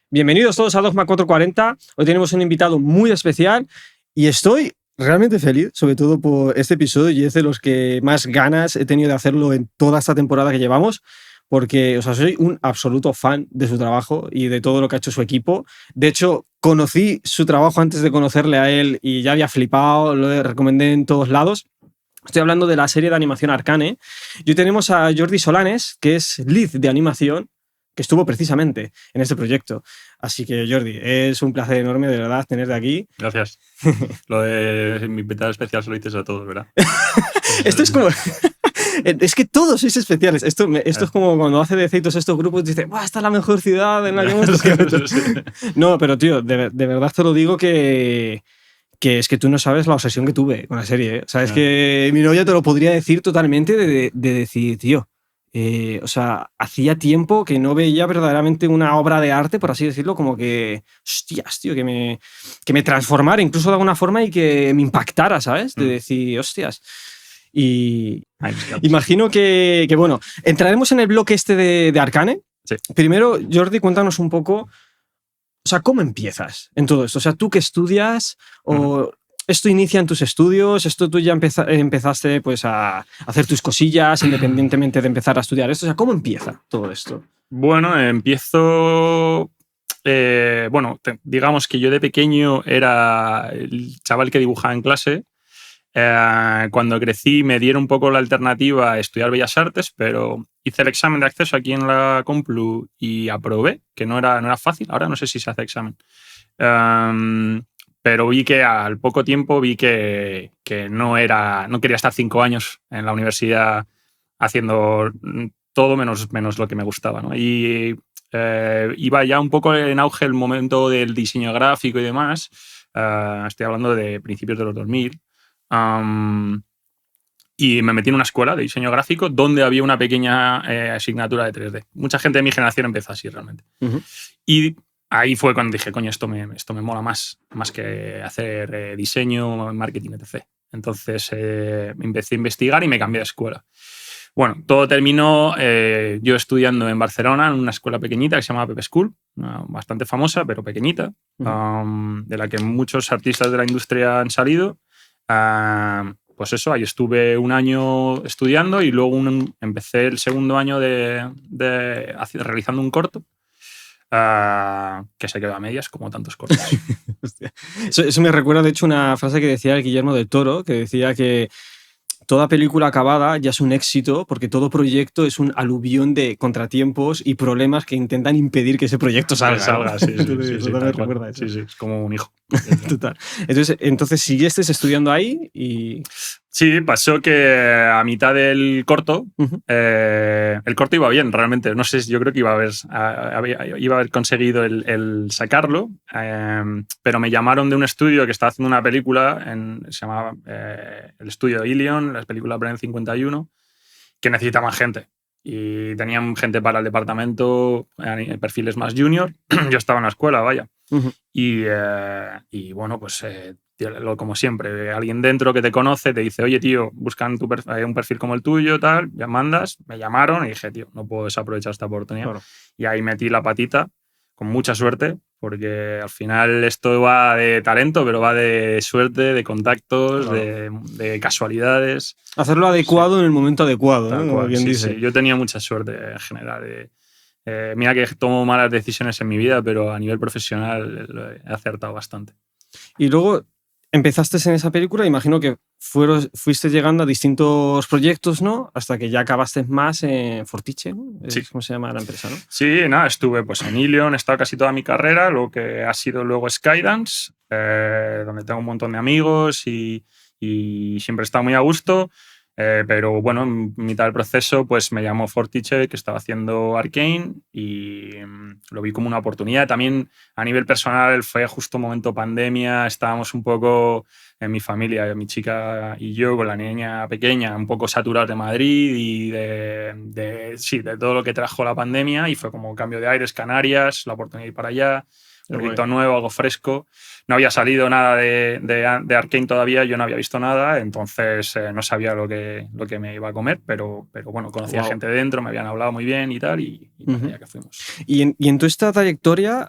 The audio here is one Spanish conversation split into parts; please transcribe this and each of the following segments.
Bienvenidos todos a Dogma 440. Hoy tenemos un invitado muy especial y estoy realmente feliz, sobre todo por este episodio, y es de los que más ganas he tenido de hacerlo en toda esta temporada que llevamos, porque soy un absoluto fan de su trabajo y de todo lo que ha hecho su equipo. De hecho, conocí su trabajo antes de conocerle a él y ya había flipado, lo recomendé en todos lados. Estoy hablando de la serie de animación Arcane. Y hoy tenemos a Jordi Solanes, que es lead de animación, que estuvo precisamente en este proyecto. Así que, Jordi, es un placer enorme, de verdad, tenerte aquí. Gracias. Lo de mi invitado especial se lo dices a todos, ¿verdad? Esto es como... Es que todos sois especiales. Esto es como cuando hace defectos estos grupos, dice, ¡buah, esta es la mejor ciudad en la que hemos tocado! Sí. No, pero tío, de verdad te lo digo que es que tú no sabes la obsesión que tuve con la serie. O sea, es que mi novia te lo podría decir totalmente de decir, tío, o sea, hacía tiempo que no veía verdaderamente una obra de arte, por así decirlo, como que, hostias, tío, que me transformara incluso de alguna forma y que me impactara, ¿sabes? De decir, hostias. Y imagino que, bueno, entraremos en el bloque este de Arcane. Sí. Primero, Jordi, cuéntanos un poco, o sea, ¿cómo empiezas en todo esto? O sea, ¿tú qué estudias? ¿O esto inicia en tus estudios? ¿Esto tú ya empezaste pues, a hacer tus cosillas independientemente de empezar a estudiar esto? O sea, ¿cómo empieza todo esto? Bueno, empiezo... digamos que yo de pequeño era el chaval que dibujaba en clase. Cuando crecí me dieron un poco la alternativa a estudiar Bellas Artes, pero hice el examen de acceso aquí en la Complu y aprobé, que no era fácil. Ahora no sé si se hace examen. Pero vi que al poco tiempo vi que no quería estar 5 años en la universidad haciendo todo menos lo que me gustaba, ¿no? Y iba ya un poco en auge el momento del diseño gráfico y demás. Estoy hablando de principios de los 2000. Y me metí en una escuela de diseño gráfico donde había una pequeña asignatura de 3D. Mucha gente de mi generación empezó así realmente. Y ahí fue cuando dije, coño, esto me mola más que hacer diseño, marketing, etc. Entonces empecé a investigar y me cambié de escuela. Bueno, todo terminó yo estudiando en Barcelona en una escuela pequeñita que se llama Pepe School, bastante famosa, pero pequeñita, de la que muchos artistas de la industria han salido. Pues eso, ahí estuve un año estudiando y luego empecé el segundo año realizando un corto que se quedó a medias, como tantos cortos. Eso me recuerda, de hecho, una frase que decía el Guillermo del Toro, que decía que toda película acabada ya es un éxito porque todo proyecto es un aluvión de contratiempos y problemas que intentan impedir que ese proyecto salga. Sí, sí, es como un hijo. Total. Entonces siguiste estudiando ahí y... Sí, pasó que a mitad del corto, el corto iba bien, realmente. No sé, yo creo que iba a haber conseguido el sacarlo, pero me llamaron de un estudio que estaba haciendo una película, se llamaba el estudio Ilion, la película Brain 51, que necesitaban gente. Y tenían gente para el departamento, perfiles más junior. Yo estaba en la escuela, vaya. Y bueno, pues como siempre, alguien dentro que te conoce te dice, oye, tío, buscan un perfil como el tuyo, tal, ya mandas. Me llamaron y dije, tío, no puedo desaprovechar esta oportunidad. Claro. Y ahí metí la patita, con mucha suerte, porque al final esto va de talento, pero va de suerte, de contactos, claro, de casualidades. Hacerlo adecuado en el momento adecuado, ¿no? Como quien dice. Sí. Yo tenía mucha suerte en general. Mira que tomo malas decisiones en mi vida, pero a nivel profesional he acertado bastante. Y luego empezaste en esa película, imagino que fuiste llegando a distintos proyectos, ¿no? Hasta que ya acabaste más en Fortiche, ¿no? Sí. ¿Cómo se llama la empresa, no? Sí, nada, estuve pues en Ilion, he estado casi toda mi carrera, lo que ha sido luego Skydance, donde tengo un montón de amigos y siempre he estado muy a gusto. Pero bueno, en mitad del proceso pues me llamó Fortiche, que estaba haciendo Arcane, y lo vi como una oportunidad. También a nivel personal fue justo un momento pandemia, estábamos un poco en mi familia, mi chica y yo, con la niña pequeña, un poco saturados de Madrid y de todo lo que trajo la pandemia, y fue como cambio de aires, Canarias, la oportunidad de ir para allá. proyecto nuevo, algo fresco. No había salido nada de Arcane todavía, yo no había visto nada, entonces no sabía lo que me iba a comer, pero bueno, conocía gente dentro, me habían hablado muy bien y tal, y ya que fuimos. Y en toda esta trayectoria,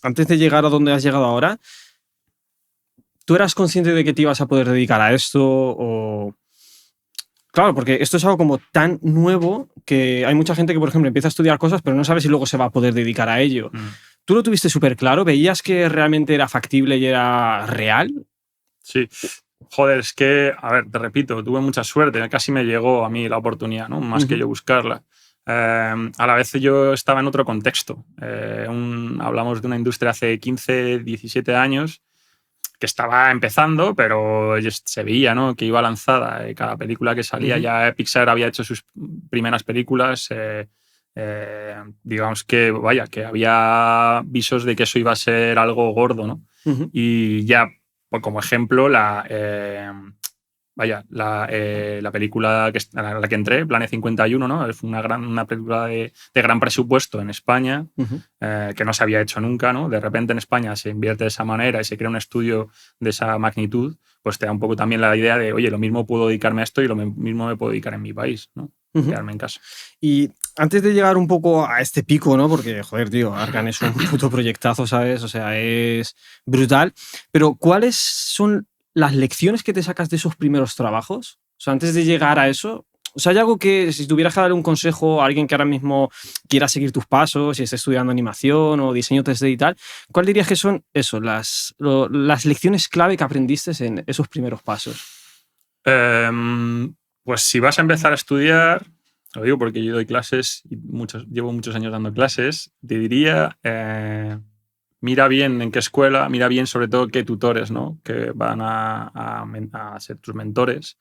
antes de llegar a donde has llegado ahora, ¿tú eras consciente de que te ibas a poder dedicar a esto? O... Claro, porque esto es algo como tan nuevo que hay mucha gente que, por ejemplo, empieza a estudiar cosas, pero no sabe si luego se va a poder dedicar a ello. ¿Tú lo tuviste súper claro? ¿Veías que realmente era factible y era real? Sí. Joder, es que, a ver, te repito, tuve mucha suerte. Casi me llegó a mí la oportunidad, ¿no? Más que yo buscarla. A la vez yo estaba en otro contexto. Hablamos de una industria hace 15, 17 años que estaba empezando, pero se veía, ¿no?, que iba lanzada. Cada película que salía, ya Pixar había hecho sus primeras películas. Digamos que, vaya, que había visos de que eso iba a ser algo gordo, ¿no? Y ya, pues como ejemplo, la película a la que entré, Planet 51, ¿no? Es una película de gran presupuesto en España, que no se había hecho nunca, ¿no? De repente en España se invierte de esa manera y se crea un estudio de esa magnitud, pues te da un poco también la idea de, oye, lo mismo puedo dedicarme a esto y lo mismo me puedo dedicar en mi país, ¿no? Quedarme en casa. Y antes de llegar un poco a este pico, ¿no? Porque, joder, tío, Arcane es un puto proyectazo, ¿sabes? O sea, es brutal. Pero, ¿cuáles son las lecciones que te sacas de esos primeros trabajos? O sea, antes de llegar a eso, o sea, hay algo que, si tuvieras que darle un consejo a alguien que ahora mismo quiera seguir tus pasos y esté estudiando animación o diseño 3D y tal, ¿cuál dirías que son eso, las lecciones clave que aprendiste en esos primeros pasos? Pues si vas a empezar a estudiar, lo digo porque yo doy clases y llevo muchos años dando clases, te diría, mira bien en qué escuela, mira bien sobre todo qué tutores, ¿no?, que van a ser tus mentores.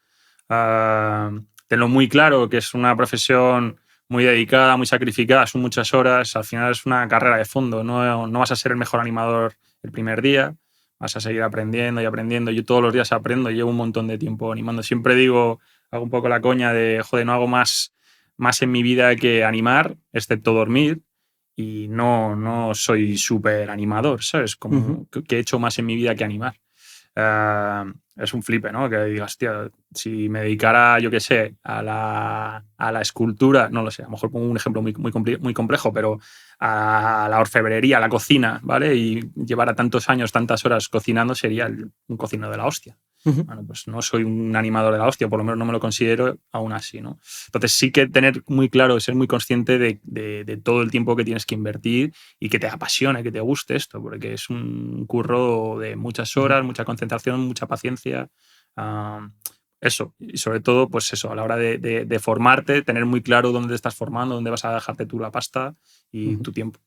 Tenlo muy claro que es una profesión muy dedicada, muy sacrificada, son muchas horas, al final es una carrera de fondo, no vas a ser el mejor animador el primer día, vas a seguir aprendiendo y aprendiendo. Yo todos los días aprendo, llevo un montón de tiempo animando. Siempre digo, hago un poco la coña de, joder, no hago más en mi vida que animar, excepto dormir, y no soy súper animador, ¿sabes? Como que he hecho más en mi vida que animar. Es un flipe, ¿no? Que digas, tío, si me dedicara, yo qué sé, a la escultura, no lo sé, a lo mejor pongo un ejemplo muy complejo, pero a la orfebrería, a la cocina, ¿vale? Y llevara tantos años, tantas horas cocinando, sería un cocinero de la hostia. Bueno, pues no soy un animador de la hostia, por lo menos no me lo considero aún así, ¿no? Entonces sí que tener muy claro, ser muy consciente de todo el tiempo que tienes que invertir y que te apasione, que te guste esto, porque es un curro de muchas horas, mucha concentración, mucha paciencia. Eso, y sobre todo, pues eso, a la hora de formarte, tener muy claro dónde te estás formando, dónde vas a dejarte tú la pasta y tu tiempo.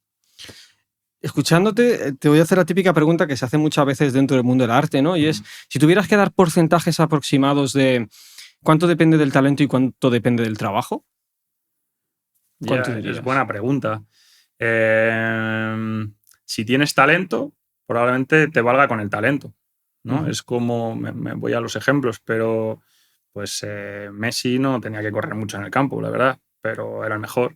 Escuchándote, te voy a hacer la típica pregunta que se hace muchas veces dentro del mundo del arte, ¿no? Y es, si tuvieras que dar porcentajes aproximados de cuánto depende del talento y cuánto depende del trabajo, ¿cuánto dirías? Es buena pregunta. Si tienes talento, probablemente te valga con el talento, ¿no? Es como, me voy a los ejemplos, pero pues Messi no tenía que correr mucho en el campo, la verdad, pero era el mejor.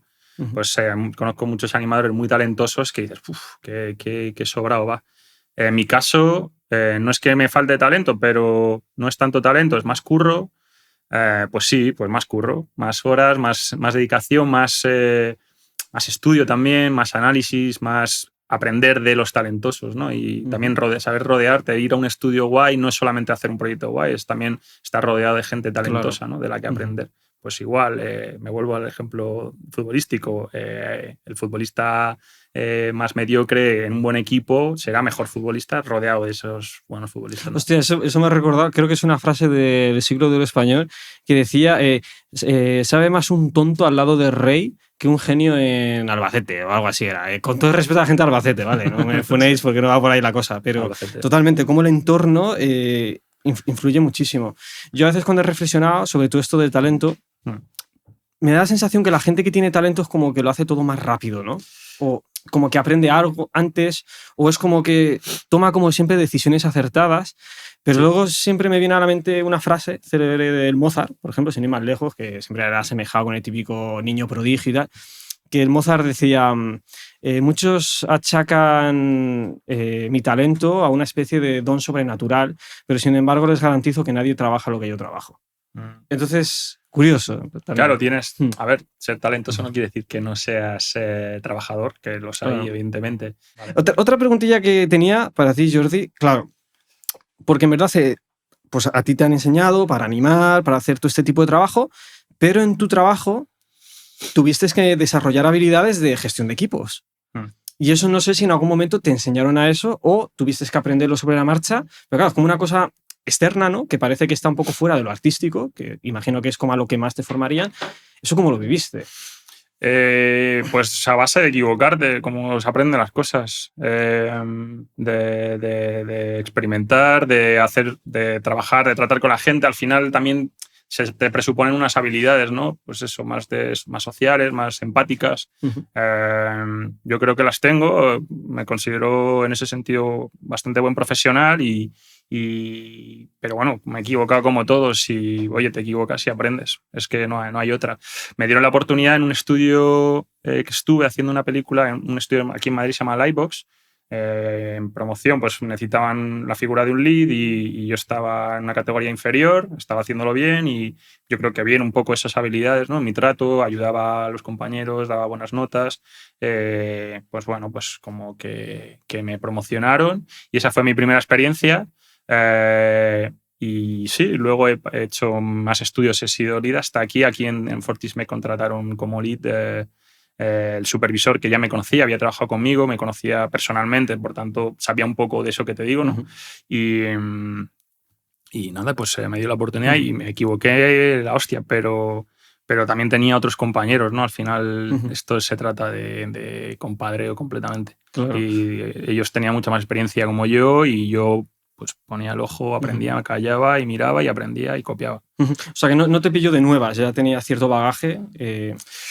Pues conozco muchos animadores muy talentosos que dices, uff, qué sobrado va. En mi caso, no es que me falte talento, pero no es tanto talento, es más curro. Pues sí, pues más curro, más horas, más dedicación, más estudio también, más análisis, más aprender de los talentosos, ¿no? Y también saber rodearte, ir a un estudio guay no es solamente hacer un proyecto guay, es también estar rodeado de gente talentosa, claro, ¿no?, de la que aprender. Pues igual, me vuelvo al ejemplo futbolístico, el futbolista más mediocre en un buen equipo será mejor futbolista rodeado de esos buenos futbolistas, ¿no? Hostia, eso me ha recordado, creo que es una frase del siglo de oro español que decía, sabe más un tonto al lado del rey que un genio en Albacete o algo así era. Con todo el respeto a la gente de Albacete, ¿vale? No me funéis porque no va por ahí la cosa, pero Albacete. Totalmente, como el entorno influye muchísimo. Yo a veces cuando he reflexionado sobre todo esto del talento, me da la sensación que la gente que tiene talento es como que lo hace todo más rápido, ¿no? O como que aprende algo antes, o es como que toma como siempre decisiones acertadas, pero luego siempre me viene a la mente una frase célebre del Mozart, por ejemplo, sin ir más lejos, que siempre era asemejado con el típico niño prodigio y tal, que el Mozart decía, muchos achacan mi talento a una especie de don sobrenatural, pero sin embargo les garantizo que nadie trabaja lo que yo trabajo. Entonces, curioso. Claro, a ver, ser talentoso no quiere decir que no seas trabajador, que los hay, evidentemente. Vale. Otra preguntilla que tenía para ti, Jordi, claro, porque en verdad pues a ti te han enseñado para animar, para hacer todo este tipo de trabajo, pero en tu trabajo tuviste que desarrollar habilidades de gestión de equipos. Y eso no sé si en algún momento te enseñaron a eso o tuviste que aprenderlo sobre la marcha, pero claro, es como una cosa externa, ¿no? Que parece que está un poco fuera de lo artístico, que imagino que es como a lo que más te formarían. ¿Eso cómo lo viviste? Pues a base de equivocarte, como se aprenden las cosas, de experimentar, de trabajar, de tratar con la gente. Al final también se te presuponen unas habilidades, ¿no? Pues eso, más sociales, más empáticas. Yo creo que las tengo. Me considero en ese sentido bastante buen profesional pero bueno, me he equivocado como todos y, oye, te equivocas y aprendes. Es que no hay otra. Me dieron la oportunidad en un estudio que estuve haciendo una película, en un estudio aquí en Madrid se llama Lightbox. En promoción pues necesitaban la figura de un lead y yo estaba en una categoría inferior, estaba haciéndolo bien y yo creo que bien un poco esas habilidades, ¿no? Mi trato, ayudaba a los compañeros, daba buenas notas, pues bueno, pues como que me promocionaron y esa fue mi primera experiencia. Y sí, luego he hecho más estudios, he sido lead hasta aquí en Fortis me contrataron como lead. El supervisor que ya me conocía, había trabajado conmigo, me conocía personalmente, por tanto sabía un poco de eso que te digo, ¿no? Y nada, pues me dio la oportunidad y me equivoqué la hostia, pero también tenía otros compañeros, ¿no? Al final esto se trata de compadreo completamente. Claro. Y ellos tenían mucha más experiencia como yo y yo pues ponía el ojo, aprendía, me callaba y miraba y aprendía y copiaba. O sea que no te pilló de nuevas, ya tenía cierto bagaje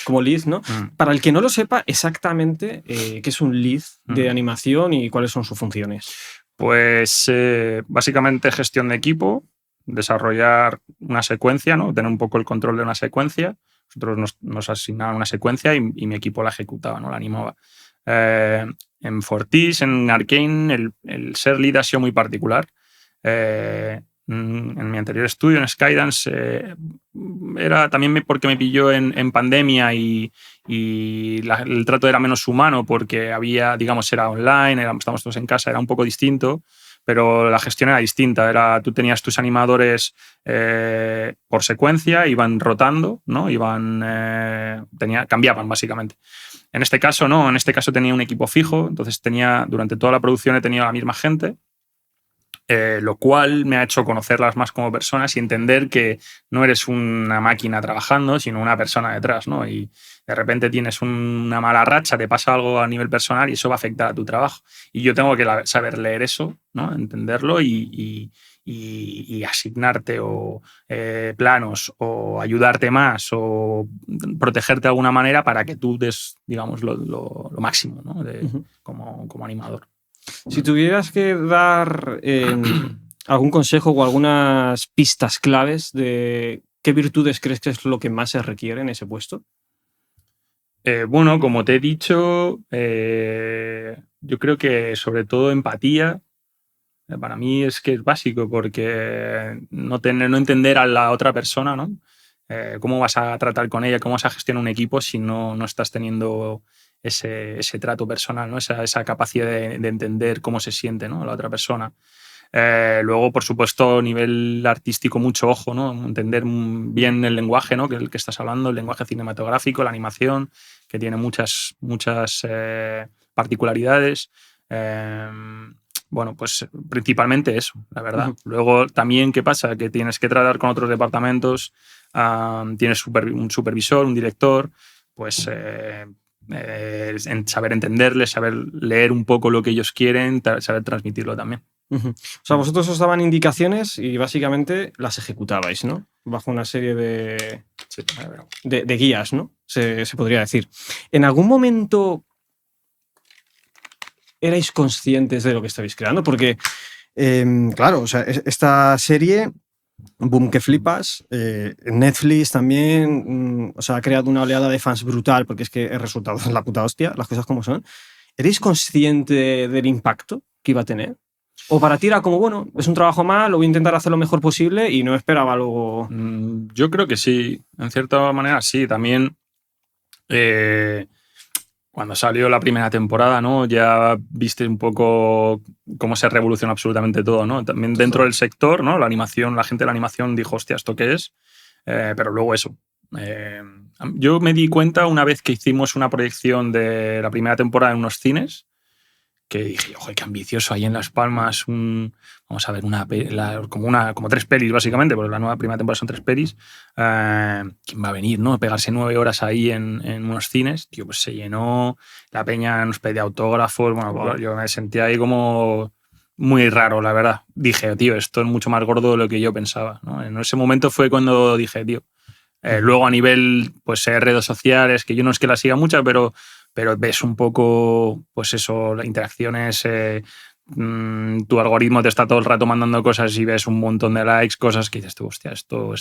como lead, ¿no? Para el que no lo sepa exactamente qué es un lead de animación y cuáles son sus funciones. Pues básicamente gestión de equipo, desarrollar una secuencia, ¿no? Tener un poco el control de una secuencia. Nosotros nos asignaban una secuencia y mi equipo la ejecutaba, ¿no? La animaba. En Fortis, en Arcane, el ser lead ha sido muy particular. En mi anterior estudio, en Skydance, era también porque me pilló en pandemia y el trato era menos humano porque había, digamos, era online, estábamos todos en casa, era un poco distinto, pero la gestión era distinta. Tú tenías tus animadores por secuencia, iban rotando, ¿no? Cambiaban básicamente. En este caso no, en este caso tenía un equipo fijo, entonces durante toda la producción he tenido a la misma gente, lo cual me ha hecho conocerlas más como personas y entender que no eres una máquina trabajando, sino una persona detrás, ¿no? Y de repente tienes una mala racha, te pasa algo a nivel personal y eso va a afectar a tu trabajo. Y yo tengo que saber leer eso, ¿no? Entenderlo y asignarte o planos o ayudarte más o protegerte de alguna manera para que tú des, digamos, lo máximo, ¿no? Como animador. Si tuvieras que dar algún consejo o algunas pistas claves de qué virtudes crees que es lo que más se requiere en ese puesto. Bueno, como te he dicho, yo creo que sobre todo empatía. Para mí es que es básico porque no entender a la otra persona, ¿no? Cómo vas a tratar con ella, cómo vas a gestionar un equipo si no estás teniendo ese trato personal, ¿no? Esa capacidad de entender cómo se siente, ¿no? La otra persona. Luego, por supuesto, a nivel artístico, mucho ojo, ¿no? Entender bien el lenguaje, ¿no? Que estás hablando, el lenguaje cinematográfico, la animación, que tiene muchas particularidades. Bueno, pues principalmente eso, la verdad. Luego también, ¿qué pasa? Que tienes que tratar con otros departamentos, tienes un supervisor, un director, pues saber entenderles, saber leer un poco lo que ellos quieren, saber transmitirlo también. O sea, vosotros os daban indicaciones y básicamente las ejecutabais, ¿no? Bajo una serie de guías, ¿no? Se podría decir. ¿En algún momento erais conscientes de lo que estabais creando? Porque, claro, o sea, esta serie boom que flipas. Netflix también, o sea, ha creado una oleada de fans brutal, porque es que el resultado es la puta hostia, las cosas como son. ¿Eres consciente del impacto que iba a tener? ¿O para ti era como, bueno, es un trabajo más, lo voy a intentar hacer lo mejor posible y no esperaba luego? Yo creo que sí, en cierta manera sí. También cuando salió la primera temporada, ¿no? Ya viste un poco cómo se revolucionó absolutamente todo, ¿no? También dentro del sector, ¿no? La animación, la gente de la animación dijo, hostia, ¿esto qué es? Pero luego eso. Yo me di cuenta una vez que hicimos una proyección de la primera temporada en unos cines, que dije, ojo, qué ambicioso, ahí en Las Palmas, vamos a ver, como 3 pelis básicamente, porque la nueva primera temporada son 3 pelis. ¿Quién va a venir, no? Pegarse 9 horas ahí en unos cines, tío, pues se llenó, la peña nos pedía autógrafos, bueno, Wow. yo me sentía ahí como muy raro, la verdad. Dije, tío, esto es mucho más gordo de lo que yo pensaba, ¿no? En ese momento fue cuando dije, tío, luego a nivel, pues, redes sociales, que yo no es que la siga mucho, pero ves un poco, pues eso, las interacciones, tu algoritmo te está todo el rato mandando cosas y ves un montón de likes, cosas que dices tú, hostia, esto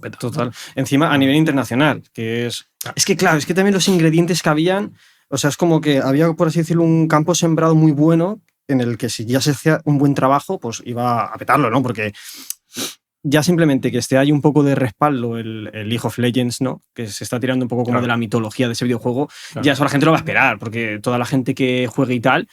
peta. Total. Encima, a nivel internacional, que es... Es que, claro, es que también los ingredientes que habían, o sea, es como que había, por así decirlo, un campo sembrado muy bueno en el que si ya se hacía un buen trabajo, pues iba a petarlo, ¿no? Porque ya simplemente que esté ahí un poco de respaldo el League of Legends, ¿no? Que se está tirando un poco como Claro. de la mitología de ese videojuego, Claro. ya eso la gente lo va a esperar, porque toda la gente que juegue y tal.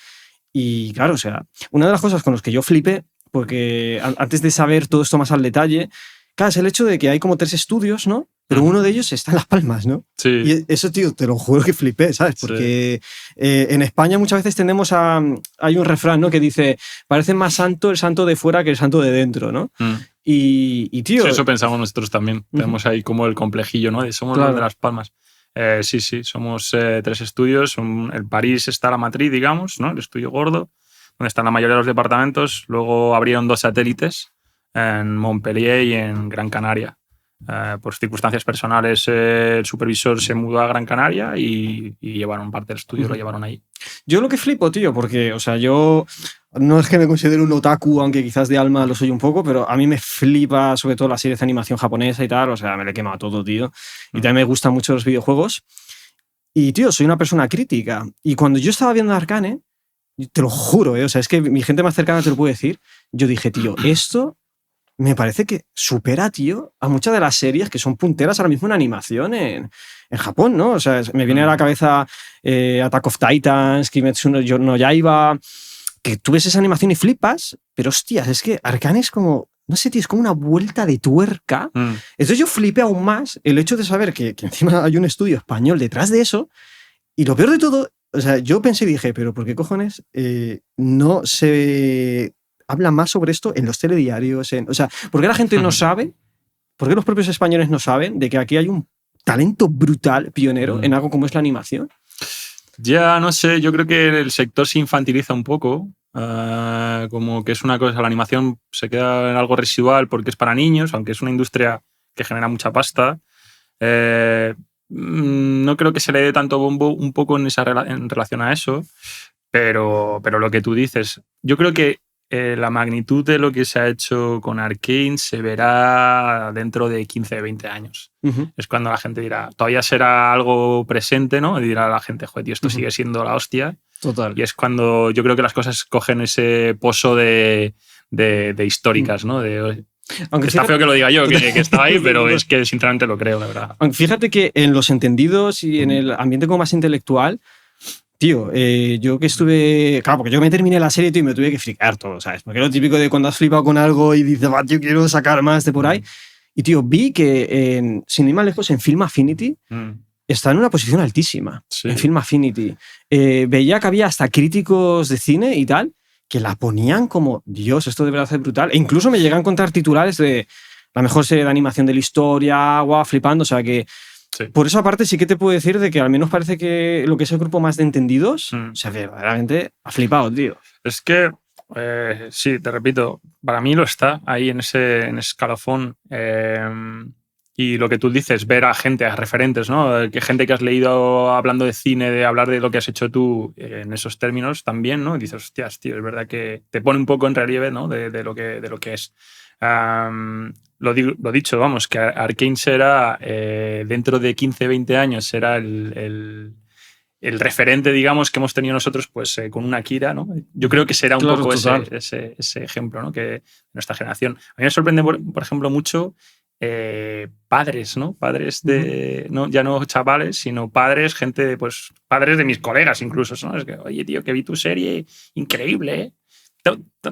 Y claro, o sea, una de las cosas con las que yo flipé, porque antes de saber todo esto más al detalle, claro, es el hecho de que hay como 3 estudios, ¿no? Pero uno de ellos está en Las Palmas, ¿no? Sí. Y eso, tío, te lo juro que flipé, ¿sabes? Porque en España muchas veces tendemos a... Hay un refrán, ¿no? Que dice, parece más santo el santo de fuera que el santo de dentro, ¿no? Y tío... Sí, eso pensamos nosotros también. Tenemos ahí como el complejillo, ¿no? Somos los de Las Palmas. Sí, somos 3 estudios. En París está la matriz, digamos, ¿no? El estudio gordo, donde están la mayoría de los departamentos. Luego abrieron 2 satélites en Montpellier y en Gran Canaria. Por circunstancias personales, el supervisor se mudó a Gran Canaria y llevaron parte del estudio, lo llevaron ahí. Yo lo que flipo, tío, porque, o sea, yo no es que me considere un otaku, aunque quizás de alma lo soy un poco, pero a mí me flipa sobre todo las series de animación japonesa y tal, o sea, me le he quemado todo, tío. Y también me gustan mucho los videojuegos. Y, tío, soy una persona crítica. Y cuando yo estaba viendo Arcane, te lo juro, o sea, es que mi gente más cercana te lo puede decir, yo dije, tío, esto me parece que supera, tío, a muchas de las series que son punteras ahora mismo en animación en Japón, ¿no? O sea, me viene a la cabeza Attack of Titans, Kimetsu no Yaiba, que tú ves esa animación y flipas, pero hostias, es que Arcane es como, no sé, tío, es como una vuelta de tuerca. Entonces yo flipé aún más el hecho de saber que encima hay un estudio español detrás de eso, y lo peor de todo, o sea, yo pensé y dije, pero ¿por qué cojones no se habla más sobre esto en los telediarios? O sea, ¿por qué la gente no sabe? ¿Por qué los propios españoles no saben de que aquí hay un talento brutal, pionero, en algo como es la animación? Ya, no sé, yo creo que el sector se infantiliza un poco, como que es una cosa, la animación se queda en algo residual porque es para niños, aunque es una industria que genera mucha pasta. No creo que se le dé tanto bombo un poco en relación a eso, pero lo que tú dices, yo creo que la magnitud de lo que se ha hecho con Arcane se verá dentro de 15, 20 años. Es cuando la gente dirá, todavía será algo presente, ¿no? Y dirá la gente, joder, tío, esto sigue siendo la hostia. Total. Y es cuando yo creo que las cosas cogen ese poso de históricas, ¿no? Aunque está feo que lo diga yo, que estaba ahí, pero es que sinceramente lo creo, la verdad. Fíjate que en los entendidos y en el ambiente como más intelectual, tío, yo que estuve... Claro, porque yo me terminé la serie, tío, y me tuve que fricar todo, ¿sabes? Porque es lo típico de cuando has flipado con algo y dices, yo quiero sacar más de por ahí. Y, tío, vi que, sin ir más lejos, en Film Affinity está en una posición altísima. Sí. En Film Affinity. Veía que había hasta críticos de cine y tal que la ponían como, Dios, esto debería ser brutal. E incluso me llegan a encontrar titulares de la mejor serie de animación de la historia, guau, flipando, o sea que... Sí. Por esa parte sí que te puedo decir de que al menos parece que lo que es el grupo más de entendidos, o sea, verdaderamente ha flipado, tío. Es que, sí, te repito, para mí lo está ahí en ese escalafón. Y lo que tú dices, ver a gente, a referentes, ¿no? Que gente que has leído hablando de cine, de hablar de lo que has hecho tú en esos términos también, ¿no? Y dices, hostias, tío, es verdad que te pone un poco en relieve, ¿no? De lo que es. lo dicho, vamos, que Arcane será, dentro de 15, 20 años, será el referente, digamos, que hemos tenido nosotros pues con una Akira, ¿no? Yo creo que será un poco ese ejemplo, ¿no? Que nuestra generación. A mí me sorprende, por ejemplo, mucho padres, ¿no? Padres de, no, ya no chavales, sino padres, gente, pues padres de mis colegas incluso, ¿no? Es que, oye, tío, que vi tu serie, increíble, ¿eh?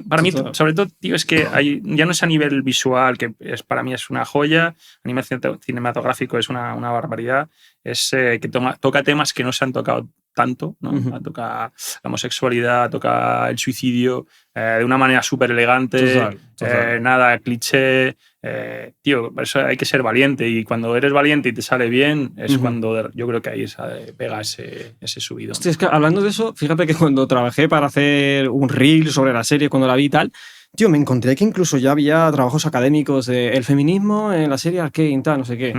Para mí, sobre todo, tío, es que ya no es a nivel visual, que para mí es una joya, a nivel cinematográfico es una barbaridad, es que toca temas que no se han tocado tanto, ¿no? Toca la homosexualidad, toca el suicidio de una manera súper elegante, nada cliché. Tío, por eso hay que ser valiente, y cuando eres valiente y te sale bien es cuando yo creo que ahí pega ese subido. Hostia, es que hablando de eso, fíjate que cuando trabajé para hacer un reel sobre la serie, cuando la vi y tal, tío, me encontré que incluso ya había trabajos académicos de el feminismo en la serie Arcane, tal, no sé qué.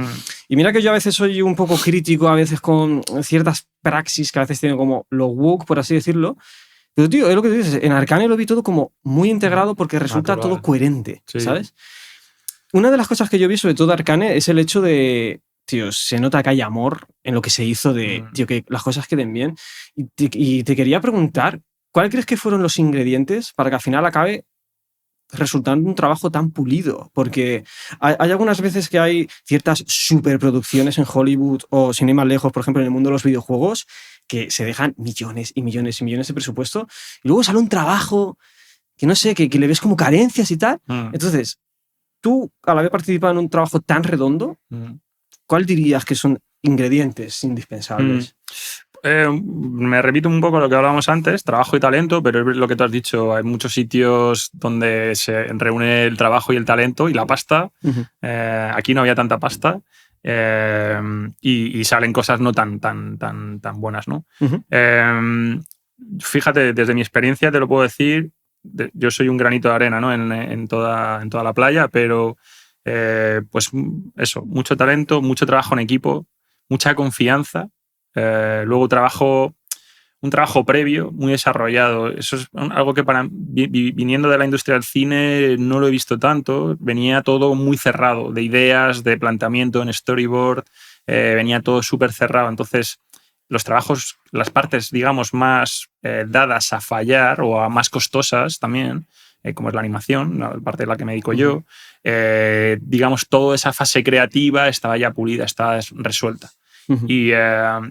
Y mira que yo a veces soy un poco crítico, a veces con ciertas praxis que a veces tienen como lo woke, por así decirlo. Pero, tío, es lo que tú dices, en Arcane lo vi todo como muy integrado porque resulta todo coherente, ¿sabes? Una de las cosas que yo vi sobre todo de Arcane es el hecho de, tío, se nota que hay amor en lo que se hizo, de, tío, que las cosas queden bien. Y te quería preguntar, ¿cuál crees que fueron los ingredientes para que al final acabe resultando un trabajo tan pulido? Porque hay algunas veces que hay ciertas superproducciones en Hollywood, o sin ir más lejos, por ejemplo, en el mundo de los videojuegos, que se dejan millones y millones y millones de presupuesto, y luego sale un trabajo que no sé, que le ves como carencias y tal. Entonces, tú, al haber participado en un trabajo tan redondo, ¿cuál dirías que son ingredientes indispensables? Me repito un poco lo que hablábamos antes, trabajo y talento, pero es lo que tú has dicho, hay muchos sitios donde se reúne el trabajo y el talento y la pasta. Aquí no había tanta pasta. Y salen cosas no tan buenas, ¿no? Fíjate, desde mi experiencia te lo puedo decir, yo soy un granito de arena, ¿no? en toda la playa, pero pues eso, mucho talento, mucho trabajo en equipo, mucha confianza, luego un trabajo previo muy desarrollado. Eso es algo que viniendo de la industria del cine no lo he visto tanto. Venía todo muy cerrado, de ideas, de planteamiento en storyboard, venía todo súper cerrado. Entonces, los trabajos, las partes, digamos, más dadas a fallar o a más costosas también, como es la animación, la parte de la que me dedico yo, digamos, toda esa fase creativa estaba ya pulida, estaba resuelta. Y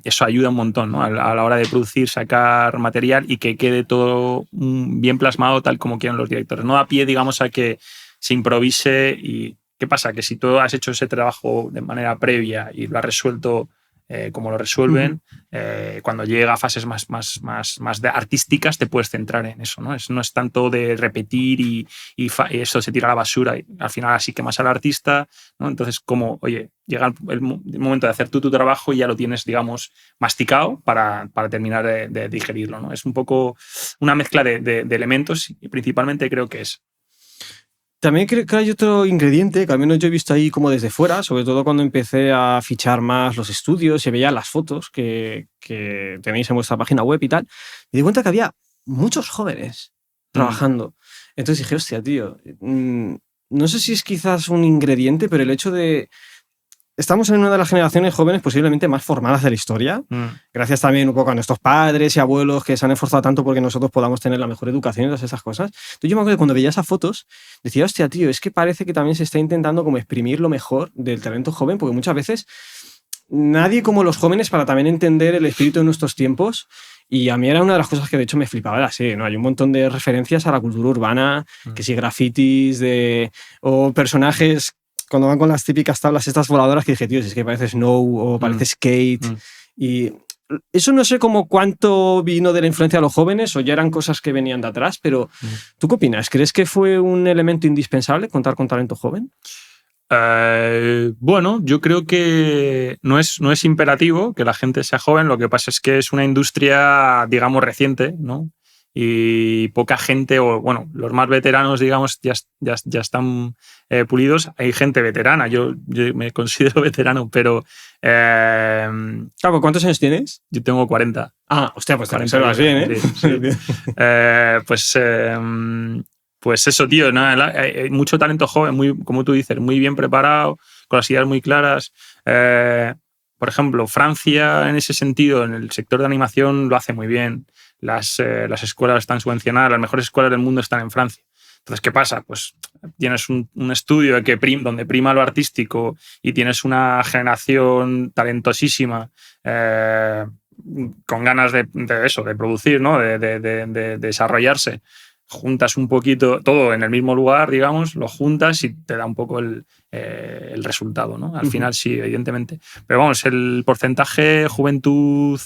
eso ayuda un montón, ¿no? A la hora de producir, sacar material y que quede todo bien plasmado tal como quieren los directores. No da pie, digamos, a que se improvise. ¿Y qué pasa? Que si tú has hecho ese trabajo de manera previa y lo has resuelto como lo resuelven, cuando llega a fases más artísticas te puedes centrar en eso, ¿no? No es tanto de repetir y eso se tira a la basura y al final así quemas al artista, ¿no? Entonces, como, oye, llega el momento de hacer tú tu trabajo y ya lo tienes, digamos, masticado para terminar de digerirlo, ¿no? Es un poco una mezcla de elementos y principalmente creo que es. También creo que hay otro ingrediente que al menos yo he visto ahí como desde fuera, sobre todo cuando empecé a fichar más los estudios y veía las fotos que tenéis en vuestra página web y tal. Me di cuenta que había muchos jóvenes trabajando. Entonces dije, hostia, tío, no sé si es quizás un ingrediente, pero el hecho de... Estamos en una de las generaciones jóvenes posiblemente más formadas de la historia, gracias también un poco a nuestros padres y abuelos que se han esforzado tanto porque nosotros podamos tener la mejor educación y todas esas cosas. Entonces yo me acuerdo que cuando veía esas fotos decía, hostia, tío, es que parece que también se está intentando como exprimir lo mejor del talento joven, porque muchas veces nadie como los jóvenes para también entender el espíritu de nuestros tiempos. Y a mí era una de las cosas que de hecho me flipaba de la serie, ¿no? Hay un montón de referencias a la cultura urbana, que si grafitis, o personajes cuando van con las típicas tablas estas voladoras que dije, tío, si es que parece Snow o parece Skate. Y eso no sé cómo cuánto vino de la influencia de los jóvenes o ya eran cosas que venían de atrás, pero ¿tú qué opinas? ¿Crees que fue un elemento indispensable contar con talento joven? Bueno, yo creo que no es imperativo que la gente sea joven, lo que pasa es que es una industria, digamos, reciente, ¿no? Y poca gente, o bueno, los más veteranos, digamos, ya están pulidos. Hay gente veterana, yo me considero veterano, pero... Claro, ¿cuántos años tienes? Yo tengo 40. Ah, hostia, pues te reservas bien, ¿eh? Sí, sí. Pues eso, tío, ¿no? Hay mucho talento joven, muy, como tú dices, muy bien preparado, con las ideas muy claras. Por ejemplo, Francia, en ese sentido, en el sector de animación, lo hace muy bien. Las escuelas están subvencionadas, las mejores escuelas del mundo están en Francia. Entonces, ¿qué pasa? Pues tienes un estudio donde prima lo artístico y tienes una generación talentosísima con ganas de eso, de producir, ¿no? de desarrollarse. Juntas un poquito todo en el mismo lugar, digamos, lo juntas y te da un poco el resultado, ¿no? Al final sí, evidentemente. Pero vamos, el porcentaje juventud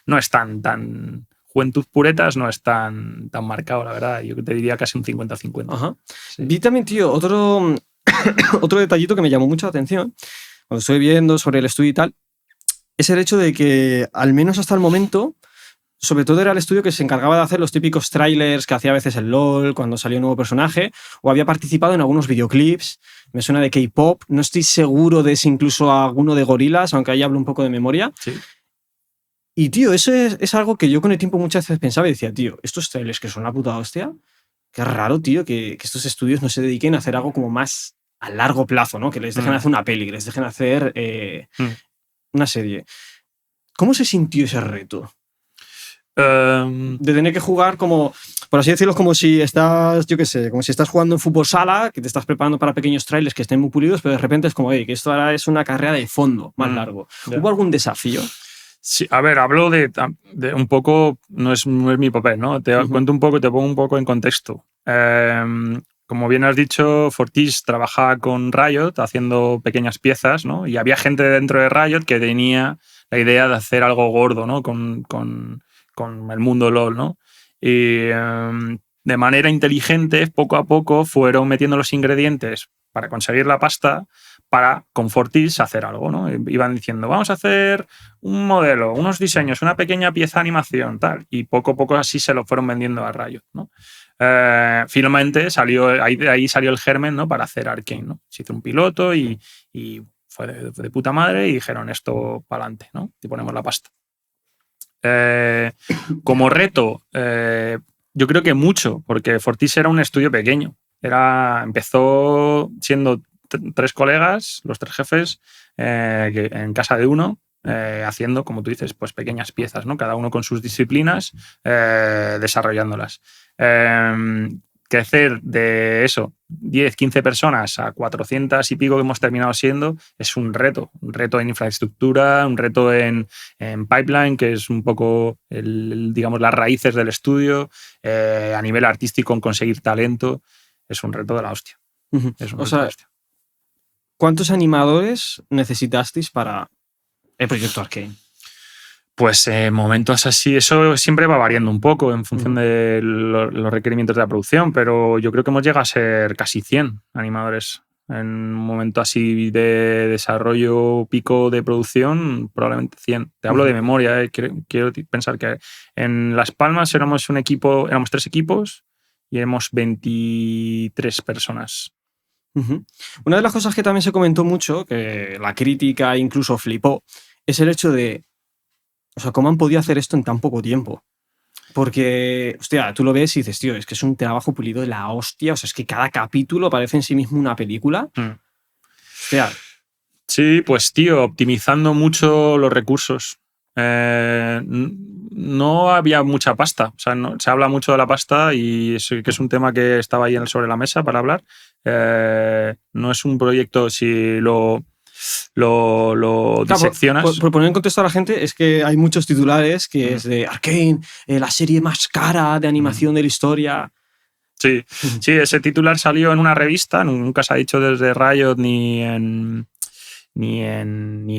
no es tan juventud puretas no es tan marcado, la verdad. Yo te diría casi un 50-50. Ajá. Sí. Vi también, tío, otro detallito que me llamó mucho la atención cuando estoy viendo sobre el estudio y tal, es el hecho de que, al menos hasta el momento, sobre todo era el estudio que se encargaba de hacer los típicos trailers que hacía a veces el LOL cuando salió un nuevo personaje, o había participado en algunos videoclips. Me suena de K-pop, no estoy seguro de si incluso alguno de Gorillaz, aunque ahí hablo un poco de memoria. Sí. Y, tío, eso es algo que yo con el tiempo muchas veces pensaba y decía, tío, estos trailers que son la puta hostia, qué raro, tío, que estos estudios no se dediquen a hacer algo como más a largo plazo, ¿no? Que les dejen hacer una peli, que les dejen hacer una serie. ¿Cómo se sintió ese reto? De tener que jugar como, por así decirlo, como si estás, yo qué sé, como si estás jugando en fútbol sala, que te estás preparando para pequeños trailers que estén muy pulidos, pero de repente es como, hey, que esto ahora es una carrera de fondo más largo. Yeah. ¿Hubo algún desafío? Sí, a ver, hablo de un poco, no es mi papel, ¿no? Te cuento un poco, te pongo un poco en contexto. Como bien has dicho, Fortis trabajaba con Riot haciendo pequeñas piezas, ¿no? Y había gente dentro de Riot que tenía la idea de hacer algo gordo, ¿no? Con el mundo LOL, ¿no? Y de manera inteligente, poco a poco, fueron metiendo los ingredientes para conseguir la pasta para, con Fortis, hacer algo, ¿no? Iban diciendo, vamos a hacer un modelo, unos diseños, una pequeña pieza de animación, tal. Y poco a poco así se lo fueron vendiendo a Riot, ¿no? Finalmente ahí salió el germen, ¿no? Para hacer Arcane, ¿no? Se hizo un piloto y fue de puta madre y dijeron esto para adelante, ¿no? Y ponemos la pasta. Como reto, yo creo que mucho, porque Fortis era un estudio pequeño. Empezó siendo 3 colegas, los 3 jefes, en casa de uno, haciendo, como tú dices, pues pequeñas piezas, ¿no? Cada uno con sus disciplinas, desarrollándolas. Crecer de eso, 10, 15 personas a 400 y pico que hemos terminado siendo, es un reto en infraestructura, un reto en pipeline, que es un poco, digamos, las raíces del estudio, a nivel artístico, en conseguir talento, es un reto de la hostia. Es un reto de la hostia. ¿Cuántos animadores necesitasteis para el proyecto Arcane? Pues en momentos así, eso siempre va variando un poco en función de los requerimientos de la producción, pero yo creo que hemos llegado a ser casi 100 animadores. En un momento así de desarrollo pico de producción, probablemente 100. Te hablo de memoria, quiero pensar que en Las Palmas éramos 3 equipos y éramos 23 personas. Una de las cosas que también se comentó mucho, que la crítica incluso flipó, es el hecho de, o sea, ¿cómo han podido hacer esto en tan poco tiempo? Porque, hostia, tú lo ves y dices, tío, es que es un trabajo pulido de la hostia, o sea, es que cada capítulo parece en sí mismo una película. Hostia. Sí, pues, tío, optimizando mucho los recursos. No había mucha pasta, o sea, se habla mucho de la pasta y que es un tema que estaba ahí sobre la mesa para hablar. No es un proyecto, si lo diseccionas. Por poner en contexto a la gente, es que hay muchos titulares que es de Arcane, la serie más cara de animación de la historia. Sí, ese titular salió en una revista, nunca se ha dicho desde Riot ni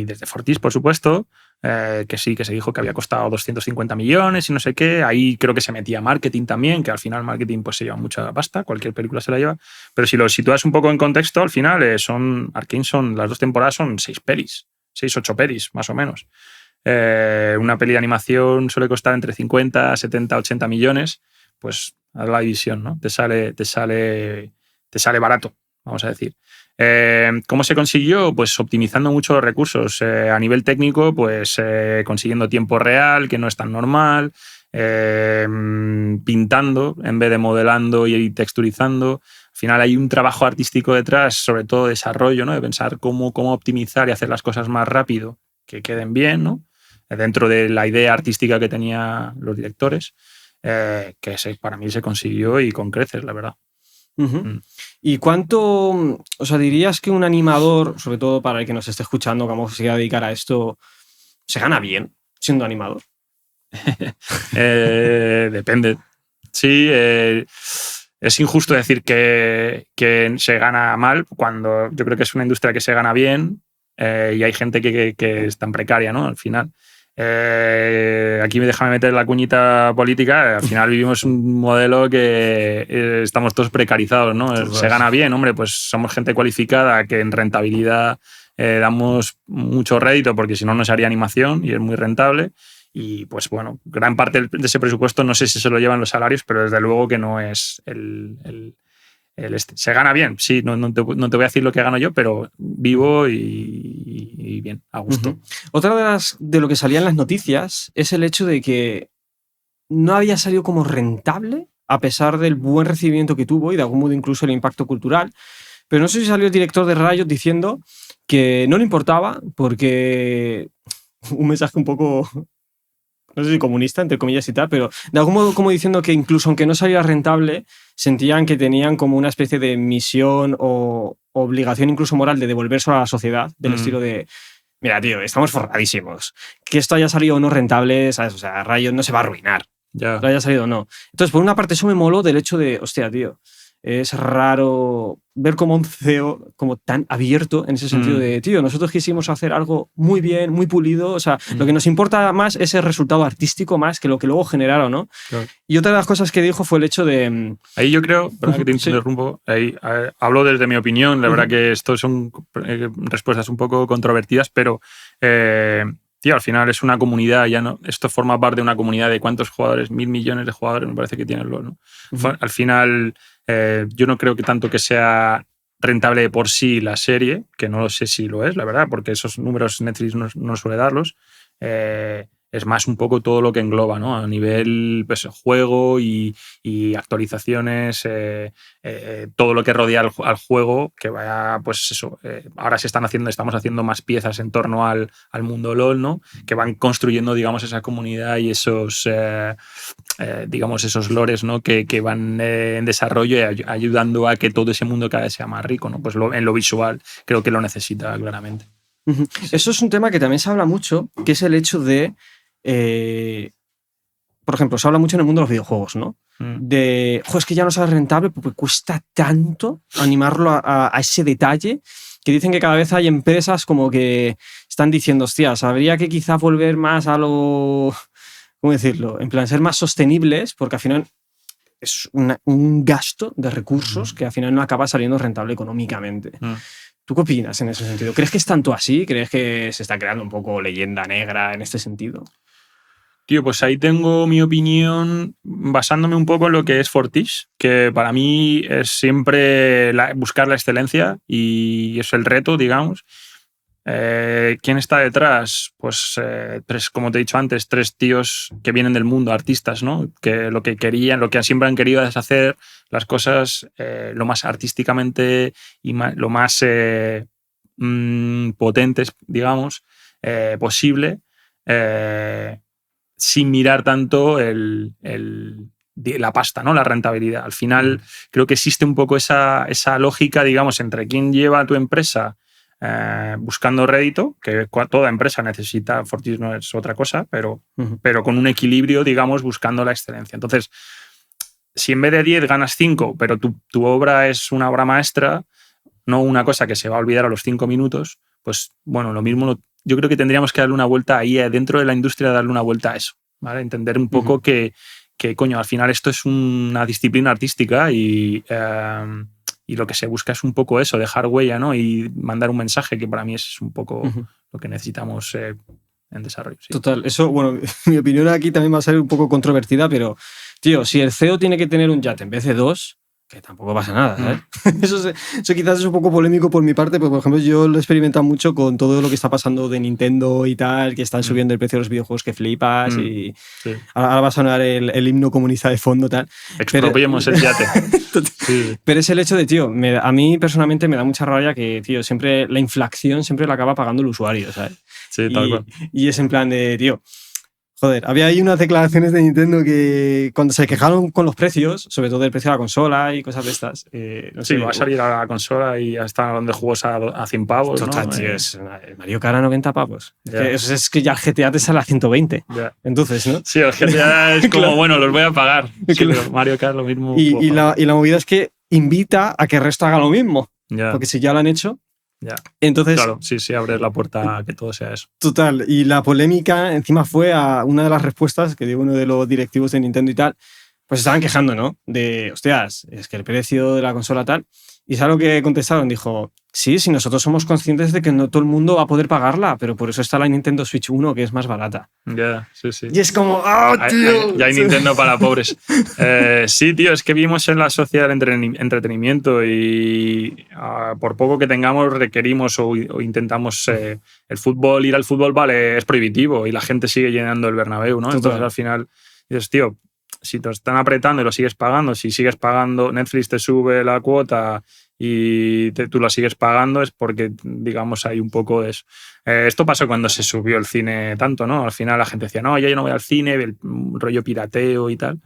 desde Fortis, por supuesto, que sí, que se dijo que había costado 250 millones y no sé qué. Ahí creo que se metía marketing también, que al final marketing pues se lleva mucha pasta, cualquier película se la lleva. Pero si lo sitúas un poco en contexto, al final Arcane las 2 temporadas son 6 pelis, 8 pelis, más o menos. Una peli de animación suele costar entre 50, 70, 80 millones, pues haz la división, ¿no? Te sale barato, vamos a decir. ¿Cómo se consiguió? Pues optimizando mucho los recursos. A nivel técnico, pues consiguiendo tiempo real, que no es tan normal. pintando en vez de modelando y texturizando. Al final hay un trabajo artístico detrás, sobre todo desarrollo, ¿no? De pensar cómo optimizar y hacer las cosas más rápido, que queden bien, ¿no? Dentro de la idea artística que tenían los directores, que para mí se consiguió y con creces, la verdad. ¿Y cuánto, o sea, dirías que un animador, sobre todo para el que nos esté escuchando, que vamos a dedicar a esto, se gana bien siendo animador? Depende. Sí, es injusto decir que se gana mal cuando yo creo que es una industria que se gana bien y hay gente que es tan precaria, ¿no? Al final. Aquí déjame meter la cuñita política. Al final vivimos un modelo que estamos todos precarizados, ¿no? Se gana bien, hombre, pues somos gente cualificada que en rentabilidad damos mucho rédito porque si no, no se haría animación y es muy rentable. Y pues bueno, gran parte de ese presupuesto no sé si se lo llevan los salarios, pero desde luego que no es se gana bien, sí, no te voy a decir lo que gano yo, pero vivo y bien, a gusto. Otra de lo que salía en las noticias es el hecho de que no había salido como rentable, a pesar del buen recibimiento que tuvo y de algún modo incluso el impacto cultural. Pero no sé si salió el director de Riot diciendo que no le importaba porque un mensaje un poco, no sé si comunista, entre comillas y tal, pero de algún modo como diciendo que incluso aunque no saliera rentable, sentían que tenían como una especie de misión o obligación incluso moral de devolvérselo a la sociedad, del estilo de, mira, tío, estamos forradísimos. Que esto haya salido o no rentable, ¿sabes? O sea, Riot no se va a arruinar. Ya. Haya salido o no. Entonces, por una parte, eso me moló del hecho de, hostia, tío, es raro ver como un CEO como tan abierto en ese sentido de, tío, nosotros quisimos hacer algo muy bien, muy pulido, o sea, lo que nos importa más es el resultado artístico más que lo que luego generaron, ¿no? Claro. Y otra de las cosas que dijo fue el hecho de... Ahí yo creo, perdón que te interrumpo, ahí hablo desde mi opinión, la verdad que esto son respuestas un poco controvertidas, pero... tío, al final es una comunidad, ya no, esto forma parte de una comunidad de ¿cuántos jugadores? 1.000 millones de jugadores me parece que tiene el LoL, ¿no? Al final, yo no creo que tanto que sea rentable de por sí la serie, que no sé si lo es, la verdad, porque esos números Netflix no suele darlos. Es más un poco todo lo que engloba, ¿no? A nivel pues, juego y actualizaciones, todo lo que rodea al juego, que vaya, pues eso, ahora estamos haciendo más piezas en torno al mundo LoL, ¿no? Que van construyendo, digamos, esa comunidad y esos, digamos, esos lores, ¿no? Que van en desarrollo y ayudando a que todo ese mundo cada vez sea más rico, ¿no? Pues en lo visual creo que lo necesita claramente. Eso es un tema que también se habla mucho, que es el hecho de... por ejemplo, se habla mucho en el mundo de los videojuegos, ¿no? De, es que ya no sale rentable porque cuesta tanto animarlo a ese detalle, que dicen que cada vez hay empresas como que están diciendo, hostias, habría que quizá volver más a lo... ¿Cómo decirlo? En plan, ser más sostenibles, porque al final es un gasto de recursos que al final no acaba saliendo rentable económicamente. ¿Tú qué opinas en ese sentido? ¿Crees que es tanto así? ¿Crees que se está creando un poco leyenda negra en este sentido? Tío, pues ahí tengo mi opinión basándome un poco en lo que es Fortiche, que para mí es siempre buscar la excelencia y es el reto, digamos. ¿Quién está detrás? Pues como te he dicho antes, 3 tíos que vienen del mundo, artistas, ¿no? Que lo que querían, lo que siempre han querido es hacer las cosas lo más artísticamente y lo más potentes, digamos, posible, sin mirar tanto la pasta, ¿no? La rentabilidad. Al final creo que existe un poco esa lógica, digamos, entre quién lleva tu empresa buscando rédito, que toda empresa necesita, Fortiche no es otra cosa, pero con un equilibrio, digamos, buscando la excelencia. Entonces, si en vez de 10 ganas 5, pero tu obra es una obra maestra, no una cosa que se va a olvidar a los 5 minutos, pues bueno, lo mismo yo creo que tendríamos que darle una vuelta ahí, dentro de la industria, darle una vuelta a eso, ¿vale? Entender un poco que, coño, al final esto es una disciplina artística y lo que se busca es un poco eso, dejar huella, ¿no? Y mandar un mensaje, que para mí es un poco lo que necesitamos en desarrollo. Sí. Total, eso, bueno, mi opinión aquí también va a ser un poco controvertida, pero, tío, si el CEO tiene que tener un yate en vez de 2, que tampoco pasa nada, ¿sabes? Eso quizás es un poco polémico por mi parte, pero por ejemplo yo lo he experimentado mucho con todo lo que está pasando de Nintendo y tal, que están subiendo el precio de los videojuegos que flipas y ahora va a sonar el himno comunista de fondo, tal. Expropiemos el yate. Pero es el hecho de, tío, a mí personalmente me da mucha rabia que, tío, siempre la inflación siempre la acaba pagando el usuario, ¿sabes? Sí, tal cual. Y es en plan de, tío, joder, había ahí unas declaraciones de Nintendo que cuando se quejaron con los precios, sobre todo el precio de la consola y cosas de estas. No sé, va a salir a la consola y ya están hablando de juegos a 100 pavos. Total, ¿no? Tío, el Mario Kart a 90 pavos. Es que ya el GTA te sale a 120. Entonces, ¿no? Sí, el GTA es como, bueno, los voy a pagar. Sí, Mario Kart lo mismo. Y la movida es que invita a que el resto haga lo mismo. Porque si ya lo han hecho. Entonces, claro, sí, abres la puerta a que todo sea eso. Total, y la polémica encima fue a una de las respuestas que dio uno de los directivos de Nintendo y tal, pues estaban quejando, ¿no? De, hostias, es que el precio de la consola tal. Y ¿sabes lo que contestaron? Dijo, sí, nosotros somos conscientes de que no todo el mundo va a poder pagarla, pero por eso está la Nintendo Switch 1, que es más barata. Sí. Y es como, ¡ah, tío! Ya hay Nintendo para pobres. Sí, tío, es que vivimos en la sociedad del entretenimiento y por poco que tengamos requerimos o intentamos el fútbol, ir al fútbol, vale, es prohibitivo y la gente sigue llenando el Bernabéu, ¿no? Entonces al final dices, tío, si te están apretando y lo sigues pagando, si sigues pagando, Netflix te sube la cuota y tú la sigues pagando, es porque, digamos, hay un poco de eso. Esto pasó cuando se subió el cine tanto, ¿no? Al final la gente decía, no, yo no voy al cine, el rollo pirateo y tal.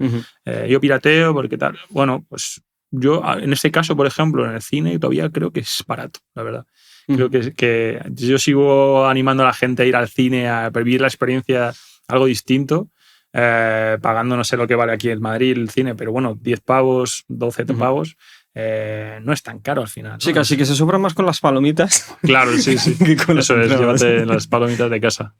Yo pirateo porque tal. Bueno, pues yo en este caso, por ejemplo, en el cine todavía creo que es barato, la verdad. Creo que yo sigo animando a la gente a ir al cine, a vivir la experiencia algo distinto. Pagando no sé lo que vale aquí en Madrid el cine, pero bueno, 10 pavos, 12 pavos, no es tan caro al final, ¿no? Sí, casi que se sobran más con las palomitas. Claro, sí. Eso es, llévate las palomitas de casa.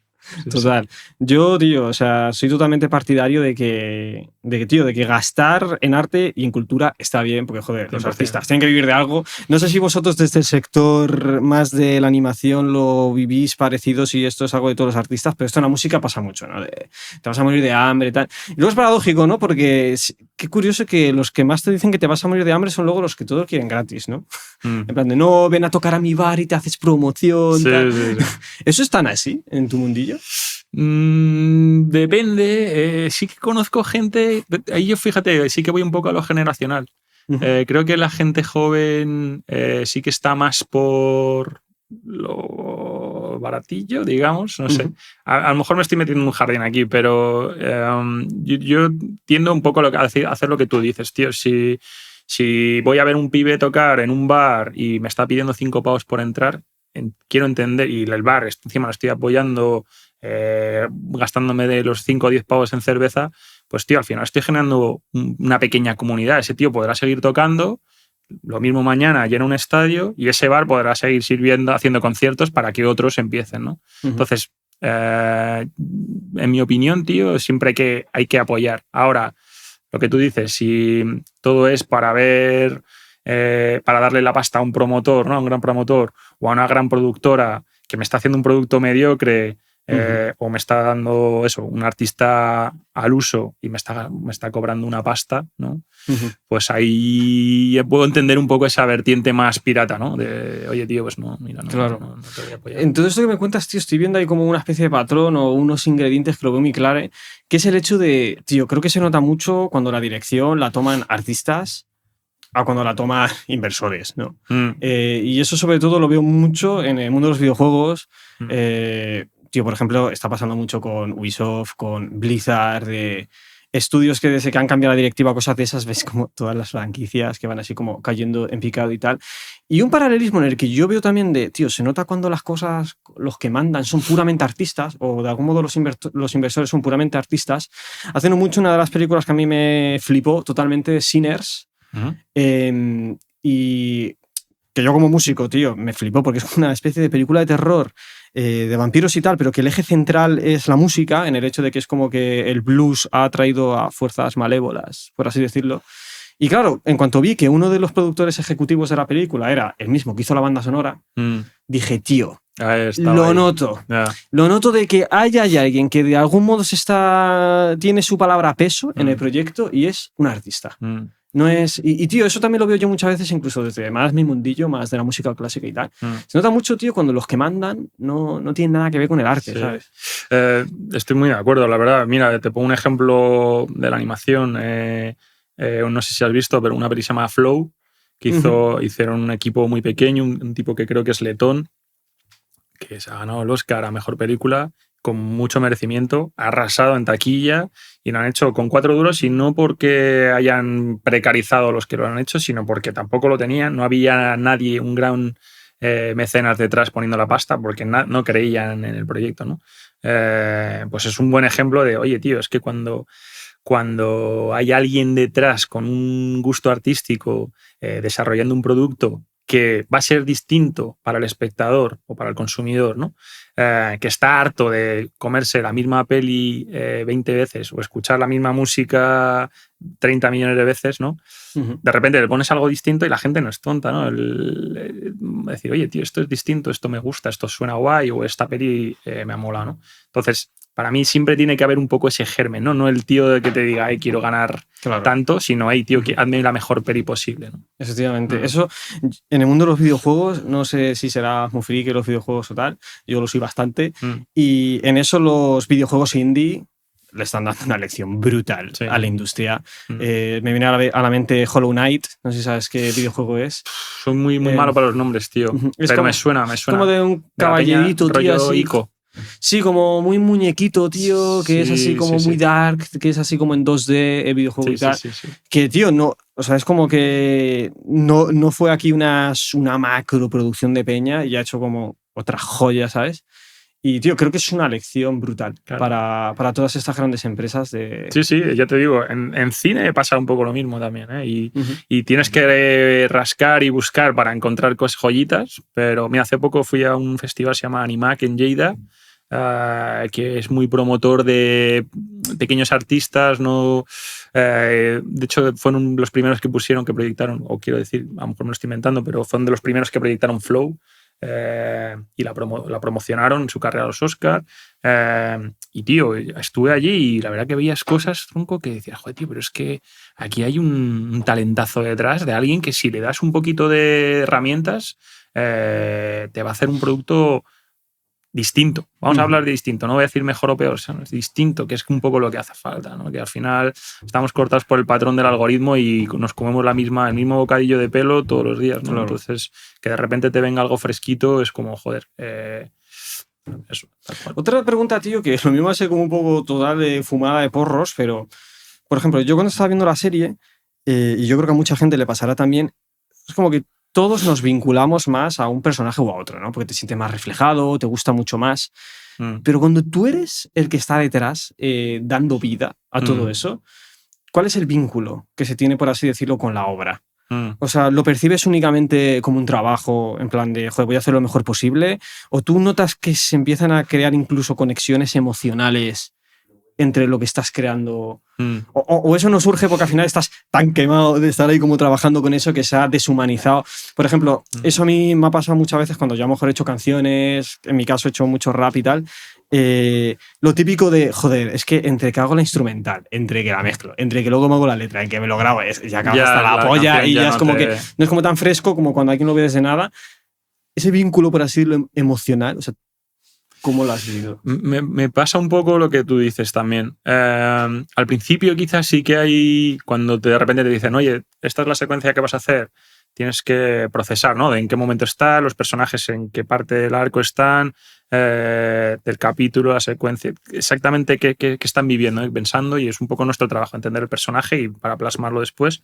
Total. Yo, tío, o sea, soy totalmente partidario de que gastar en arte y en cultura está bien, porque, joder, los artistas tienen que vivir de algo. No sé si vosotros desde el sector más de la animación lo vivís parecido, si esto es algo de todos los artistas, pero esto en la música pasa mucho, ¿no? Te vas a morir de hambre y tal. Y luego es paradójico, ¿no? Porque qué curioso que los que más te dicen que te vas a morir de hambre son luego los que todo quieren gratis, ¿no? En plan de, no, ven a tocar a mi bar y te haces promoción. Sí. ¿Eso es tan así en tu mundillo? Depende. Sí que conozco gente. Ahí yo, fíjate, sí que voy un poco a lo generacional. Creo que la gente joven sí que está más por lo baratillo, digamos. No sé. A lo mejor me estoy metiendo en un jardín aquí, pero yo tiendo un poco a hacer lo que tú dices, tío. Si voy a ver un pibe tocar en un bar y me está pidiendo 5 pavos por entrar, quiero entender, y el bar encima lo estoy apoyando, gastándome de los 5 o 10 pavos en cerveza, pues tío, al final estoy generando una pequeña comunidad. Ese tío podrá seguir tocando, lo mismo mañana llena un estadio y ese bar podrá seguir sirviendo, haciendo conciertos para que otros empiecen, ¿no? Entonces, en mi opinión, tío, siempre hay que apoyar. Ahora, lo que tú dices, si todo es para ver, para darle la pasta a un promotor, ¿no? A un gran promotor o a una gran productora que me está haciendo un producto mediocre, o me está dando eso, un artista al uso y me está cobrando una pasta, ¿no? Pues ahí puedo entender un poco esa vertiente más pirata, ¿no? De, oye, tío, pues no, mira, no, claro. no te voy a apoyar. Entonces, esto que me cuentas, tío, estoy viendo ahí como una especie de patrón o unos ingredientes que lo veo muy claro, que es el hecho de, tío, creo que se nota mucho cuando la dirección la toman artistas a cuando la toman inversores, ¿no? Y eso sobre todo lo veo mucho en el mundo de los videojuegos. Tío, por ejemplo, está pasando mucho con Ubisoft, con Blizzard, de estudios que desde que han cambiado la directiva, cosas de esas, ves como todas las franquicias que van así como cayendo en picado y tal. Y un paralelismo en el que yo veo también de, tío, se nota cuando las cosas, los que mandan son puramente artistas, o de algún modo los inversores son puramente artistas. Hace no mucho una de las películas que a mí me flipó totalmente, Sinners, y que yo como músico, tío, me flipó porque es una especie de película de terror, de vampiros y tal, pero que el eje central es la música, en el hecho de que es como que el blues ha atraído a fuerzas malévolas, por así decirlo. Y claro, en cuanto vi que uno de los productores ejecutivos de la película era el mismo que hizo la banda sonora, dije, tío, lo noto. Lo noto de que hay alguien que de algún modo tiene su palabra peso en el proyecto y es un artista. No es, y tío, eso también lo veo yo muchas veces, incluso desde más mi mundillo, más de la música clásica y tal. Se nota mucho, tío, cuando los que mandan no tienen nada que ver con el arte, sí. ¿sabes? Estoy muy de acuerdo, la verdad. Mira, te pongo un ejemplo de la animación. No sé si has visto, pero una peli se llama Flow, que hicieron un equipo muy pequeño, un tipo que creo que es letón, que se ha ganado el Oscar a Mejor Película, con mucho merecimiento, ha arrasado en taquilla y lo han hecho con 4 duros, y no porque hayan precarizado los que lo han hecho, sino porque tampoco lo tenían, no había nadie, un gran mecenas detrás poniendo la pasta, porque no creían en el proyecto, ¿no? Pues es un buen ejemplo de, oye, tío, es que cuando hay alguien detrás con un gusto artístico desarrollando un producto que va a ser distinto para el espectador o para el consumidor, ¿no? Que está harto de comerse la misma peli 20 veces o escuchar la misma música 30 millones de veces, ¿no? De repente le pones algo distinto y la gente no es tonta, ¿no? Decir, oye, tío, esto es distinto, esto me gusta, esto suena guay, o esta peli me ha molado, ¿no? Entonces, para mí siempre tiene que haber un poco ese germen, ¿no? No el tío que te diga, ay, quiero ganar tanto, sino, ay, tío, hazme la mejor peli posible, ¿no? Efectivamente. Eso, en el mundo de los videojuegos, no sé si será muy friki los videojuegos o tal, yo lo soy bastante, y en eso los videojuegos indie le están dando una lección brutal a la industria. Me viene a la mente Hollow Knight, no sé si sabes qué videojuego es. Soy muy malo para los nombres, tío, pero como, me suena. Como de un caballerito, tío, así. Ico. Sí, como muy muñequito, tío, que es así como muy dark, que es así como en 2D el videojuego y tal. Sí. Que, tío, no, o sea, es como que no fue aquí una macro producción de peña y ha hecho como otra joya, ¿sabes? Y, tío, creo que es una lección brutal para todas estas grandes empresas de... Sí, ya te digo, en cine pasa un poco lo mismo también, ¿eh? Y tienes que rascar y buscar para encontrar cosas joyitas, pero mira, hace poco fui a un festival que se llama Animac en Lleida, que es muy promotor de pequeños artistas, ¿no? De hecho, fueron los primeros que proyectaron, o quiero decir, a lo mejor me lo estoy inventando, pero fueron de los primeros que proyectaron Flow. Y la promocionaron en su carrera a los Oscars. Y, tío, estuve allí y la verdad que veías cosas, tronco, que decías, joder, tío, pero es que aquí hay un talentazo detrás de alguien que, si le das un poquito de herramientas, te va a hacer un producto distinto. Vamos a hablar de distinto, no voy a decir mejor o peor, es distinto, que es un poco lo que hace falta, ¿no? Que al final estamos cortados por el patrón del algoritmo y nos comemos el mismo bocadillo de pelo todos los días, ¿no? Claro. Entonces, que de repente te venga algo fresquito es como, joder, eso. Otra pregunta, tío, que lo mismo va a ser como un poco total de fumada de porros, pero, por ejemplo, yo cuando estaba viendo la serie, y yo creo que a mucha gente le pasará también, es como que todos nos vinculamos más a un personaje u a otro, ¿no? Porque te sientes más reflejado, te gusta mucho más. Pero cuando tú eres el que está detrás dando vida a todo eso, ¿cuál es el vínculo que se tiene, por así decirlo, con la obra? O sea, ¿lo percibes únicamente como un trabajo, en plan de, joder, voy a hacer lo mejor posible? ¿O tú notas que se empiezan a crear incluso conexiones emocionales entre lo que estás creando? O eso no surge porque al final estás tan quemado de estar ahí como trabajando con eso que se ha deshumanizado. Por ejemplo, eso a mí me ha pasado muchas veces cuando yo a lo mejor he hecho canciones, en mi caso he hecho mucho rap y tal. Lo típico de, joder, es que entre que hago la instrumental, entre que la mezclo, entre que luego me hago la letra, en que me lo grabo, ya acabo hasta la polla y ya es como que no es como tan fresco como cuando alguien lo ve desde nada. Ese vínculo, por así decirlo, emocional, o sea, ¿cómo lo has vivido? Me pasa un poco lo que tú dices también. Al principio quizás sí que hay, cuando de repente te dicen, oye, esta es la secuencia que vas a hacer, tienes que procesar, ¿no? De en qué momento están, los personajes en qué parte del arco están, del capítulo, la secuencia, exactamente qué están viviendo, pensando, y es un poco nuestro trabajo entender el personaje y para plasmarlo después.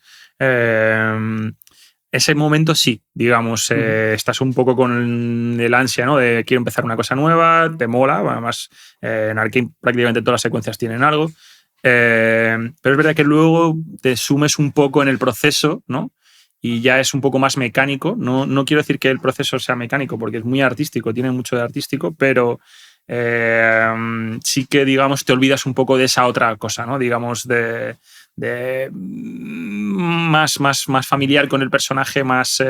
Ese momento sí, digamos, estás un poco con el ansia, ¿no? De quiero empezar una cosa nueva, te mola, además en Arcane prácticamente todas las secuencias tienen algo, pero es verdad que luego te sumes un poco en el proceso, ¿no? Y ya es un poco más mecánico. No quiero decir que el proceso sea mecánico porque es muy artístico, tiene mucho de artístico, pero sí que, digamos, te olvidas un poco de esa otra cosa, ¿no? Digamos, de más familiar con el personaje, más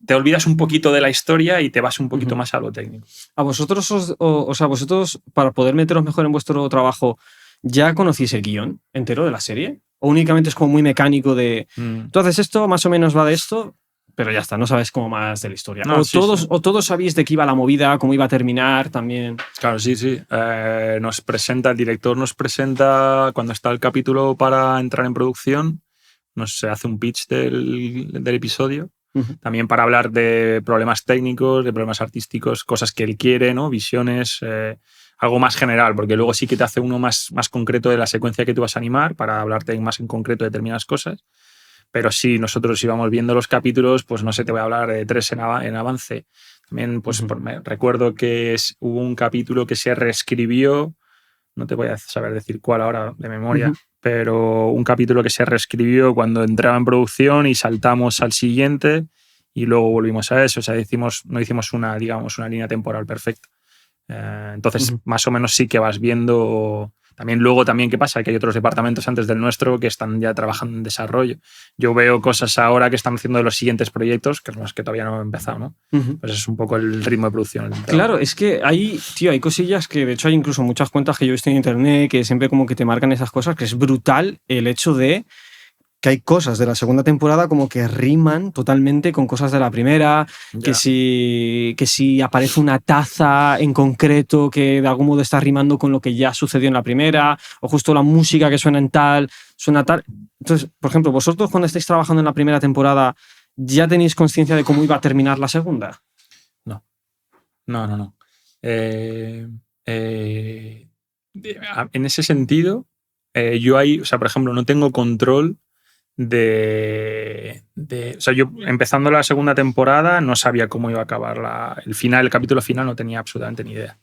te olvidas un poquito de la historia y te vas un poquito más a lo técnico. ¿A vosotros, vosotros, para poder meteros mejor en vuestro trabajo, ya conocéis el guión entero de la serie? O únicamente es como muy mecánico de, tú haces esto, más o menos va de esto, pero ya está, no sabes como más de la historia. No, o todos sabéis de qué iba la movida, cómo iba a terminar también. Claro, sí. El director nos presenta cuando está el capítulo para entrar en producción, nos hace un pitch del episodio. También para hablar de problemas técnicos, de problemas artísticos, cosas que él quiere, ¿no? Visiones, algo más general, porque luego sí que te hace uno más concreto de la secuencia que tú vas a animar para hablarte más en concreto de determinadas cosas. Pero sí, nosotros íbamos viendo los capítulos, pues no sé, te voy a hablar de 3 en avance. También pues recuerdo que hubo un capítulo que se reescribió, no te voy a saber decir cuál ahora de memoria, pero un capítulo que se reescribió cuando entraba en producción y saltamos al siguiente y luego volvimos a eso. O sea, no hicimos una línea temporal perfecta. Entonces, más o menos sí que vas viendo. Luego, ¿qué pasa? Que hay otros departamentos antes del nuestro que están ya trabajando en desarrollo. Yo veo cosas ahora que están haciendo de los siguientes proyectos, que son los que todavía no han empezado, ¿no? Pues es un poco el ritmo de producción. Claro, es que hay cosillas que, de hecho, hay incluso muchas cuentas que yo he visto en internet que siempre como que te marcan esas cosas, que es brutal el hecho de que hay cosas de la segunda temporada como que riman totalmente con cosas de la primera, que si aparece una taza en concreto que de algún modo está rimando con lo que ya sucedió en la primera, o justo la música que suena tal. Entonces, por ejemplo, vosotros cuando estáis trabajando en la primera temporada, ¿ya tenéis conciencia de cómo iba a terminar la segunda? No. En ese sentido, yo ahí, o sea, por ejemplo, no tengo control o sea, yo empezando la segunda temporada no sabía cómo iba a acabar el capítulo final, no tenía absolutamente ni idea.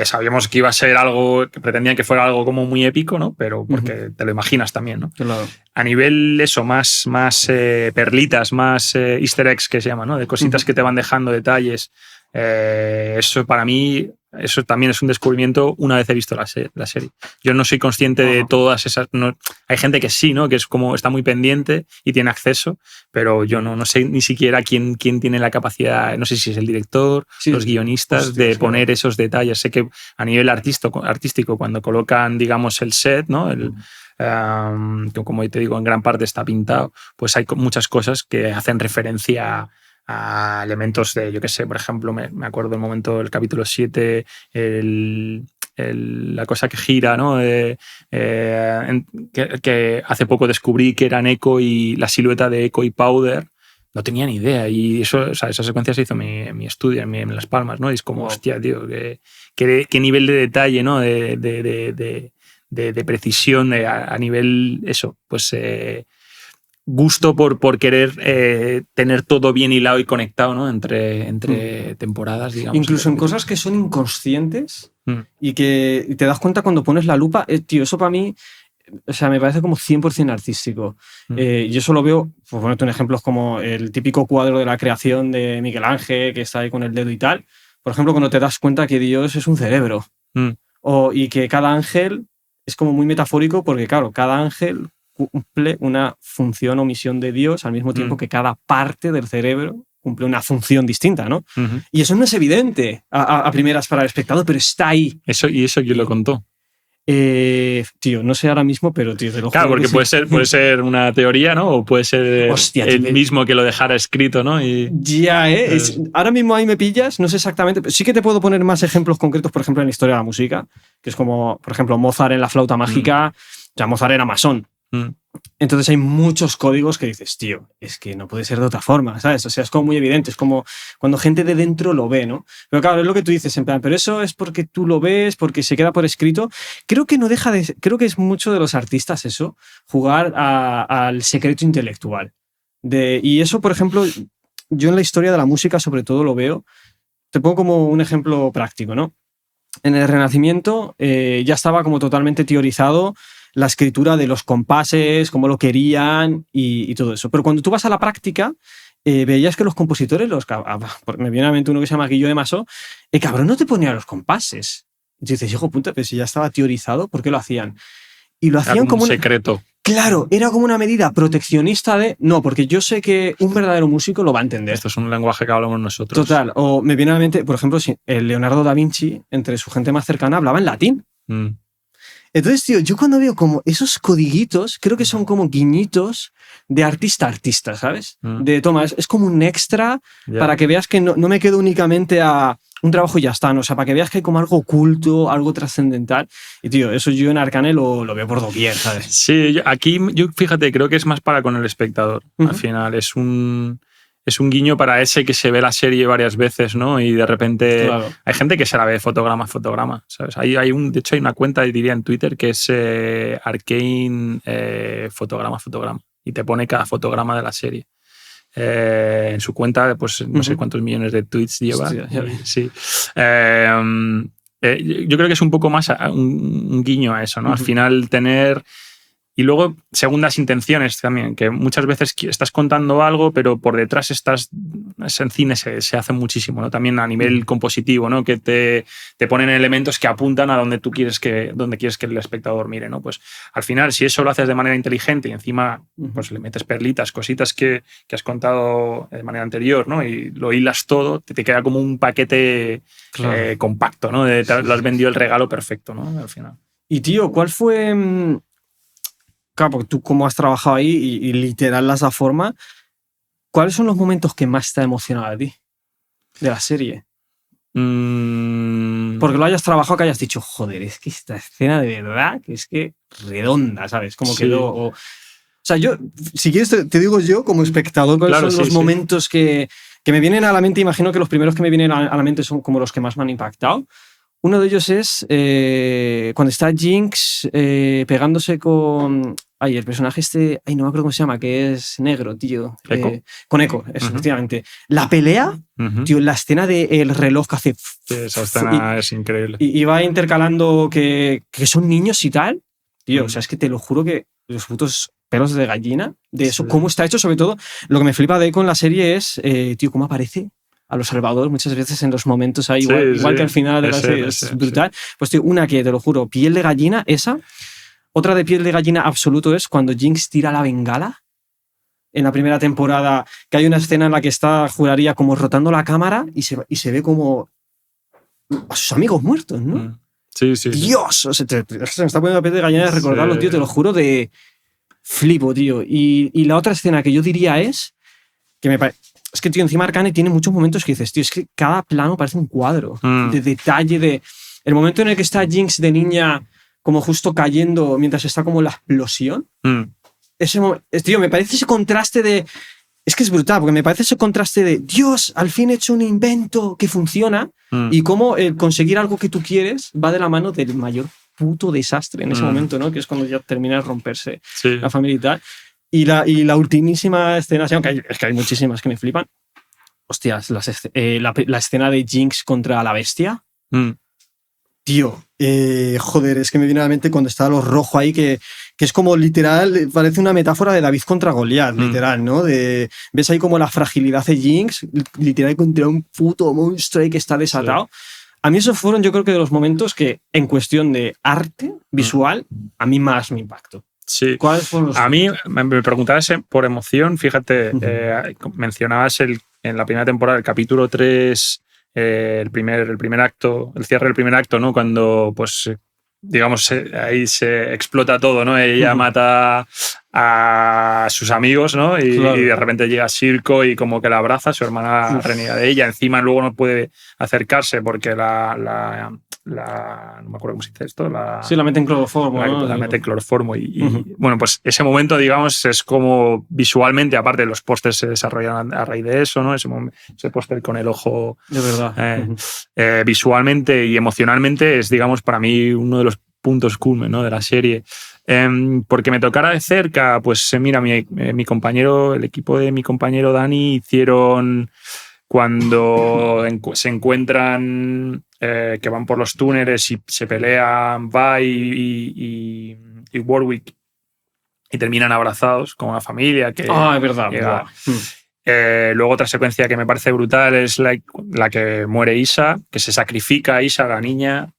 Sabíamos que iba a ser algo, que pretendían que fuera algo como muy épico, ¿no? Pero porque te lo imaginas también, ¿no? Claro. A nivel eso, más perlitas, más easter eggs que se llama, ¿no? De cositas que te van dejando detalles. Eso para mí, eso también es un descubrimiento una vez he visto la serie. Yo no soy consciente de todas esas. Hay gente que sí, ¿no? Que es como está muy pendiente y tiene acceso, pero yo no sé ni siquiera quién tiene la capacidad, no sé si es el director, los guionistas, de poner esos detalles. Sé que a nivel artístico cuando colocan, digamos, el set, ¿no? Que como te digo, en gran parte está pintado, pues hay muchas cosas que hacen referencia a elementos de, yo qué sé, por ejemplo, me acuerdo del momento del capítulo 7, la cosa que gira, ¿no? Que hace poco descubrí que eran Echo y la silueta de Echo y Powder. No tenía ni idea. Y eso, o sea, esa secuencia se hizo en mi estudio, en Las Palmas, ¿no? Y es como, hostia, tío, qué nivel de detalle, ¿no? De precisión a nivel, eso, pues gusto por querer tener todo bien hilado y conectado, ¿no? entre temporadas, digamos. Incluso en cosas que son inconscientes y que te das cuenta cuando pones la lupa. Tío, eso para mí, o sea, me parece como 100% artístico. Yo solo veo, por ponerte un ejemplo, como el típico cuadro de la creación de Miguel Ángel, que está ahí con el dedo y tal. Por ejemplo, cuando te das cuenta que Dios es un cerebro. Y que cada ángel es como muy metafórico porque, claro, cada ángel cumple una función o misión de Dios al mismo tiempo que cada parte del cerebro cumple una función distinta, ¿no? Y eso no es evidente a primeras para el espectador, pero está ahí. ¿Y eso quién lo contó? Tío, no sé ahora mismo, pero tío, te lo juro. Claro, porque puede ser una teoría, ¿no? O puede ser mismo que lo dejara escrito, ¿no? Ahora mismo ahí me pillas, no sé exactamente, pero sí que te puedo poner más ejemplos concretos, por ejemplo, en la historia de la música, que es como, por ejemplo, Mozart en la flauta mágica. O sea, Mozart era masón. Entonces hay muchos códigos que dices, tío, es que no puede ser de otra forma, ¿sabes? O sea, es como muy evidente, es como cuando gente de dentro lo ve, ¿no? Pero claro, es lo que tú dices, en plan, pero eso es porque tú lo ves, porque se queda por escrito. Creo que creo que es mucho de los artistas eso, jugar al secreto intelectual. Y eso, por ejemplo, yo en la historia de la música sobre todo lo veo. Te pongo como un ejemplo práctico, ¿no? En el Renacimiento ya estaba como totalmente teorizado la escritura de los compases, cómo lo querían y todo eso. Pero cuando tú vas a la práctica, veías que los compositores, me viene a la mente uno que se llama Guillaume de Massot, cabrón, no te ponía los compases. Y dices, hijo puta, pero si ya estaba teorizado, ¿por qué lo hacían? Y lo hacían como un secreto. Claro, era como una medida proteccionista no, porque yo sé que un verdadero músico lo va a entender. Esto es un lenguaje que hablamos nosotros. Total. O me viene a la mente, por ejemplo, el Leonardo da Vinci, entre su gente más cercana, hablaba en latín. Entonces, tío, yo cuando veo como esos codiguitos, creo que son como guiñitos de artista a artista, ¿sabes? De toma, es como un extra para que veas que no me quedo únicamente a un trabajo y ya está, ¿no? O sea, para que veas que hay como algo oculto, algo trascendental. Y, tío, eso yo en Arcane lo veo por doquier, ¿sabes? Sí, aquí yo, fíjate, creo que es más para con el espectador. Al final es un guiño para ese que se ve la serie varias veces, ¿no? Y de repente hay gente que se la ve fotograma a fotograma, ¿sabes? De hecho, hay una cuenta, diría, en Twitter que es Arcane fotograma a fotograma. Y te pone cada fotograma de la serie. En su cuenta, pues no sé cuántos millones de tweets lleva. Hostia, sí. Yo creo que es un poco más un guiño a eso, ¿no? Al final tener... Y luego, segundas intenciones también, que muchas veces estás contando algo, pero por detrás en cine se hace muchísimo, ¿no? También a nivel compositivo, ¿no? Que te ponen elementos que apuntan a donde quieres que el espectador mire, ¿no? Pues al final, si eso lo haces de manera inteligente y encima pues, le metes perlitas, cositas que has contado de manera anterior, ¿no? Y lo hilas todo, te queda como un paquete compacto, ¿no? Lo has vendido el regalo perfecto, ¿no? Al final. Y tío, ¿cuál fue...? Claro, porque tú como has trabajado ahí y literal las da forma, ¿cuáles son los momentos que más te ha emocionado a ti de la serie? Porque lo hayas trabajado, que hayas dicho, joder, es que esta escena de verdad que es que redonda, ¿sabes? Como quedó... O sea, yo, si quieres te digo yo como espectador cuáles son los momentos que me vienen a la mente. Imagino que los primeros que me vienen a la mente son como los que más me han impactado. Uno de ellos es cuando está Jinx pegándose con... el personaje no me acuerdo cómo se llama, que es negro, tío. Echo. Con Echo, efectivamente. La pelea, tío, la escena del reloj que hace... Sí, esa escena es increíble. Y va intercalando que son niños y tal. Tío, o sea, es que te lo juro que los putos pelos de gallina, de eso, cómo está hecho, sobre todo, lo que me flipa de Echo en la serie es, tío, cómo aparece a los salvadores muchas veces en los momentos ahí, igual que al final de la serie, es brutal. Pues tío, una que, te lo juro, piel de gallina, esa. Otra de piel de gallina absoluto es cuando Jinx tira la bengala en la primera temporada, que hay una escena en la que está, juraría, como rotando la cámara y se ve como a sus amigos muertos, ¿no? Sí. Dios, o sea, se me está poniendo la piel de gallina de recordarlo, tío, te lo juro, de flipo, tío. Y la otra escena que yo diría es que me parece... Es que, tío, encima Arcane tiene muchos momentos que dices, tío, es que cada plano parece un cuadro de detalle, de... El momento en el que está Jinx de niña como justo cayendo mientras está como la explosión. Ese tío, me parece ese contraste de... Es que es brutal, porque me parece ese contraste de Dios, al fin he hecho un invento que funciona y cómo el conseguir algo que tú quieres va de la mano del mayor puto desastre en ese momento, ¿no? Que es cuando ya termina de romperse la familia y tal. Y la ultimísima escena, aunque es que hay muchísimas que me flipan. Hostias, la escena de Jinx contra la bestia. Tío, joder, es que me viene a la mente cuando está lo rojo ahí, que es como literal, parece una metáfora de David contra Goliat, literal, ¿no? Ves ahí como la fragilidad de Jinx, literal contra un puto monstruo ahí que está desatado. A mí esos fueron, yo creo que de los momentos que, en cuestión de arte visual, a mí más me impactó. Sí. ¿Cuáles fueron los a mí me preguntabas por emoción, fíjate, mencionabas en la primera temporada el capítulo 3, el primer acto, el cierre del primer acto, ¿no? Cuando, pues, digamos, ahí se explota todo, ¿no? Ella mata a sus amigos, ¿no? Y de repente llega Circo y como que la abraza, su hermana reniega de ella. Encima luego no puede acercarse porque no me acuerdo cómo se dice esto. La mete en cloroformo. La mete en cloroformo. Y bueno, pues ese momento, digamos, es como visualmente, aparte los pósters se desarrollan a raíz de eso, ¿no? Ese póster con el ojo. De verdad. Visualmente y emocionalmente es, digamos, para mí uno de los puntos culmen, ¿no? De la serie. Porque me tocara de cerca, pues mira, mi compañero, el equipo de mi compañero Dani hicieron cuando se encuentran, que van por los túneles y se pelean Vi y Warwick y terminan abrazados como una familia. Que es verdad. Luego otra secuencia que me parece brutal es la que muere Isa, que se sacrifica Isa, la niña,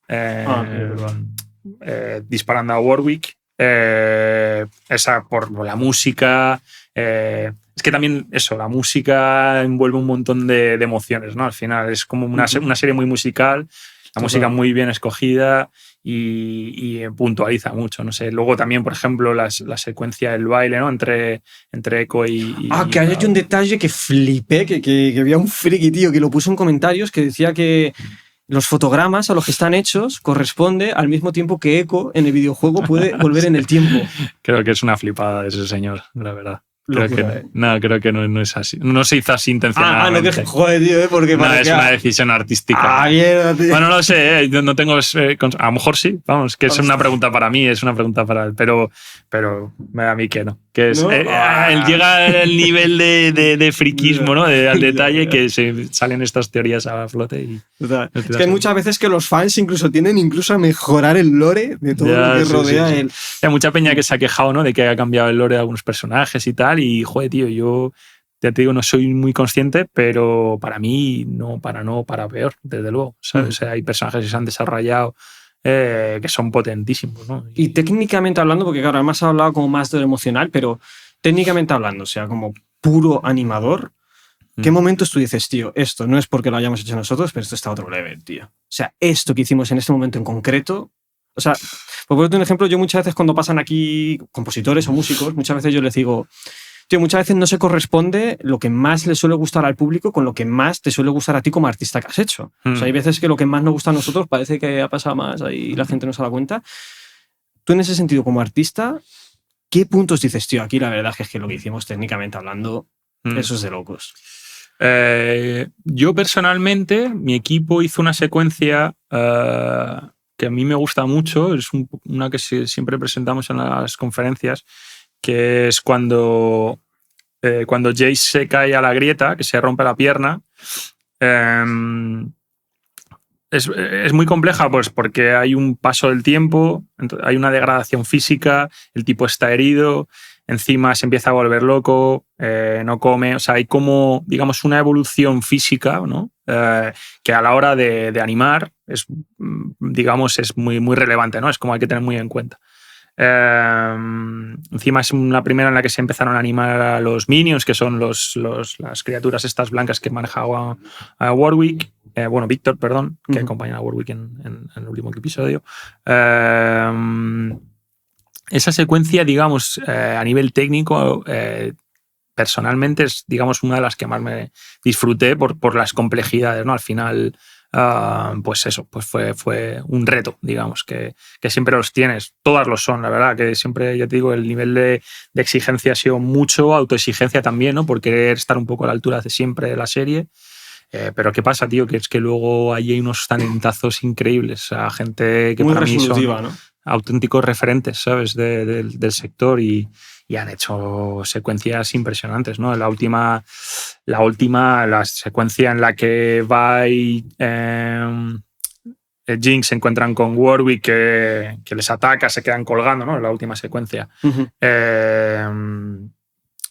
disparando a Warwick. Esa por la música. Es que también eso, la música envuelve un montón de emociones, ¿no? Al final es como una serie muy musical La música muy bien escogida y puntualiza mucho, no sé. Luego también, por ejemplo, la secuencia del baile, ¿no? Entre Echo y que hay un detalle que flipé, que había un friki, tío, que lo puso en comentarios, que decía que los fotogramas a los que están hechos corresponde al mismo tiempo que Echo en el videojuego puede volver en el tiempo. Creo que es una flipada de ese señor, la verdad. Creo que no es así. No se hizo así intencionadamente. Joder, tío, porque no es una decisión artística. Mierda, tío. Bueno, no sé, no tengo. A lo mejor sí, vamos, que es una pregunta para mí, es una pregunta para él, pero a mí que no. Que es, ¿no? Él llega al nivel de friquismo, ¿no? Al detalle que salen estas teorías a flote. Es que hay muchas veces que los fans incluso tienden a mejorar el lore de todo lo que rodea él. Hay mucha peña que se ha quejado, ¿no? De que haya cambiado el lore de algunos personajes y tal. Y, joder, tío, yo ya te digo, no soy muy consciente, pero para mí, para peor, desde luego. ¿Sabes? O sea, hay personajes que se han desarrollado que son potentísimos, ¿no? Y técnicamente hablando, porque claro, además has hablado como más de lo emocional, pero técnicamente hablando, o sea, como puro animador, ¿qué momentos tú dices, tío, esto no es porque lo hayamos hecho nosotros, pero esto está a otro level, tío? O sea, esto que hicimos en este momento en concreto, o sea, por ponerte un ejemplo, yo muchas veces cuando pasan aquí compositores o músicos, muchas veces yo les digo, tío, muchas veces no se corresponde lo que más le suele gustar al público con lo que más te suele gustar a ti como artista que has hecho. O sea, hay veces que lo que más nos gusta a nosotros parece que ha pasado más y la gente no se da cuenta. Tú en ese sentido, como artista, ¿qué puntos dices, tío? Aquí la verdad es que lo que hicimos técnicamente hablando, eso es de locos. Yo personalmente, mi equipo hizo una secuencia que a mí me gusta mucho, es una que siempre presentamos en las conferencias, que es cuando Jace se cae a la grieta, que se rompe la pierna. Es muy compleja, pues porque hay un paso del tiempo, hay una degradación física, el tipo está herido, encima se empieza a volver loco, no come, o sea, hay como, digamos, una evolución física, ¿no? Que a la hora de animar es, digamos, es muy, muy relevante, ¿no? Es como hay que tener muy en cuenta. Encima es la primera en la que se empezaron a animar a los Minions, que son las criaturas estas blancas que manejaba a Warwick, Víctor, perdón, que acompaña a Warwick en el último episodio. Esa secuencia, digamos, a nivel técnico, personalmente es, digamos, una de las que más me disfruté por las complejidades, ¿no? Al final, pues eso, pues fue un reto, digamos, que siempre los tienes. Todas lo son, la verdad, que siempre, ya te digo, el nivel de exigencia ha sido mucho, autoexigencia también, ¿no? Por querer estar un poco a la altura de siempre de la serie. Pero ¿qué pasa, tío? Que es que luego allí hay unos talentazos increíbles, a gente que muy para mí son, ¿no?, auténticos referentes, ¿sabes? Del sector y han hecho secuencias impresionantes, ¿no? La secuencia en la que Vi Jinx se encuentran con Warwick que les ataca, se quedan colgando, ¿no? La última secuencia.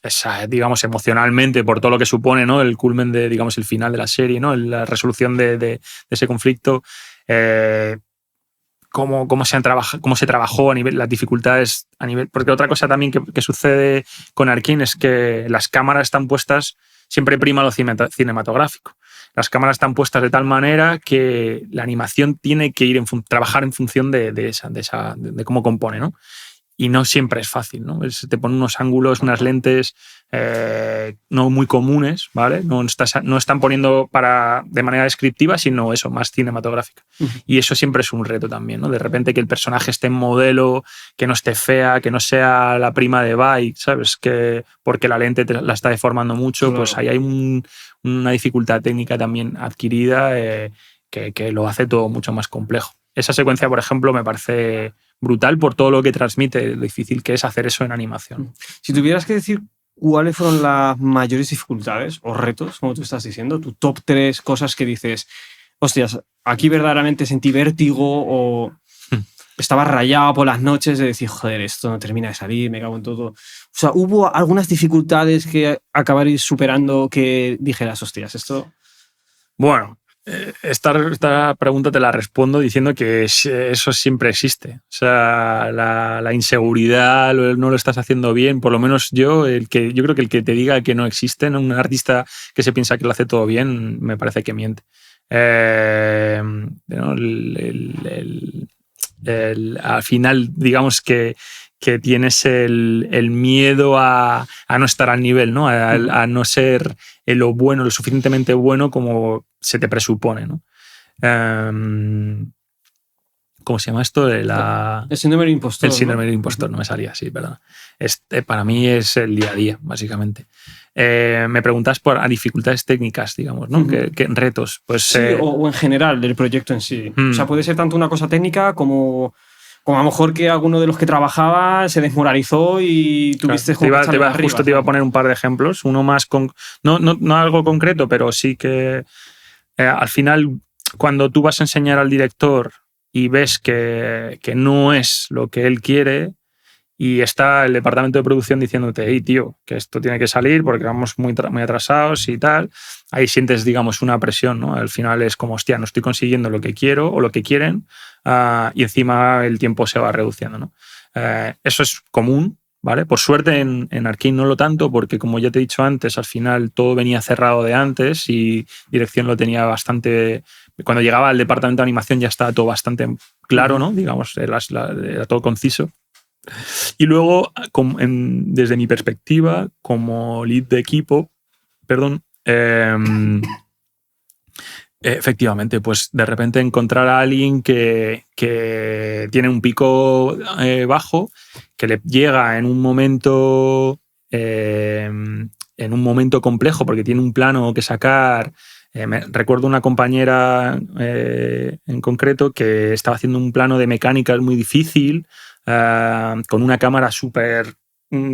Esa, digamos, emocionalmente, por todo lo que supone, ¿no? El culmen de, digamos, el final de la serie, ¿no? La resolución de ese conflicto. Cómo se trabajó a nivel, las dificultades a nivel. Porque otra cosa también que sucede con Arcane es que las cámaras están puestas, siempre prima lo cinematográfico. Las cámaras están puestas de tal manera que la animación tiene que trabajar en función de cómo compone, ¿no? Y no siempre es fácil, ¿no? Te ponen unos ángulos, unas lentes no muy comunes, ¿vale? No están poniendo de manera descriptiva, sino eso, más cinematográfica. Y eso siempre es un reto también, ¿no? De repente que el personaje esté en modelo, que no esté fea, que no sea la prima de Vi, ¿sabes? Que porque la lente la está deformando mucho, claro. Pues ahí hay una dificultad técnica también adquirida que lo hace todo mucho más complejo. Esa secuencia, por ejemplo, me parece brutal por todo lo que transmite, lo difícil que es hacer eso en animación. Si tuvieras que decir cuáles fueron las mayores dificultades o retos, como tú estás diciendo, tu top 3 cosas que dices, hostias, aquí verdaderamente sentí vértigo o estaba rayado por las noches de decir, joder, esto no termina de salir, me cago en todo. O sea, ¿hubo algunas dificultades que acabaréis superando que dijeras, hostias, esto...? Bueno, esta pregunta te la respondo diciendo que eso siempre existe. O sea, la inseguridad, no lo estás haciendo bien, por lo menos yo creo que el que te diga que no existe, ¿no? Un artista que se piensa que lo hace todo bien, me parece que miente. ¿No? al final, digamos que tienes el miedo a no estar al nivel, ¿no? A no ser lo bueno, lo suficientemente bueno como se te presupone, ¿no? ¿Cómo se llama esto? El síndrome del impostor. El síndrome del impostor, no me salía así, perdón. Para mí es el día a día, básicamente. Me preguntas por dificultades técnicas, digamos, ¿no? ¿Qué retos? Pues, sí, o en general del proyecto en sí. O sea, puede ser tanto una cosa técnica como a lo mejor que alguno de los que trabajaba se desmoralizó y tuviste justo te iba a poner un par de ejemplos. Uno más no algo concreto, pero sí que al final, cuando tú vas a enseñar al director y ves que no es lo que él quiere y está el departamento de producción diciéndote, hey, tío, que esto tiene que salir porque vamos muy atrasados y tal, ahí sientes, digamos, una presión, ¿no? Al final es como, hostia, no estoy consiguiendo lo que quiero o lo que quieren y encima el tiempo se va reduciendo, ¿no? Eso es común, ¿vale? Por suerte en Arcane no lo tanto porque, como ya te he dicho antes, al final todo venía cerrado de antes y dirección lo tenía bastante... Cuando llegaba al departamento de animación ya estaba todo bastante claro, ¿no? Digamos, era todo conciso. Y luego, desde mi perspectiva, como lead de equipo, efectivamente, pues de repente encontrar a alguien que tiene un pico bajo, que le llega en un momento complejo porque tiene un plano que sacar. Recuerdo una compañera en concreto que estaba haciendo un plano de mecánicas muy difícil, con una cámara súper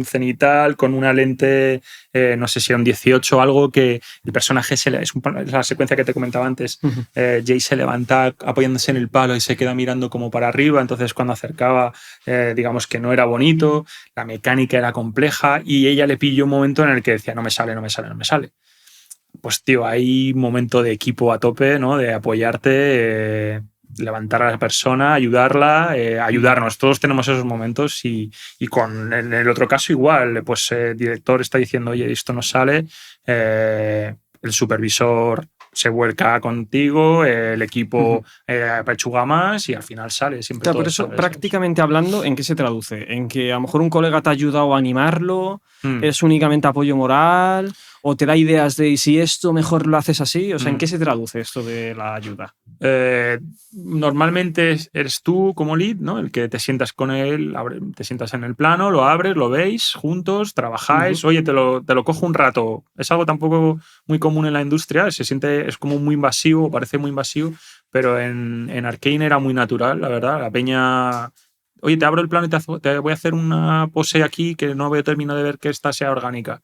cenital, con una lente, no sé si era un 18 o algo, que el personaje es la secuencia que te comentaba antes. Jay se levanta apoyándose en el palo y se queda mirando como para arriba, entonces cuando acercaba, digamos que no era bonito, la mecánica era compleja y ella le pilló un momento en el que decía, no me sale. Pues, tío, hay un momento de equipo a tope, ¿no? De apoyarte, levantar a la persona, ayudarla, ayudarnos. Todos tenemos esos momentos y con en el otro caso igual, pues el director está diciendo, oye, esto no sale, el supervisor se vuelca contigo, el equipo apechuga más y al final sale. Siempre por eso, prácticamente hablando, ¿en qué se traduce? ¿En que a lo mejor un colega te ha ayudado a animarlo? ¿Es únicamente apoyo moral? ¿O te da ideas de si esto mejor lo haces así? O sea, ¿en qué se traduce esto de la ayuda? Normalmente eres tú como lead, ¿no? El que te sientas con él, te sientas en el plano, lo abres, lo veis juntos, trabajáis. Oye, te lo cojo un rato. Es algo tampoco muy común en la industria, es como muy invasivo, parece muy invasivo, pero en Arcane era muy natural, la verdad. La peña... Oye, te abro el plano y te voy a hacer una pose aquí que no veo termino de ver que esta sea orgánica.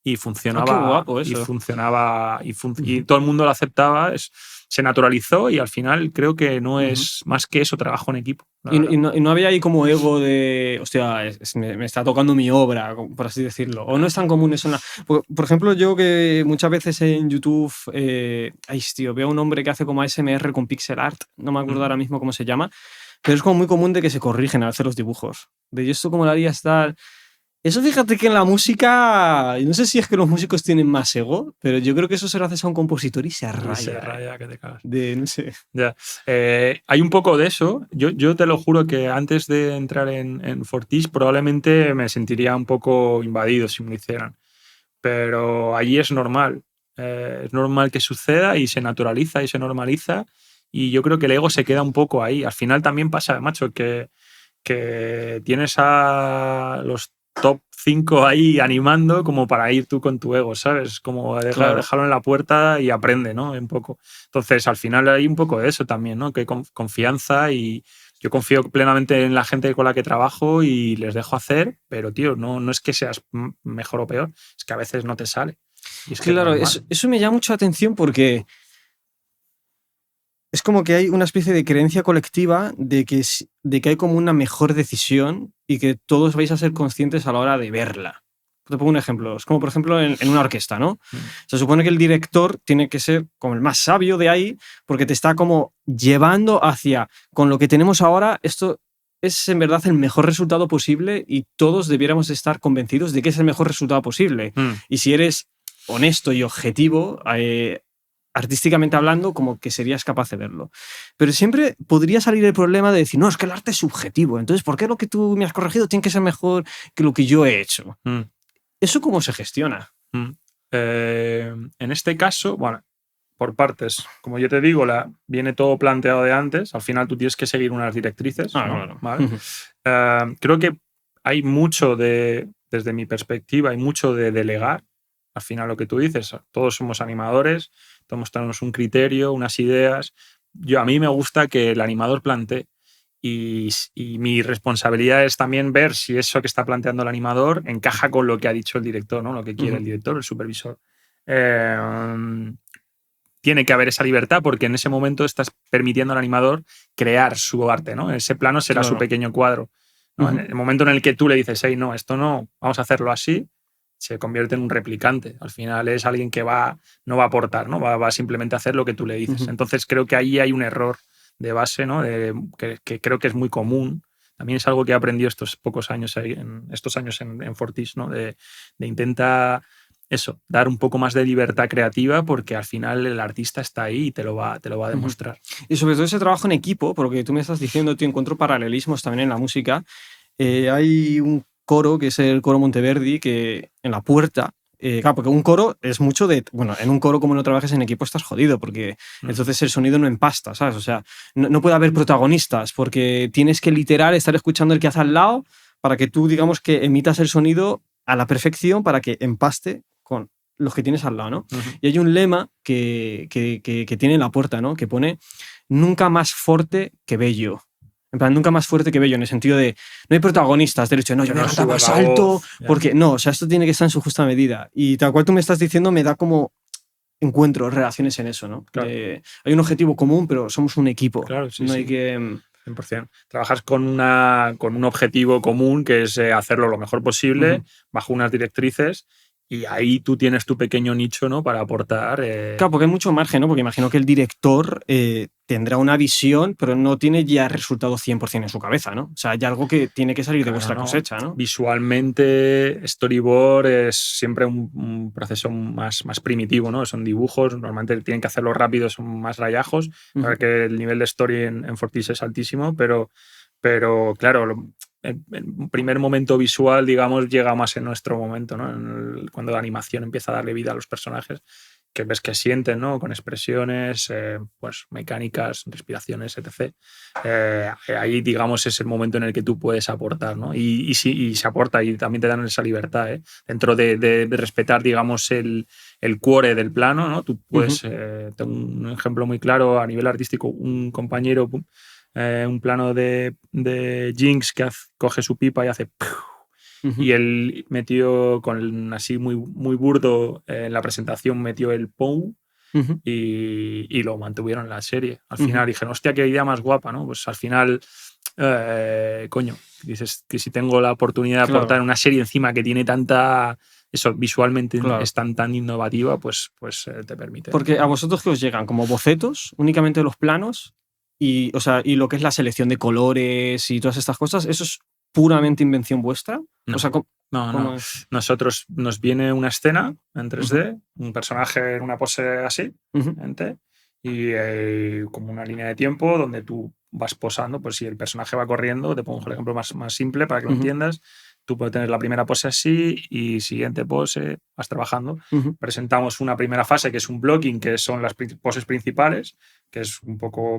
Y funcionaba. Qué guapo eso. Y funcionaba. Y todo el mundo lo aceptaba. Se naturalizó y al final creo que no es más que eso, trabajo en equipo. Y no había ahí como ego de, hostia, me está tocando mi obra, por así decirlo. O no es tan común eso. Por ejemplo, yo que muchas veces en YouTube veo a un hombre que hace como ASMR con pixel art, no me acuerdo ahora mismo cómo se llama, pero es como muy común de que se corrigen al hacer los dibujos. De yo esto como lo haría estar... Eso fíjate que en la música, no sé si es que los músicos tienen más ego, pero yo creo que eso se lo haces a un compositor y se raya. Se raya que te cagas. No sé. Ya. Hay un poco de eso. Yo te lo juro que antes de entrar en Fortis probablemente me sentiría un poco invadido si me lo hicieran. Pero allí es normal. Es normal que suceda y se naturaliza y se normaliza. Y yo creo que el ego se queda un poco ahí. Al final también pasa, macho, que tienes a los top 5 ahí animando como para ir tú con tu ego, ¿sabes? Como dejarlo en la puerta y aprende, ¿no? Un poco. Entonces, al final hay un poco de eso también, ¿no? Que confianza y yo confío plenamente en la gente con la que trabajo y les dejo hacer, pero, tío, no es que seas mejor o peor, es que a veces no te sale. Y es claro, eso me llama mucha atención porque es como que hay una especie de creencia colectiva de que hay como una mejor decisión y que todos vais a ser conscientes a la hora de verla. Te pongo un ejemplo. Es como, por ejemplo, en una orquesta, ¿no? Se supone que el director tiene que ser como el más sabio de ahí porque te está como llevando hacia, con lo que tenemos ahora, esto es en verdad el mejor resultado posible y todos debiéramos estar convencidos de que es el mejor resultado posible. Y si eres honesto y objetivo, artísticamente hablando, como que serías capaz de verlo. Pero siempre podría salir el problema de decir, no, es que el arte es subjetivo, entonces, ¿por qué lo que tú me has corregido tiene que ser mejor que lo que yo he hecho? ¿Eso cómo se gestiona? En este caso, bueno, por partes. Como yo te digo, viene todo planteado de antes. Al final tú tienes que seguir unas directrices, ¿no? Claro. ¿Vale? Creo que hay mucho desde mi perspectiva, hay mucho de delegar. Al final lo que tú dices, todos somos animadores, todos tenemos un criterio, unas ideas. A mí me gusta que el animador plantee y mi responsabilidad es también ver si eso que está planteando el animador encaja con lo que ha dicho el director, ¿no? Lo que quiere el director, el supervisor. Tiene que haber esa libertad porque en ese momento estás permitiendo al animador crear su arte, ¿no? Ese plano será su pequeño cuadro, ¿no? En el momento en el que tú le dices, hey, no, esto no, vamos a hacerlo así, se convierte en un replicante. Al final es alguien que no va a aportar, ¿no? Va simplemente a hacer lo que tú le dices. Entonces creo que ahí hay un error de base, ¿no? Que creo que es muy común. También es algo que he aprendido estos años en Fortis, ¿no? De intentar dar un poco más de libertad creativa porque al final el artista está ahí y te lo va a demostrar. Y sobre todo ese trabajo en equipo, porque tú me estás diciendo, te encuentro paralelismos también en la música. Hay un coro que es el coro Monteverdi, que en la puerta, claro, porque un coro es mucho de, bueno, en un coro como no trabajes en equipo estás jodido, porque entonces el sonido no empasta, ¿sabes? O sea, no puede haber protagonistas, porque tienes que literal estar escuchando el que hace al lado para que tú, digamos, que emitas el sonido a la perfección para que empaste con los que tienes al lado, ¿no? Y hay un lema que tiene en la puerta, ¿no? Que pone, nunca más fuerte que bello. En plan, nunca más fuerte que bello, en el sentido de no hay protagonistas, del hecho, no, yo voy a cantar más alto, porque no, o sea, esto tiene que estar en su justa medida. Y tal cual tú me estás diciendo, me da como encuentro, relaciones en eso, ¿no? Claro. Hay un objetivo común, pero somos un equipo. Claro, sí, no hay sí. que... 100%. Trabajas con un objetivo común que es hacerlo lo mejor posible, bajo unas directrices, y ahí tú tienes tu pequeño nicho, ¿no? Para aportar. Claro, porque hay mucho margen, ¿no? Porque imagino que el director tendrá una visión, pero no tiene ya resultado 100% en su cabeza, ¿no? O sea, hay algo que tiene que salir de vuestra cosecha, ¿no? Visualmente, storyboard es siempre un proceso más primitivo, ¿no? Son dibujos, normalmente tienen que hacerlo rápido, son más rayajos, para que el nivel de story en Fortis es altísimo, pero claro, en un primer momento visual, digamos, llega más en nuestro momento, ¿no? Cuando la animación empieza a darle vida a los personajes, que ves que sienten, ¿no? Con expresiones, pues mecánicas, respiraciones, etc. Ahí, digamos, es el momento en el que tú puedes aportar, ¿no? Y se aporta y también te dan esa libertad, ¿eh? Dentro de respetar, digamos, el cuore del plano, ¿no? Tú puedes, tengo un ejemplo muy claro a nivel artístico, un compañero... un plano de Jinx que coge su pipa y hace... Y él metió así muy, muy burdo en la presentación, metió el POW y lo mantuvieron en la serie. Al final dijeron, hostia, qué idea más guapa, ¿no? Pues al final, coño, dices que si tengo la oportunidad de aportar una serie encima que tiene tanta... Eso visualmente es tan innovativa, pues te permite. Porque a vosotros que os llegan como bocetos, únicamente los planos, y lo que es la selección de colores y todas estas cosas, ¿eso es puramente invención vuestra? No. O sea, No. Nosotros nos viene una escena en 3D, un personaje en una pose así, y como una línea de tiempo donde tú vas posando. Pues si el personaje va corriendo, te pongo el ejemplo más simple para que lo entiendas. Tú puedes tener la primera pose así y siguiente pose, vas trabajando. Presentamos una primera fase que es un blocking, que son las poses principales, que es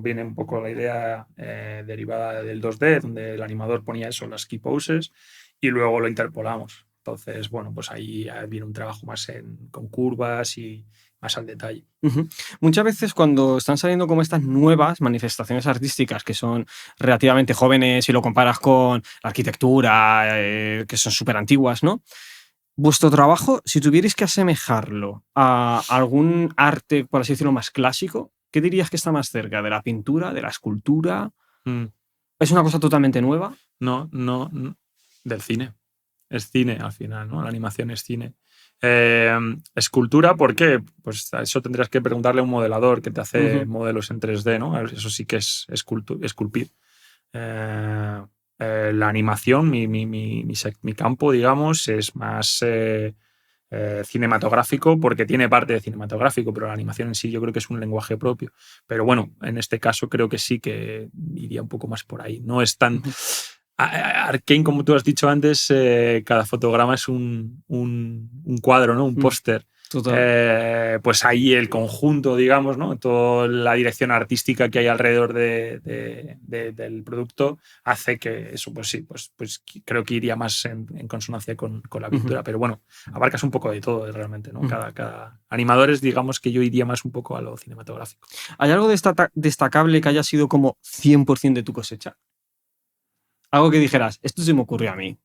viene un poco la idea derivada del 2D, donde el animador ponía eso, las key poses, y luego lo interpolamos. Entonces, bueno, pues ahí viene un trabajo más con curvas y más al detalle. Muchas veces cuando están saliendo como estas nuevas manifestaciones artísticas que son relativamente jóvenes y lo comparas con la arquitectura, que son súper antiguas, ¿no? Vuestro trabajo, si tuvierais que asemejarlo a algún arte, por así decirlo, más clásico, ¿qué dirías que está más cerca? ¿De la pintura, de la escultura? ¿Es una cosa totalmente nueva? No, del cine. Es cine al final, ¿no? La animación es cine. Escultura, ¿por qué? Pues a eso tendrías que preguntarle a un modelador que te hace modelos en 3D, ¿no? Eso sí que es esculpir. La animación, mi campo, digamos, es más cinematográfico, porque tiene parte de cinematográfico, pero la animación en sí yo creo que es un lenguaje propio. Pero bueno, en este caso creo que sí que iría un poco más por ahí. No es tan... Arcane, como tú has dicho antes, cada fotograma es un cuadro, ¿no? Un póster. Pues ahí el conjunto, digamos, ¿no? Toda la dirección artística que hay alrededor del producto hace que eso, pues sí, pues creo que iría más en consonancia con la pintura. Pero bueno, abarcas un poco de todo realmente, ¿no? Cada animadores, digamos que yo iría más un poco a lo cinematográfico. ¿Hay algo destacable que haya sido como 100% de tu cosecha? Algo que dijeras, esto se me ocurrió a mí.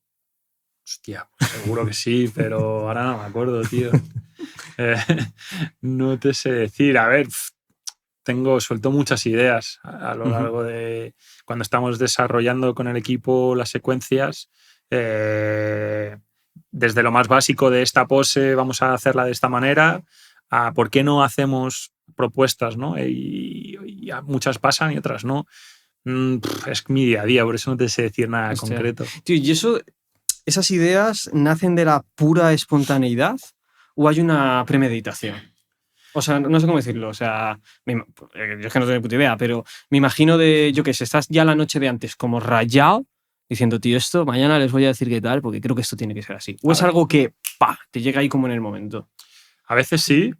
Hostia, pues seguro que sí, pero ahora no me acuerdo, tío. No te sé decir. A ver, suelto muchas ideas a lo largo de cuando estamos desarrollando con el equipo las secuencias. Desde lo más básico de esta pose, vamos a hacerla de esta manera, a por qué no hacemos propuestas, ¿no? Y muchas pasan y otras no. Es mi día a día, por eso no te sé decir nada concreto. Tío, ¿y esas ideas nacen de la pura espontaneidad o hay una premeditación? O sea, no sé cómo decirlo. O sea, yo es que no tengo puta idea, pero me imagino yo que sé, estás ya la noche de antes como rayado diciendo, tío, esto mañana les voy a decir qué tal porque creo que esto tiene que ser así. O es algo que, te llega ahí como en el momento. A veces sí.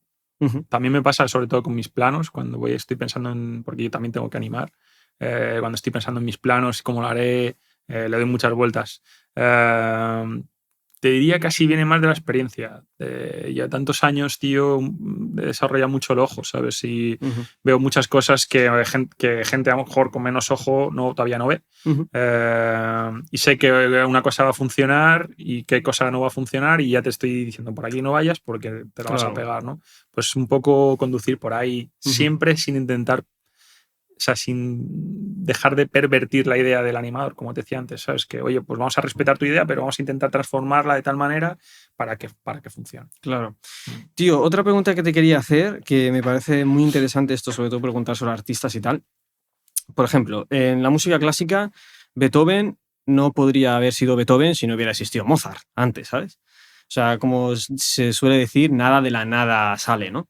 También me pasa sobre todo con mis planos, cuando estoy pensando porque yo también tengo que animar. Cuando estoy pensando en mis planos, cómo lo haré, le doy muchas vueltas. Te diría que así viene más de la experiencia. Ya tantos años, tío, he desarrollado mucho el ojo, ¿sabes? Y veo muchas cosas que gente a lo mejor con menos ojo todavía no ve. Y sé que una cosa va a funcionar y qué cosa no va a funcionar y ya te estoy diciendo por aquí no vayas porque te lo vas a pegar, ¿no? Pues un poco conducir por ahí, siempre sin intentar, o sea, sin dejar de pervertir la idea del animador, como te decía antes, ¿sabes? Que, oye, pues vamos a respetar tu idea, pero vamos a intentar transformarla de tal manera para que funcione. Claro. Tío, otra pregunta que te quería hacer, que me parece muy interesante esto, sobre todo preguntar sobre artistas y tal. Por ejemplo, en la música clásica, Beethoven no podría haber sido Beethoven si no hubiera existido Mozart antes, ¿sabes? O sea, como se suele decir, nada de la nada sale, ¿no?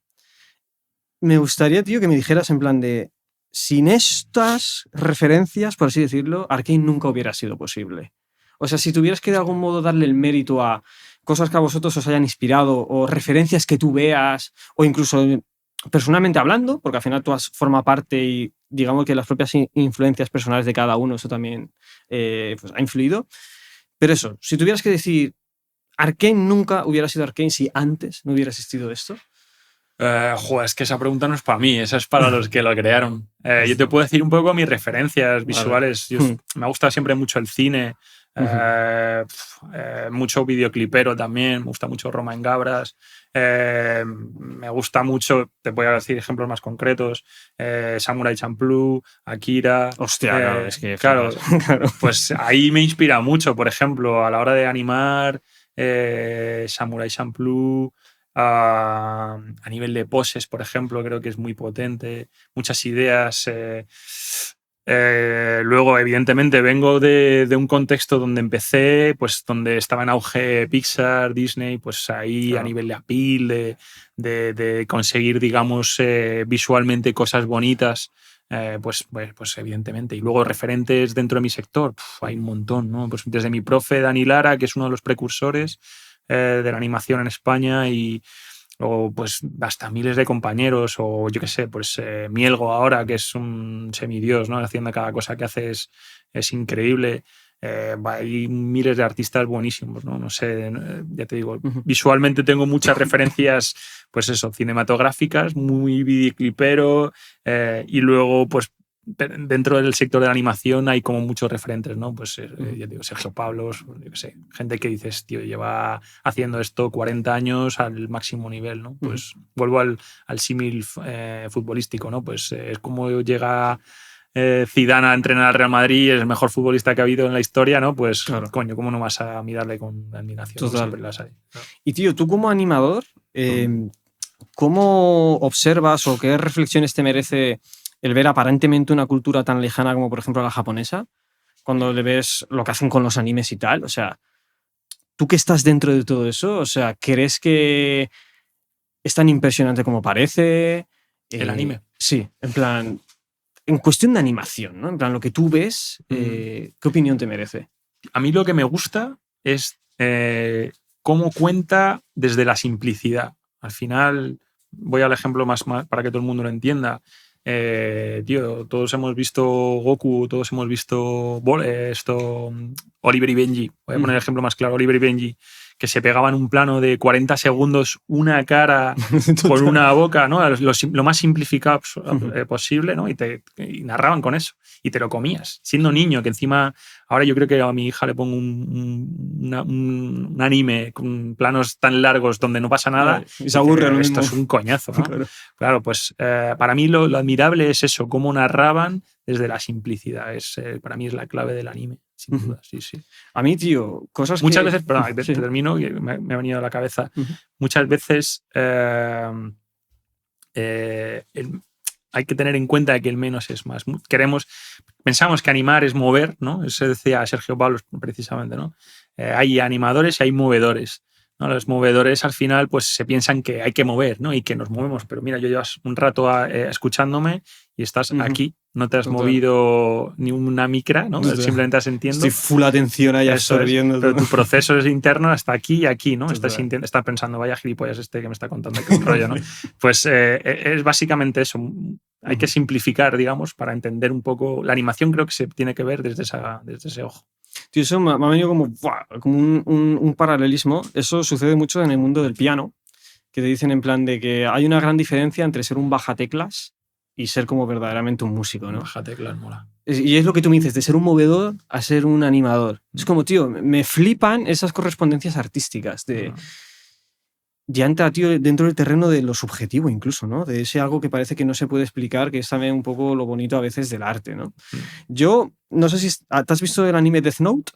Me gustaría, tío, que me dijeras en plan de, sin estas referencias, por así decirlo, Arcane nunca hubiera sido posible. O sea, si tuvieras que de algún modo darle el mérito a cosas que a vosotros os hayan inspirado o referencias que tú veas o incluso personalmente hablando, porque al final tú has formado parte y digamos que las propias influencias personales de cada uno, eso también pues ha influido. Pero eso, si tuvieras que decir, Arcane nunca hubiera sido Arcane si antes no hubiera existido esto. Es que esa pregunta no es para mí, esa es para los que lo crearon. Yo te puedo decir un poco mis referencias visuales. Me gusta siempre mucho el cine, mucho videoclipero también, me gusta mucho Romain Gabras, me gusta mucho, te voy a decir ejemplos más concretos, Samurai Champloo, Akira. Hostia, claro, es que... Claro, pues ahí me inspira mucho, por ejemplo, a la hora de animar, Samurai Champloo. A nivel de poses, por ejemplo, creo que es muy potente, muchas ideas. Luego, evidentemente, vengo de un contexto donde empecé, pues donde estaba en auge Pixar, Disney, pues ahí a nivel de appeal, de conseguir, digamos, visualmente cosas bonitas. Pues evidentemente. Y luego referentes dentro de mi sector, hay un montón, ¿no? Pues desde mi profe Dani Lara, que es uno de los precursores de la animación en España, o pues hasta miles de compañeros, o yo qué sé, pues Mielgo ahora, que es un semidios, ¿no? Haciendo cada cosa que hace es increíble. Hay miles de artistas buenísimos, ¿no? No sé, ya te digo, visualmente tengo muchas referencias, pues eso, cinematográficas, muy videoclipero, y luego, pues dentro del sector de la animación hay como muchos referentes, ¿no? Pues ya digo, Sergio Pablos, yo qué sé, gente que dices, tío, lleva haciendo esto 40 años al máximo nivel, ¿no? Pues vuelvo al símil futbolístico, ¿no? Pues es como llega Zidane a entrenar al Real Madrid, es el mejor futbolista que ha habido en la historia, ¿no? Pues, coño, ¿cómo no vas a mirarle con admiración? Siempre las hay, ¿no? Y tío, tú como animador, ¿cómo observas o qué reflexiones te merece el ver aparentemente una cultura tan lejana como por ejemplo la japonesa, cuando le ves lo que hacen con los animes y tal? O sea, tú que estás dentro de todo eso, o sea, ¿crees que es tan impresionante como parece? El anime. Sí, en plan, en cuestión de animación, ¿no? En plan, lo que tú ves, ¿qué opinión te merece? A mí lo que me gusta es cómo cuenta desde la simplicidad. Al final, voy al ejemplo más para que todo el mundo lo entienda. Tío, todos hemos visto Goku, todos hemos visto Oliver y Benji. Voy a poner el ejemplo más claro, Oliver y Benji, que se pegaban un plano de 40 segundos, una cara con una boca, ¿no? Lo más simplificado posible, ¿no? Y narraban con eso. Y te lo comías. Siendo niño, que encima, ahora yo creo que a mi hija le pongo un anime con planos tan largos donde no pasa nada. Y se aburre lo Esto mismo. es un coñazo, ¿no? Claro, pues para mí lo admirable es eso, cómo narraban desde la simplicidad. Para mí es la clave del anime, sin duda, sí. A mí, tío, cosas muchas que... veces, perdón, te termino, que me ha venido a la cabeza. Muchas veces hay que tener en cuenta que el menos es más. Pensamos que animar es mover, ¿no? Eso decía Sergio Pablos precisamente, ¿no? Hay animadores y hay movedores, ¿no? Los movedores al final pues se piensan que hay que mover, ¿no? Y que nos movemos, pero mira, yo llevas un rato escuchándome y estás aquí, no te has movido ni una micra, ¿no? Simplemente estás sintiendo. Estoy full atención ahí absorbiendo. Pero tu proceso es interno hasta aquí y aquí, ¿no? Estás pensando, vaya gilipollas que me está contando que un rollo, ¿no? Pues es básicamente eso. Hay que simplificar, digamos, para entender un poco. La animación creo que se tiene que ver desde ese ojo. Tío, eso me ha venido como un paralelismo. Eso sucede mucho en el mundo del piano, que te dicen en plan de que hay una gran diferencia entre ser un bajateclas y ser como verdaderamente un músico, ¿no? Bajateclas mola. Y es lo que tú me dices, de ser un movedor a ser un animador. Es como, tío, me flipan esas correspondencias artísticas de... Ya entra, tío, dentro del terreno de lo subjetivo incluso, ¿no? De ese algo que parece que no se puede explicar, que es también un poco lo bonito a veces del arte, ¿no? Yo, no sé si... ¿Te has visto el anime Death Note?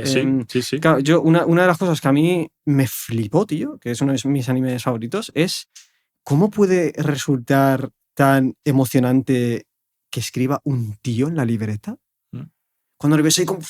Sí. Claro, yo, una de las cosas que a mí me flipó, tío, que es uno de mis animes favoritos, es cómo puede resultar tan emocionante que escriba un tío en la libreta. Cuando lo ves ahí como...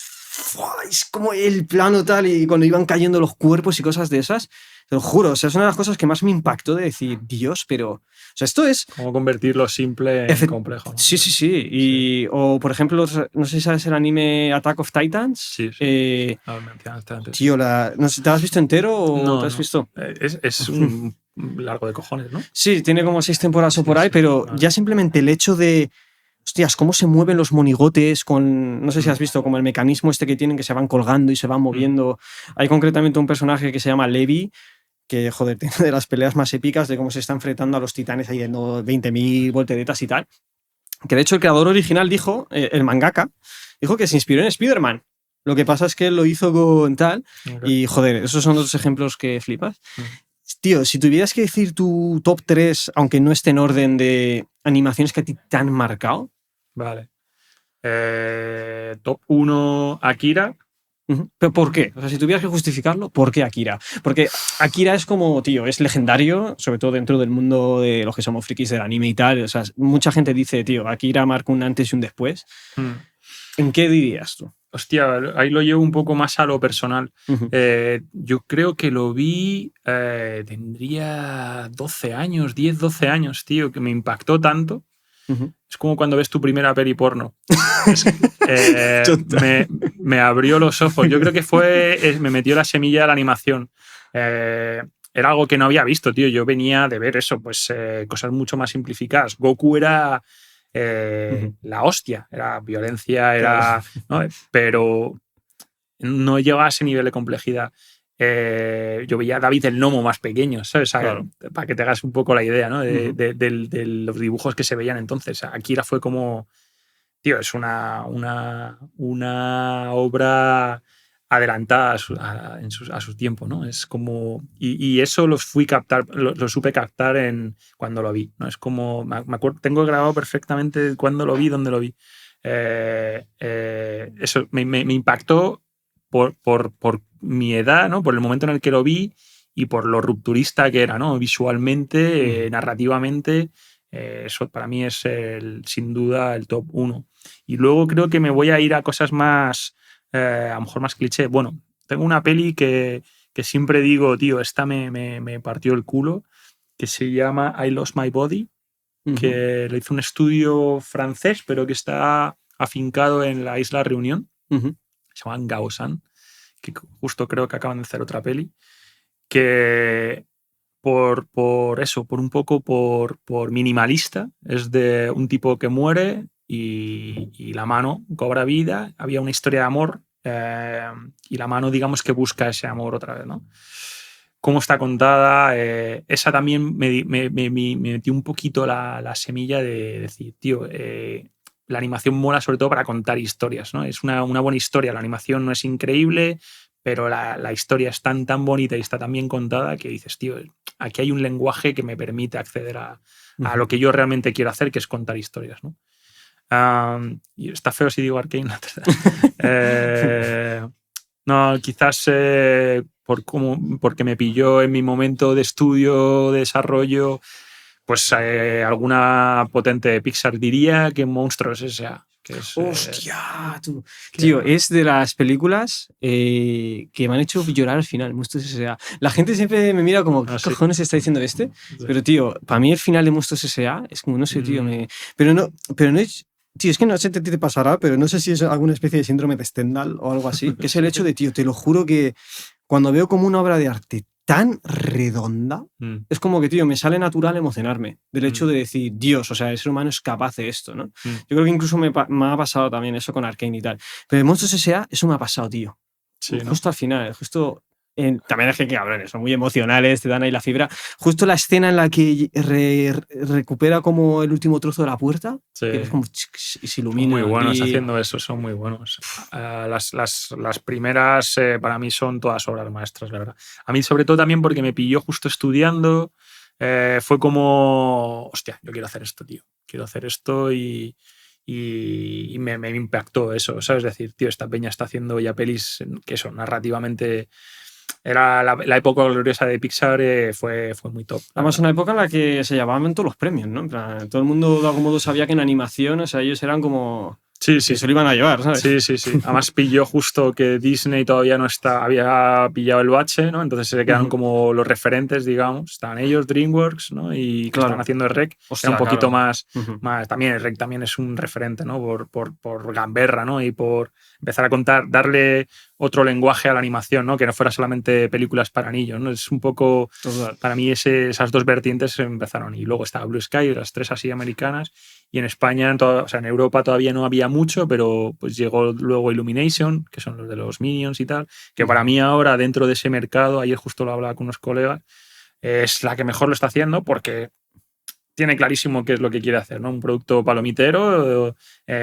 Es como el plano tal, y cuando iban cayendo los cuerpos y cosas de esas, te lo juro, o sea, es una de las cosas que más me impactó de decir, Dios, pero... O sea, esto es... Cómo convertir lo simple en complejo, ¿no? Sí. O, por ejemplo, no sé si sabes el anime Attack of Titans. Sí. Lo mencionaste antes. Tío, no sé, ¿te lo has visto entero o no, te has visto? Es un largo de cojones, ¿no? Sí, tiene como 6 temporadas o por ahí, pero ya simplemente el hecho de... Hostias, cómo se mueven los monigotes con... No sé si has visto como el mecanismo este que tienen, que se van colgando y se van moviendo. Hay concretamente un personaje que se llama Levi, que, joder, tiene de las peleas más épicas de cómo se está enfrentando a los titanes ahí dando 20.000 volteretas y tal. Que de hecho el creador original dijo, el mangaka, dijo que se inspiró en Spider-Man. Lo que pasa es que él lo hizo con tal. Y, joder, esos son los ejemplos que flipas. Tío, si tuvieras que decir tu top 3, aunque no esté en orden de animaciones que a ti te han marcado. Vale. Top 1, Akira. ¿Pero por qué? O sea, si tuvieras que justificarlo, ¿por qué Akira? Porque Akira es como, tío, es legendario, sobre todo dentro del mundo de los que somos frikis del anime y tal. O sea, mucha gente dice, tío, Akira marca un antes y un después. ¿En qué dirías tú? Hostia, ahí lo llevo un poco más a lo personal. Yo creo que lo vi, tendría 12 años, 10, 12 años, tío, que me impactó tanto. Es como cuando ves tu primera peli porno. Me abrió los ojos. Yo creo que me metió la semilla de la animación. Era algo que no había visto, tío. Yo venía de ver eso, pues cosas mucho más simplificadas. Goku era la hostia, era violencia, era, ¿no? Pero no llegaba a ese nivel de complejidad. Yo veía a David el Gnomo más pequeño, ¿sabes? O sea, claro. Para que te hagas un poco la idea, ¿no? De los dibujos que se veían entonces. Akira fue como, tío, es una obra adelantada a su tiempo, ¿no? Es como... Y eso lo supe captar cuando lo vi, ¿no? Es como... Me acuerdo, tengo grabado perfectamente cuándo lo vi, dónde lo vi. Eso me impactó por mi edad, ¿no? Por el momento en el que lo vi y por lo rupturista que era, ¿no? Visualmente, narrativamente, eso para mí es sin duda el top 1. Y luego creo que me voy a ir a cosas más, a lo mejor más cliché. Bueno, tengo una peli que siempre digo, tío, esta me partió el culo, que se llama I Lost My Body, que lo hizo un estudio francés, pero que está afincado en la isla Reunión. Se llama Gaosan, que justo creo que acaban de hacer otra peli, que por minimalista, es de un tipo que muere y la mano cobra vida. Había una historia de amor y la mano, digamos, que busca ese amor otra vez, ¿no? Cómo está contada, esa también me metió un poquito la semilla de decir, tío, la animación mola sobre todo para contar historias, ¿no? Es una buena historia, la animación no es increíble, pero la historia es tan bonita y está tan bien contada que dices, tío, aquí hay un lenguaje que me permite acceder a lo que yo realmente quiero hacer, que es contar historias, ¿no? Y está feo si digo Arcane. No, quizás porque me pilló en mi momento de estudio, de desarrollo, pues alguna potente de Pixar diría que Monstruos S.A. Que es, ¡hostia! Tío, es de las películas que me han hecho llorar al final. Monstruos S.A. La gente siempre me mira como, ¿qué cojones está diciendo este? Sí. Pero, tío, para mí el final de Monstruos S.A. es como, no sé, tío, pero no es... Tío, es que no sé si te pasará, pero no sé si es alguna especie de síndrome de Stendhal o algo así, que es el hecho de, tío, te lo juro que cuando veo como una obra de arte tan redonda, es como que, tío, me sale natural emocionarme del hecho de decir, Dios, o sea, el ser humano es capaz de esto, ¿no? Yo creo que incluso me ha pasado también eso con Arcane y tal. Pero en Monstruos S.A. eso me ha pasado, tío. Sí, justo, ¿no? Al final, justo... también es que cabrones, son muy emocionales, te dan ahí la fibra. Justo la escena en la que recupera como el último trozo de la puerta, que es como y se ilumina. Son muy buenos haciendo eso, son muy buenos. Las primeras para mí son todas obras maestras, la verdad. A mí sobre todo también porque me pilló justo estudiando, fue como, hostia, yo quiero hacer esto, tío. Quiero hacer esto y me impactó eso, ¿sabes? Es decir, tío, esta peña está haciendo ya pelis que son narrativamente... Era la época gloriosa de Pixar, fue muy top. Además, una época en la que se llamaban todos los premios, ¿no? En plan, todo el mundo de algún modo sabía que en animación, o sea, ellos eran como... Sí. Que se lo iban a llevar, ¿sabes? Sí. Además pilló justo que Disney todavía no había pillado el bache, ¿no? Entonces se quedaron como los referentes, digamos. Estaban ellos, DreamWorks, ¿no? Y que estaban haciendo el REC. Hostia, era un poquito más... También el REC también es un referente, ¿no? Por gamberra, ¿no? Y por empezar a contar, darle otro lenguaje a la animación, ¿no? Que no fuera solamente películas para niños, ¿no? Es un poco... Total. Para mí esas dos vertientes empezaron. Y luego estaba Blue Sky, las tres así americanas. Y en España, o sea, en Europa todavía no había mucho, pero pues llegó luego Illumination, que son los de los Minions y tal, que para mí ahora dentro de ese mercado, ayer justo lo hablaba con unos colegas, es la que mejor lo está haciendo porque tiene clarísimo qué es lo que quiere hacer, ¿no? Un producto palomitero,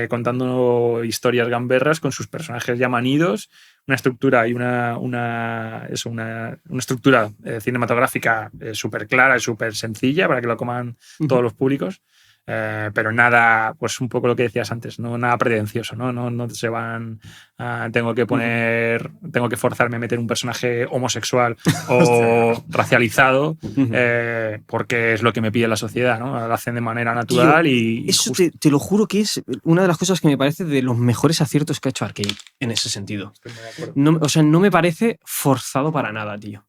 contando historias gamberras con sus personajes ya manidos, una estructura y una estructura cinematográfica súper clara y súper sencilla para que lo coman todos los públicos. Pero nada, pues un poco lo que decías antes, no nada pretencioso, no se van tengo que forzarme a meter un personaje homosexual o racializado porque es lo que me pide la sociedad, ¿no? Lo hacen de manera natural. Tío, y eso te lo juro que es una de las cosas que me parece de los mejores aciertos que ha hecho Arcane en ese sentido. Estoy muy de acuerdo. No me parece forzado para nada, tío.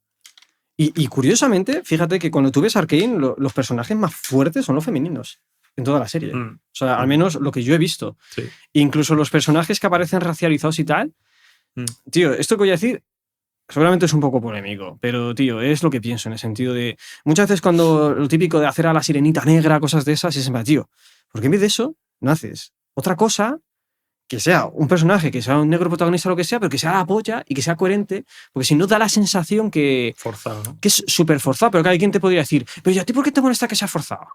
Y curiosamente, fíjate que cuando tú ves Arcane, los personajes más fuertes son los femeninos en toda la serie. O sea, al menos lo que yo he visto. Sí. Incluso los personajes que aparecen racializados y tal. Tío, esto que voy a decir seguramente es un poco polémico, pero, tío, es lo que pienso en el sentido de... Muchas veces cuando lo típico de hacer a la sirenita negra, cosas de esas, y se me va, tío, ¿por qué en vez de eso no haces otra cosa que sea un personaje, que sea un negro protagonista o lo que sea, pero que sea la polla y que sea coherente? Porque si no da la sensación que... Forzado, ¿no? Que es súper forzado, pero que alguien te podría decir, pero ¿y a ti por qué te molesta que sea forzado?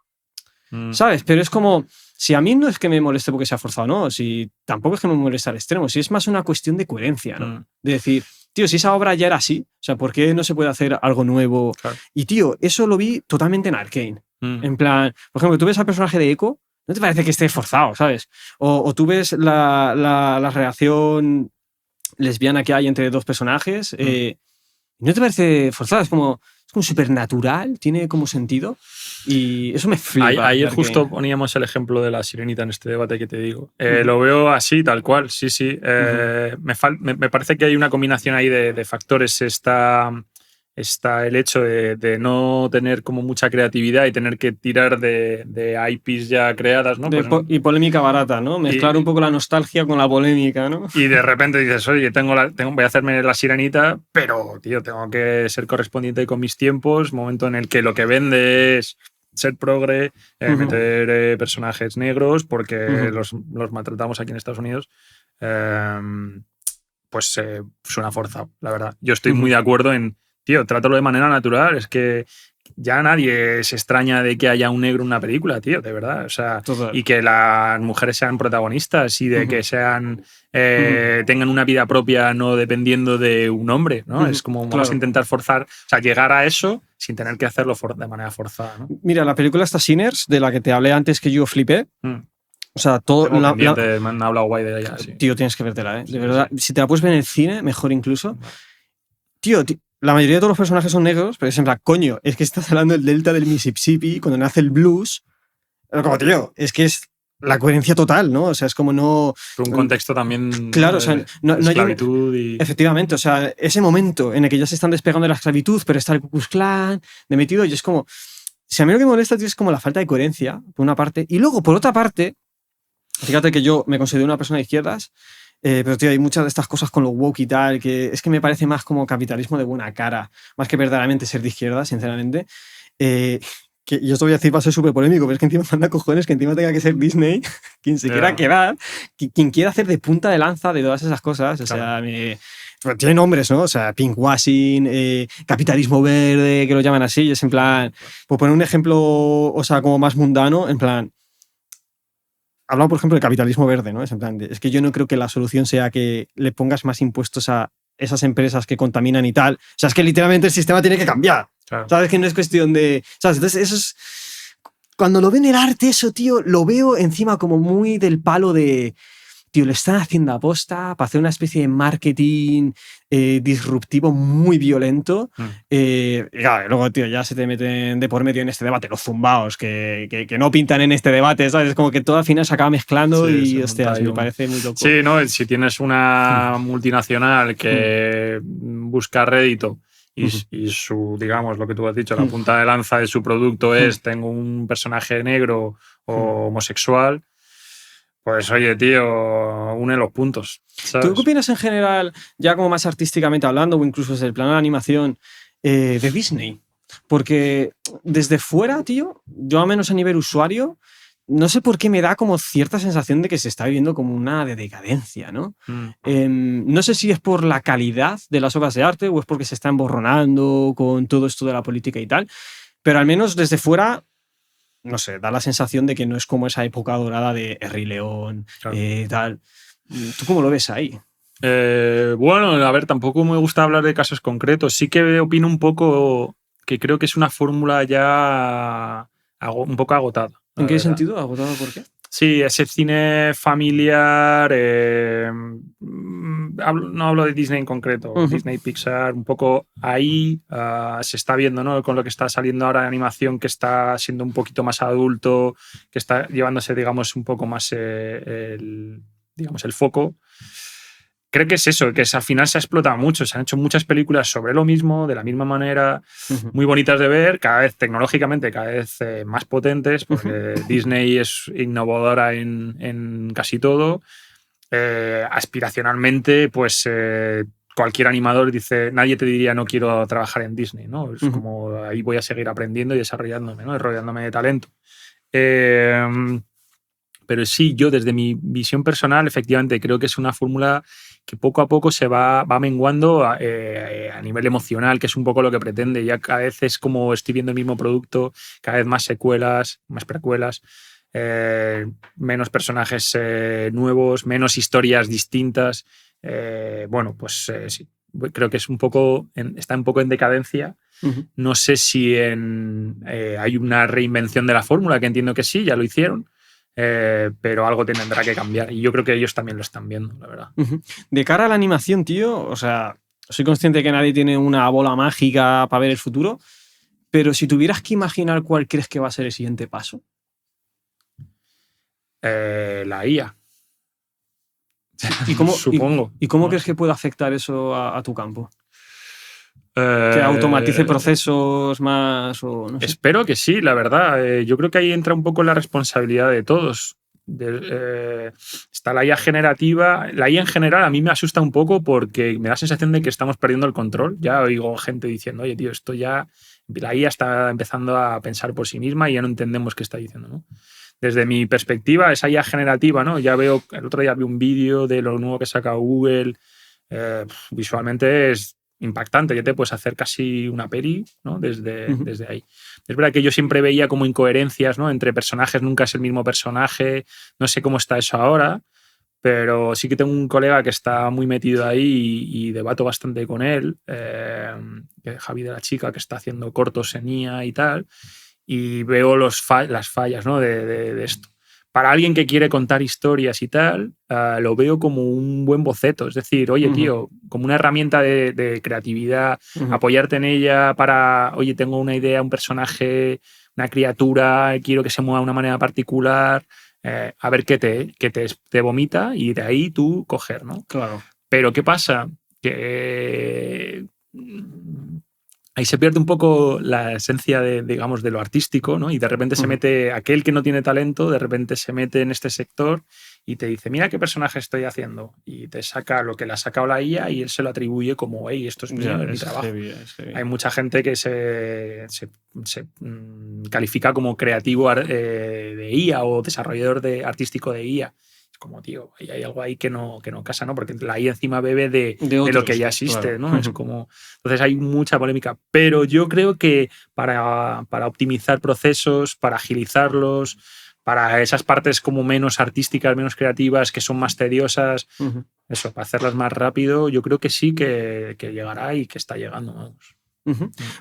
¿Sabes? Pero es como, si a mí no es que me moleste porque sea forzado, no, si tampoco es que me moleste al extremo, si es más una cuestión de coherencia, ¿no? De decir, tío, si esa obra ya era así, o sea, ¿por qué no se puede hacer algo nuevo? Claro. Y, tío, eso lo vi totalmente en Arcane. En plan, por ejemplo, tú ves al personaje de Echo, no te parece que esté forzado, ¿sabes? O tú ves la relación lesbiana que hay entre dos personajes, no te parece forzado, es como... es como supernatural, tiene como sentido. Y eso me flipa. Ayer justo poníamos el ejemplo de La Sirenita en este debate que te digo. Lo veo así, tal cual, sí. Me parece que hay una combinación ahí de factores. Está el hecho de no tener como mucha creatividad y tener que tirar de IPs ya creadas, ¿no? Y polémica barata, ¿no? Mezclar un poco la nostalgia con la polémica, ¿no? Y de repente dices, oye, voy a hacerme La Sirenita, pero, tío, tengo que ser correspondiente con mis tiempos, momento en el que lo que vende es ser progre, meter personajes negros, porque los maltratamos aquí en Estados Unidos. Pues suena forzado, la verdad. Yo estoy muy de acuerdo en, tío, trátalo de manera natural. Es que ya nadie se extraña de que haya un negro en una película, tío, de verdad. O sea, y que las mujeres sean protagonistas y de que sean tengan una vida propia no dependiendo de un hombre, ¿no? Es como vamos a intentar forzar, o sea, llegar a eso sin tener que hacerlo de manera forzada, ¿no? Mira, la película esta Sinners, de la que te hablé antes que yo flipé, o sea, todo... me han hablado guay de ella, sí. Tío, tienes que vértela, ¿eh? De verdad, si te la puedes ver en el cine, mejor incluso. Tío, la mayoría de todos los personajes son negros, pero es en plan, coño, es que estás hablando del delta del Mississippi, cuando nace el blues. Pero como, tío, es que es la coherencia total, ¿no? O sea, es como no... Por un contexto también... Claro, o sea, no hay esclavitud y... Efectivamente, o sea, ese momento en el que ya se están despegando de la esclavitud, pero está el Ku Klux Klan de metido, y es como... Si a mí lo que me molesta, tío, es como la falta de coherencia, por una parte. Y luego, por otra parte, fíjate que yo me considero una persona de izquierdas, pero, tío, hay muchas de estas cosas con lo woke y tal, que es que me parece más como capitalismo de buena cara, más que verdaderamente ser de izquierda, sinceramente. Que yo esto voy a decir, va a ser súper polémico, pero es que encima manda cojones que encima tenga que ser Disney quien se quiera quedar, quien quiera hacer de punta de lanza de todas esas cosas. O sea, tiene nombres, ¿no? O sea, pinkwashing, capitalismo verde, que lo llaman así, y es en plan, por poner un ejemplo, o sea, como más mundano, en plan, hablamos, por ejemplo, del capitalismo verde, ¿no? Es en plan, es que yo no creo que la solución sea que le pongas más impuestos a esas empresas que contaminan y tal. O sea, es que literalmente el sistema tiene que cambiar. Claro. ¿Sabes? Que no es cuestión de... ¿Sabes? Entonces, eso es... Cuando lo veo en el arte, eso, tío, lo veo encima como muy del palo de... Tío, lo están haciendo a posta para hacer una especie de marketing disruptivo muy violento. Y claro, luego, tío, ya se te meten de por medio en este debate los zumbaos que no pintan en este debate, ¿sabes? Es como que todo al final se acaba mezclando y, hostias, me parece muy loco. Sí, ¿no? Si tienes una multinacional que busca rédito y su, digamos, lo que tú has dicho, la punta de lanza de su producto es tengo un personaje negro o homosexual, pues oye, tío, une los puntos, ¿sabes? ¿Tú qué opinas en general, ya como más artísticamente hablando, o incluso desde el plano de la animación, de Disney? Porque desde fuera, tío, yo al menos a nivel usuario, no sé por qué me da como cierta sensación de que se está viviendo como una de decadencia, ¿no? No sé si es por la calidad de las obras de arte o es porque se está emborronando con todo esto de la política y tal, pero al menos desde fuera... No sé, da la sensación de que no es como esa época dorada de El Rey León, claro. Tal. ¿Tú cómo lo ves ahí? Bueno, a ver, tampoco me gusta hablar de casos concretos. Sí que opino un poco que creo que es una fórmula ya un poco agotada. ¿En qué sentido? ¿Agotada por qué? Sí, ese cine familiar, no hablo de Disney en concreto, Disney, Pixar, un poco ahí se está viendo, ¿no? Con lo que está saliendo ahora de animación, que está siendo un poquito más adulto, que está llevándose, digamos, un poco más el foco. Creo que es eso, que al final se ha explotado mucho, se han hecho muchas películas sobre lo mismo, de la misma manera, muy bonitas de ver, cada vez tecnológicamente, cada vez más potentes, porque Disney es innovadora en casi todo. Aspiracionalmente, pues cualquier animador dice, nadie te diría no quiero trabajar en Disney, ¿no? Es como ahí voy a seguir aprendiendo y desarrollándome, ¿no? Rodeándome de talento. Pero sí, yo desde mi visión personal, efectivamente, creo que es una fórmula que poco a poco se va menguando a nivel emocional, que es un poco lo que pretende. Ya cada vez es como estoy viendo el mismo producto, cada vez más secuelas, más precuelas, menos personajes nuevos, menos historias distintas. Bueno, pues sí, creo que es está un poco en decadencia. No sé si hay una reinvención de la fórmula, que entiendo que sí, ya lo hicieron. Pero algo tendrá que cambiar y yo creo que ellos también lo están viendo, la verdad. De cara a la animación, tío, o sea, Soy consciente que nadie tiene una bola mágica para ver el futuro, pero si tuvieras que imaginar cuál crees que va a ser el siguiente paso. La IA. ¿Y cómo, Supongo. ¿Y cómo No crees sé. que puede afectar eso a tu campo? ¿Que automatice procesos más o no sé? Espero que sí, la verdad. Yo creo que ahí entra un poco la responsabilidad de todos. Está la IA generativa. La IA en general a mí me asusta un poco porque me da la sensación de que estamos perdiendo el control. Ya oigo gente diciendo, oye, tío, esto ya. La IA está empezando a pensar por sí misma y ya no entendemos qué está diciendo, ¿no? Desde mi perspectiva, esa IA generativa, ¿no? Ya veo, el otro día vi un vídeo de lo nuevo que saca Google. Visualmente es impactante, ya te puedes hacer casi una peli, ¿no? Desde ahí. Es verdad que yo siempre veía como incoherencias, ¿no? Entre personajes, nunca es el mismo personaje, no sé cómo está eso ahora, pero sí que tengo un colega que está muy metido ahí y debato bastante con él, Javi de la Chica, que está haciendo cortos en IA y tal, y veo las fallas, ¿no? de esto. Para alguien que quiere contar historias y tal, lo veo como un buen boceto. Es decir, oye, tío, como una herramienta de creatividad, apoyarte en ella para, oye, tengo una idea, un personaje, una criatura, quiero que se mueva de una manera particular, a ver qué te vomita y de ahí tú coger, ¿no? Claro. Pero ¿qué pasa? Que ahí se pierde un poco la esencia digamos, de lo artístico, ¿no? Y de repente se mete aquel que no tiene talento, de repente se mete en este sector y te dice, mira qué personaje estoy haciendo. Y te saca lo que le ha sacado la IA y él se lo atribuye como, hey, esto es mío, es mi trabajo. Heavy. Hay mucha gente que se califica como creativo de IA o desarrollador artístico de IA. Como, tío, hay algo ahí que no casa, ¿no? Porque la IA encima bebe de lo que ya existe, claro. ¿no? Es como. Entonces hay mucha polémica. Pero yo creo que para optimizar procesos, para agilizarlos, para esas partes como menos artísticas, menos creativas, que son más tediosas, eso, para hacerlas más rápido, yo creo que sí que llegará y que está llegando, vamos.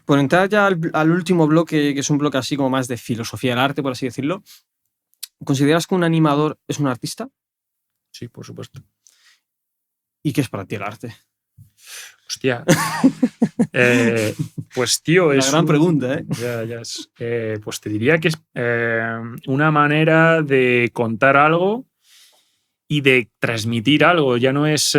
Por entrar ya al último bloque, que es un bloque así como más de filosofía del arte, por así decirlo, ¿consideras que un animador es un artista? Sí, por supuesto. ¿Y qué es para ti el arte? Hostia. Pues, tío, es. Una gran pregunta, ¿eh? Ya es. Pues te diría que es una manera de contar algo y de transmitir algo. Ya no es,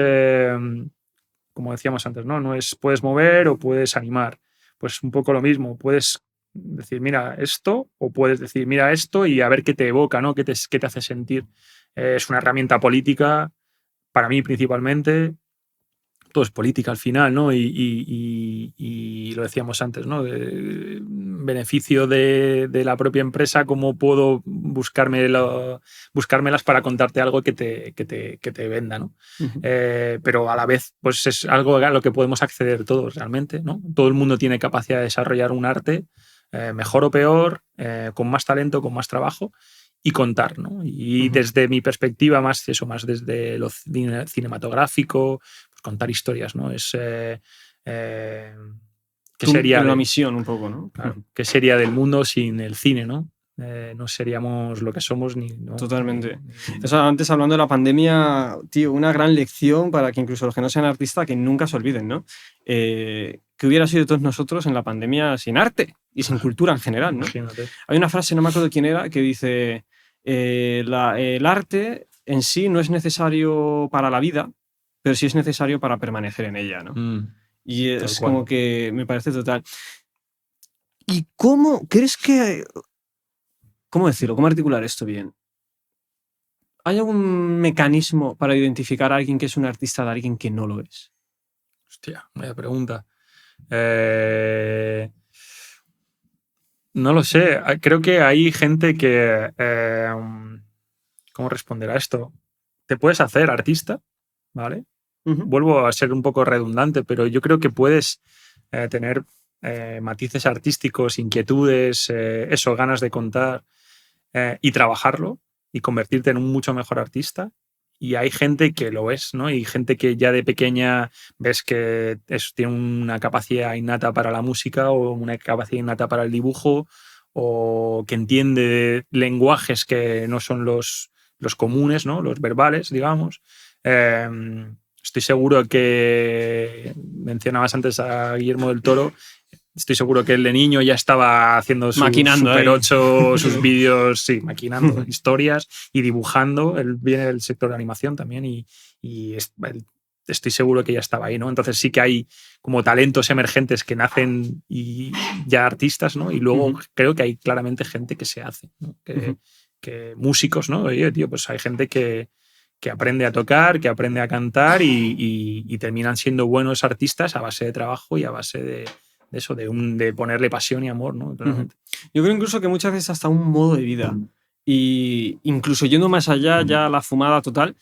como decíamos antes, ¿no? No es puedes mover o puedes animar. Pues un poco lo mismo. Puedes decir, mira, esto, o puedes decir, mira, esto y a ver qué te evoca, ¿no? ¿Qué te hace sentir? Es una herramienta política, para mí principalmente. Todo es política al final, ¿no? Y lo decíamos antes, ¿no? De beneficio de la propia empresa, cómo puedo buscármelas para contarte algo que te venda, ¿no? Pero a la vez, pues es algo a lo que podemos acceder todos realmente, ¿no? Todo el mundo tiene capacidad de desarrollar un arte, mejor o peor, con más talento, con más trabajo, y contar, ¿no? Y desde mi perspectiva, más desde lo cinematográfico, contar historias, ¿no? Es ¿qué sería la misión un poco, ¿no? Claro, ¿qué sería del mundo sin el cine, no? No seríamos lo que somos ni... ¿no? Totalmente. Eso, antes hablando de la pandemia, tío, una gran lección para que incluso los que no sean artistas que nunca se olviden, ¿no? ¿Qué hubiera sido de todos nosotros en la pandemia sin arte y sin cultura en general, ¿no? Imagínate. Hay una frase, no me acuerdo de quién era, que dice el arte en sí no es necesario para la vida, pero sí es necesario para permanecer en ella, ¿no? Y es como que me parece total. ¿Y cómo crees que... ¿Cómo decirlo? ¿Cómo articular esto bien? ¿Hay algún mecanismo para identificar a alguien que es un artista de alguien que no lo es? Hostia, vaya pregunta. No lo sé. Creo que hay gente que... ¿cómo responder a esto? Te puedes hacer artista, ¿vale? Vuelvo a ser un poco redundante, pero yo creo que puedes tener matices artísticos, inquietudes, ganas de contar y trabajarlo y convertirte en un mucho mejor artista. Y hay gente que lo es, ¿no? Y gente que ya de pequeña ves que tiene una capacidad innata para la música o una capacidad innata para el dibujo o que entiende lenguajes que no son los comunes, ¿no? Los verbales, digamos. estoy seguro que mencionabas antes a Guillermo del Toro. Estoy seguro que el de niño ya estaba haciendo su maquinando Super ahí. 8, sus vídeos, sí, maquinando historias y dibujando. Él viene del sector de animación también estoy seguro que ya estaba ahí, ¿no? Entonces sí que hay como talentos emergentes que nacen y ya artistas, ¿no? Y luego creo que hay claramente gente que se hace, ¿no? Que músicos, ¿no? Oye, tío, pues hay gente que aprende a tocar, que aprende a cantar y terminan siendo buenos artistas a base de trabajo y a base de eso, de ponerle pasión y amor, ¿no? Claramente. Yo creo incluso que muchas veces hasta un modo de vida. Y incluso yendo más allá, ya la fumada total,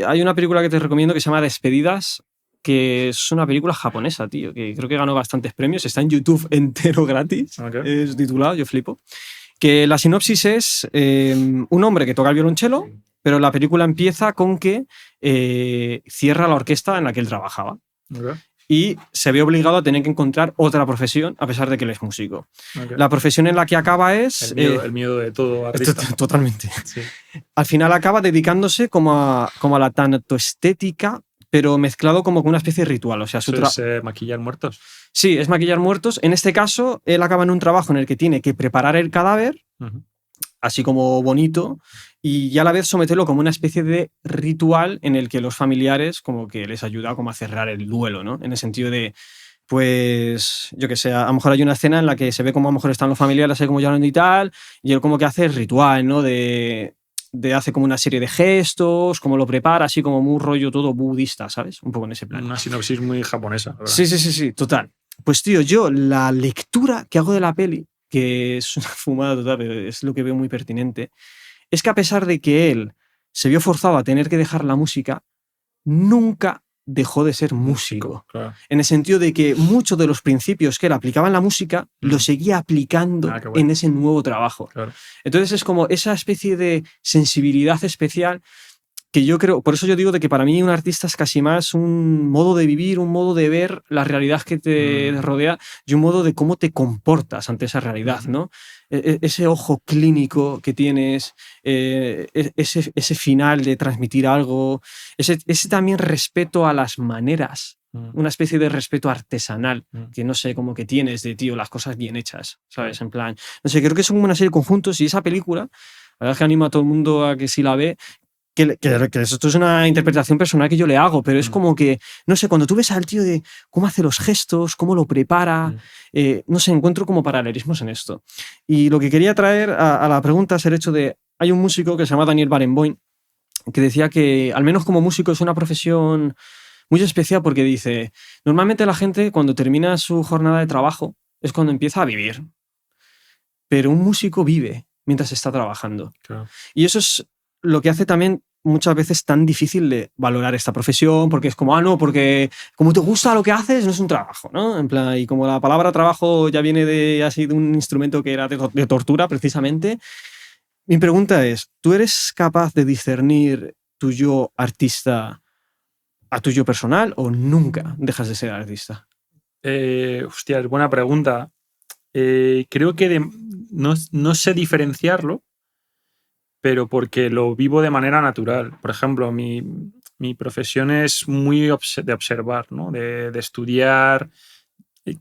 hay una película que te recomiendo que se llama Despedidas, que es una película japonesa, tío, que creo que ganó bastantes premios. Está en YouTube entero gratis. Okay. Es titulado, yo flipo. Que la sinopsis es un hombre que toca el violonchelo, pero la película empieza con que cierra la orquesta en la que él trabajaba. Okay. Y se ve obligado a tener que encontrar otra profesión a pesar de que él es músico. Okay. La profesión en la que acaba es... El miedo de todo artista. Totalmente. Sí. Al final acaba dedicándose como a la tanatoestética, pero mezclado como con una especie de ritual. O sea, ¿Eso es maquillar muertos? Sí, es maquillar muertos. En este caso, él acaba en un trabajo en el que tiene que preparar el cadáver, así como bonito, y a la vez someterlo como una especie de ritual en el que los familiares como que les ayuda como a cerrar el duelo, ¿no? En el sentido de, pues, yo que sé, a lo mejor hay una escena en la que se ve como a lo mejor están los familiares ahí como llorando y tal, y él como que hace el ritual, ¿no? De hace como una serie de gestos, como lo prepara, así como muy rollo todo budista, ¿sabes? Un poco en ese plan. Una sinopsis muy japonesa, ¿verdad? Sí, total. Pues tío, yo la lectura que hago de la peli, que es una fumada total, pero es lo que veo muy pertinente, es que a pesar de que él se vio forzado a tener que dejar la música, nunca dejó de ser músico. Claro. En el sentido de que muchos de los principios que él aplicaba en la música los seguía aplicando en ese nuevo trabajo. Claro. Entonces es como esa especie de sensibilidad especial que yo creo, por eso yo digo de que para mí un artista es casi más un modo de vivir, un modo de ver la realidad que te rodea y un modo de cómo te comportas ante esa realidad, ¿no? Ese ojo clínico que tienes, ese final de transmitir algo, ese también respeto a las maneras, una especie de respeto artesanal que no sé, como que tienes de, tío, las cosas bien hechas, ¿sabes? En plan, no sé, creo que son una serie de conjuntos y esa película, la verdad es que animo a todo el mundo a que si la ve, que esto es una interpretación personal que yo le hago, pero es como que, no sé, cuando tú ves al tío de cómo hace los gestos, cómo lo prepara, no sé, encuentro como paralelismos en esto. Y lo que quería traer a la pregunta es el hecho de, hay un músico que se llama Daniel Barenboim, que decía que, al menos como músico, es una profesión muy especial porque dice, normalmente la gente cuando termina su jornada de trabajo es cuando empieza a vivir, pero un músico vive mientras está trabajando. Claro. Y eso es lo que hace también muchas veces tan difícil de valorar esta profesión, porque es como, no, porque como te gusta lo que haces, no es un trabajo, ¿no? En plan, y como la palabra trabajo ya viene de un instrumento que era de tortura, precisamente, mi pregunta es, ¿tú eres capaz de discernir tu yo artista a tu yo personal o nunca dejas de ser artista? Hostia, es buena pregunta. Creo que no sé diferenciarlo, pero porque lo vivo de manera natural. Por ejemplo, mi profesión es muy de observar, ¿no? De estudiar,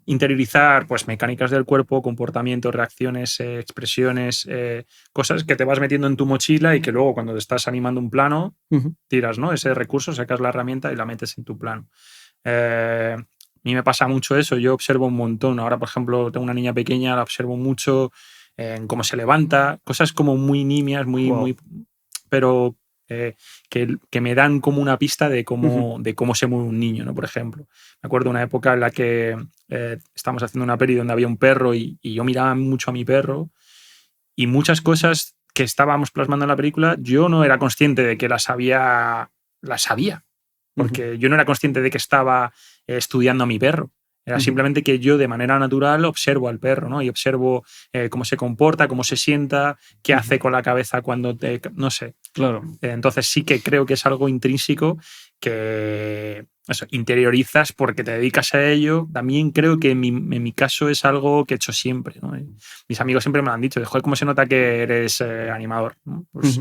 interiorizar pues, mecánicas del cuerpo, comportamientos, reacciones, expresiones, cosas que te vas metiendo en tu mochila y que luego cuando te estás animando un plano, tiras, ¿no? Ese recurso, sacas la herramienta y la metes en tu plano. A mí me pasa mucho eso, yo observo un montón. Ahora, por ejemplo, tengo una niña pequeña, la observo mucho en cómo se levanta, cosas como muy nimias, muy pero que me dan como una pista de cómo se mueve un niño, ¿no? Por ejemplo, me acuerdo de una época en la que estábamos haciendo una peli donde había un perro y yo miraba mucho a mi perro y muchas cosas que estábamos plasmando en la película yo no era consciente de que las sabía, porque yo no era consciente de que estaba estudiando a mi perro. Era simplemente que yo de manera natural observo al perro, ¿no? Y observo cómo se comporta, cómo se sienta, qué hace con la cabeza cuando no sé. Claro. Entonces sí que creo que es algo intrínseco que interiorizas porque te dedicas a ello. También creo que en mi caso es algo que he hecho siempre, ¿no? Mis amigos siempre me lo han dicho, joder, ¿cómo se nota que eres animador? ¿No? Pues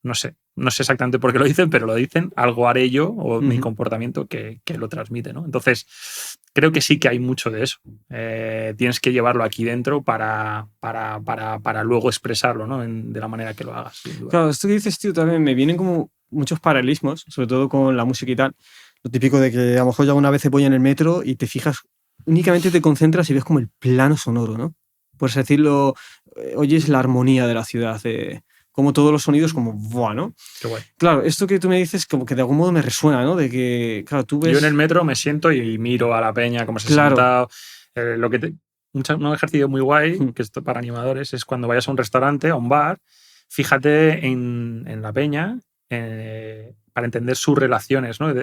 no sé exactamente por qué lo dicen, pero lo dicen, algo haré yo o mi comportamiento que lo transmite, ¿no? Entonces, creo que sí que hay mucho de eso. Tienes que llevarlo aquí dentro para luego expresarlo, ¿no? De la manera que lo hagas. Sin duda. Claro, esto que dices, tío, también me vienen como muchos paralelismos, sobre todo con la música y tal. Lo típico de que a lo mejor ya una vez te voy en el metro y te fijas, únicamente te concentras y ves como el plano sonoro, ¿no? Por así decirlo, oyes la armonía de la ciudad, como todos los sonidos, como ¡buah!, ¿no? Qué guay. Claro, esto que tú me dices, como que de algún modo me resuena, ¿no? De que, claro, tú ves. Yo en el metro me siento y miro a la peña cómo se ha sentado. Un ejercicio muy guay, que esto para animadores, es cuando vayas a un restaurante, a un bar, fíjate en la peña para entender sus relaciones, ¿no?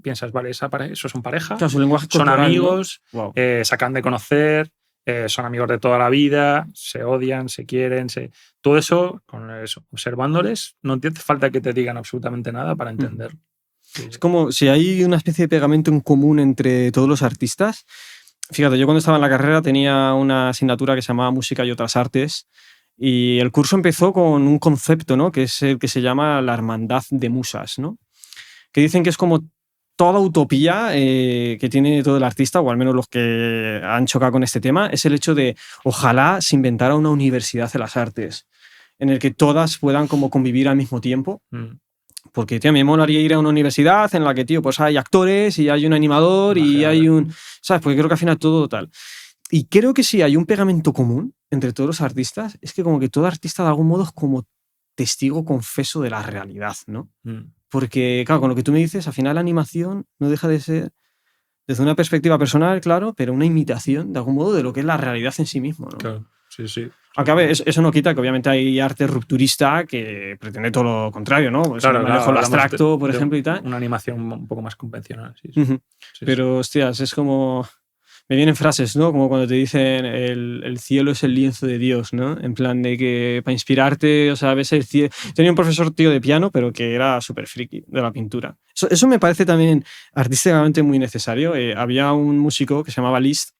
Piensas, vale, esos son pareja, Claro, su lenguaje son corporal, amigos, ¿no? Wow. se acaban de conocer, son amigos de toda la vida, se odian, se quieren, todo eso, observándoles, no te hace falta que te digan absolutamente nada para entenderlo. Es como si hay una especie de pegamento en común entre todos los artistas. Fíjate, yo cuando estaba en la carrera tenía una asignatura que se llamaba Música y otras artes y el curso empezó con un concepto, ¿no? Que es el que se llama la hermandad de musas, ¿no? Que dicen que es como toda utopía que tiene todo el artista, o al menos los que han chocado con este tema, es el hecho de ojalá se inventara una universidad de las artes en el que todas puedan como convivir al mismo tiempo. Porque, tío, me molaría ir a una universidad en la que, tío, pues hay actores y hay un animador y hay un... ¿Sabes? Porque creo que al final todo tal. Y creo que sí hay un pegamento común entre todos los artistas. Es que como que todo artista de algún modo es como testigo confeso de la realidad, ¿no? Porque, claro, con lo que tú me dices, al final la animación no deja de ser, desde una perspectiva personal, claro, pero una imitación, de algún modo, de lo que es la realidad en sí mismo, ¿no? Claro, sí. Aunque a ver, eso no quita que obviamente hay arte rupturista que pretende todo lo contrario, ¿no? Pues claro, el manejo lo abstracto, por ejemplo, y tal. Una animación un poco más convencional, sí. Pero, hostias, es como... Me vienen frases, ¿no? Como cuando te dicen el cielo es el lienzo de Dios, ¿no? En plan de que para inspirarte, o sea, ves el cielo... Tenía un profesor, tío, de piano, pero que era súper friki de la pintura. Eso me parece también artísticamente muy necesario. Había un músico que se llamaba Liszt,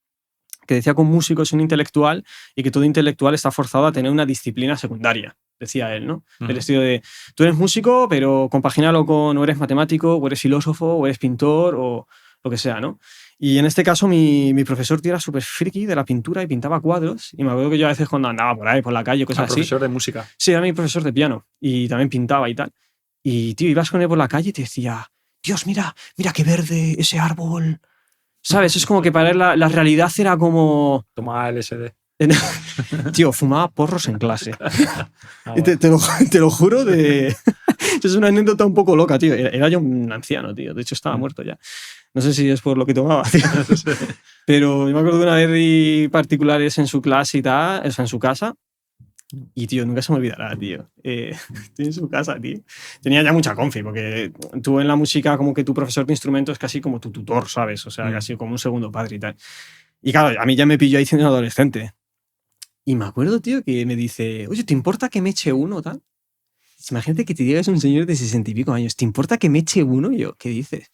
que decía que un músico es un intelectual y que todo intelectual está forzado a tener una disciplina secundaria, decía él, ¿no? Del estilo de, tú eres músico, pero compagínalo con o eres matemático, o eres filósofo, o eres pintor, o lo que sea, ¿no? Y en este caso mi profesor, tío, era súper friki de la pintura y pintaba cuadros. Y me acuerdo que yo a veces cuando andaba por ahí, por la calle, cosas así... profesor de música. Sí, era mi profesor de piano y también pintaba y tal. Y, tío, ibas con él por la calle y te decía, Dios, mira qué verde ese árbol... ¿Sabes? Es como que para él la realidad era como... Tomaba LSD. Tío, fumaba porros en clase. Te lo juro de... Es una anécdota un poco loca, tío. Era yo un anciano, tío. De hecho, estaba muerto ya. No sé si es por lo que tomaba, tío. Pero yo me acuerdo de una vez de particulares en su clase y tal, o sea, en su casa. Y, tío, nunca se me olvidará, tío. Estoy en su casa, tío. Tenía ya mucha confi, porque tú en la música, como que tu profesor de instrumento es casi como tu tutor, ¿sabes? O sea, casi como un segundo padre y tal. Y claro, a mí ya me pilló ahí siendo adolescente. Y me acuerdo, tío, que me dice, oye, ¿te importa que me eche uno, tal? Imagínate que te digas un señor de 60 y pico años, ¿te importa que me eche uno? Y yo, ¿qué dices?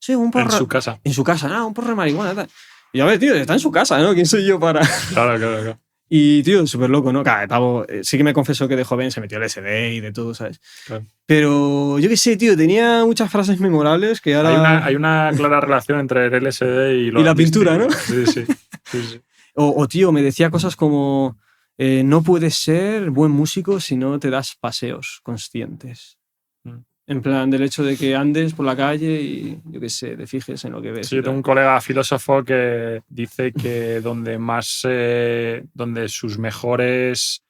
Soy un porro... En su casa. En su casa, un porro de marihuana, tal. Y a ver, tío, está en su casa, ¿no? ¿Quién soy yo para...? Claro. Y, tío, súper loco, ¿no? Claro, pavo, sí que me confesó que de joven se metió el SD y de todo, ¿sabes? Claro. Pero yo qué sé, tío, tenía muchas frases memorables que ahora... Hay una clara relación entre el LSD y la pintura, ¿no? Sí. O, tío, me decía cosas como... no puedes ser buen músico si no te das paseos conscientes. En plan, del hecho de que andes por la calle y, yo qué sé, te fijes en lo que ves. Sí, yo tengo un colega filósofo que dice que donde sus mejores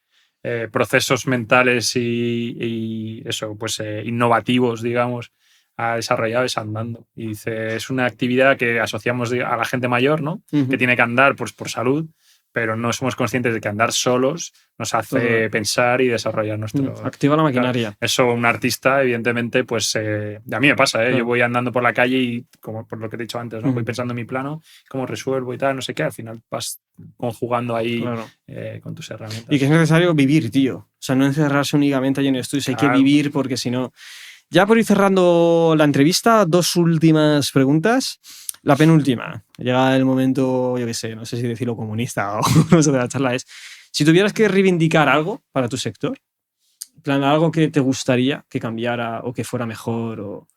procesos mentales y eso, pues innovativos, digamos, ha desarrollado es andando. Y dice, es una actividad que asociamos a la gente mayor, ¿no? Que tiene que andar pues, por salud, pero no somos conscientes de que andar solos nos hace pensar y desarrollar nuestro... Activa la maquinaria. Eso, un artista, evidentemente, pues a mí me pasa, ¿eh? Yo voy andando por la calle y, como por lo que te he dicho antes, ¿no? Voy pensando en mi plano, cómo resuelvo y tal, no sé qué, al final vas conjugando ahí con tus herramientas. Y que es necesario vivir, tío. O sea, no encerrarse únicamente allí en el estudio, hay que vivir porque si no... Ya por ir cerrando la entrevista, 2 últimas preguntas. La penúltima, llega el momento, yo qué sé, no sé si decirlo comunista o no sé de la charla, es si tuvieras que reivindicar algo para tu sector, En plan, algo que te gustaría que cambiara o que fuera mejor. O...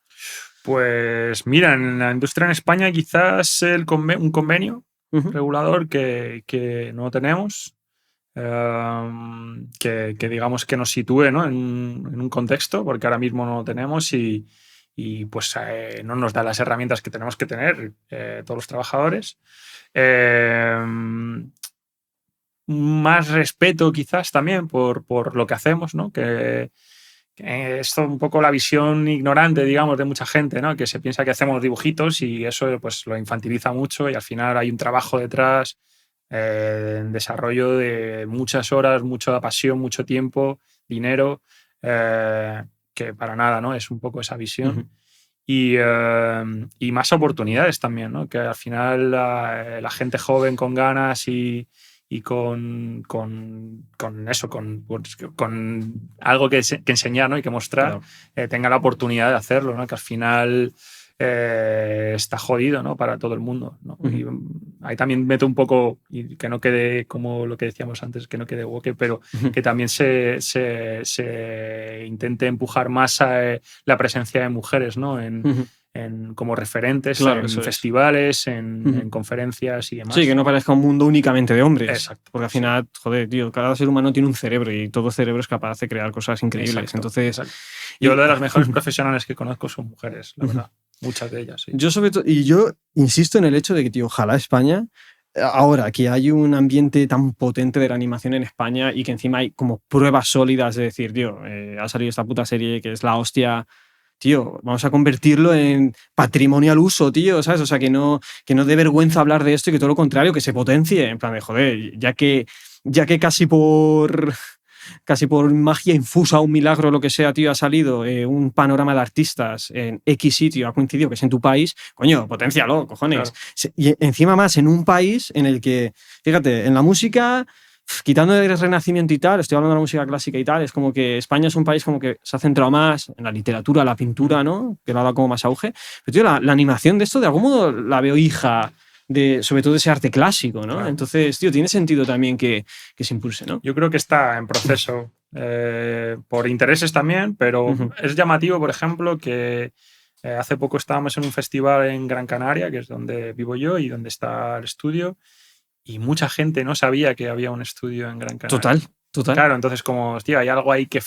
Pues mira, en la industria en España quizás un convenio regulador que no tenemos, que digamos que nos sitúe, ¿no? en un contexto, porque ahora mismo no lo tenemos y pues no nos da las herramientas que tenemos que tener todos los trabajadores. Más respeto quizás también por lo que hacemos, ¿no? Que esto es un poco la visión ignorante, digamos, de mucha gente, ¿no? Que se piensa que hacemos dibujitos y eso pues lo infantiliza mucho y al final hay un trabajo detrás, en desarrollo de muchas horas, mucha pasión, mucho tiempo, dinero, que para nada, ¿no? Es un poco esa visión. Y más oportunidades también, ¿no? Que al final la gente joven con ganas y con eso, con algo que enseñar, ¿no? Y que mostrar, claro, tenga la oportunidad de hacerlo, ¿no? Que al final está jodido, ¿no? Para todo el mundo, ¿no? Y ahí también meto un poco, y que no quede como lo que decíamos antes, que no quede woke, pero que también se intente empujar más la presencia de mujeres, ¿no? Como referentes, claro, en festivales, en conferencias y demás. Sí, que no parezca un mundo únicamente de hombres. Exacto. Porque al final, joder, tío, cada ser humano tiene un cerebro y todo cerebro es capaz de crear cosas increíbles. Exacto, entonces, exacto. Yo de las mejores profesionales que conozco son mujeres, la verdad. Muchas de ellas, sí. Yo sobre todo, y yo insisto en el hecho de que, tío, ojalá España, ahora que hay un ambiente tan potente de la animación en España y que encima hay como pruebas sólidas de decir, tío, ha salido esta puta serie que es la hostia, tío, vamos a convertirlo en patrimonio al uso, tío, ¿sabes? O sea, que no dé vergüenza hablar de esto y que todo lo contrario, que se potencie, en plan de, joder, ya que casi por magia infusa, un milagro, lo que sea, tío, ha salido un panorama de artistas en X sitio, ha coincidido que es en tu país, coño, potencialo, cojones. Claro. Y encima más en un país en el que, fíjate, en la música, quitando el Renacimiento y tal, estoy hablando de la música clásica y tal, es como que España es un país como que se ha centrado más en la literatura, la pintura, ¿no? Que le ha dado como más auge. Pero, tío, la animación de esto, de algún modo, la veo hija sobre todo ese arte clásico, ¿no? Claro. Entonces, tío, tiene sentido también que se impulse, ¿no? Yo creo que está en proceso por intereses también, pero es llamativo, por ejemplo, que hace poco estábamos en un festival en Gran Canaria, que es donde vivo yo y donde está el estudio, y mucha gente no sabía que había un estudio en Gran Canaria. Total. Claro, entonces como, tío, hay algo ahí que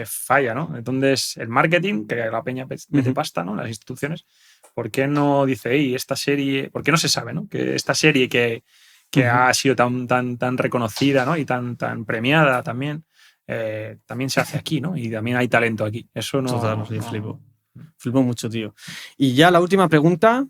falla, ¿no? Entonces, el marketing, que la peña mete pasta, ¿no? Las instituciones, ¿por qué no dice, hey, esta serie, por qué no se sabe, ¿no? Que esta serie que ha sido tan reconocida, ¿no? Y tan premiada también, también se hace aquí, ¿no? Y también hay talento aquí. Eso no... Total, sí, flipo mucho, tío. Y ya la última pregunta,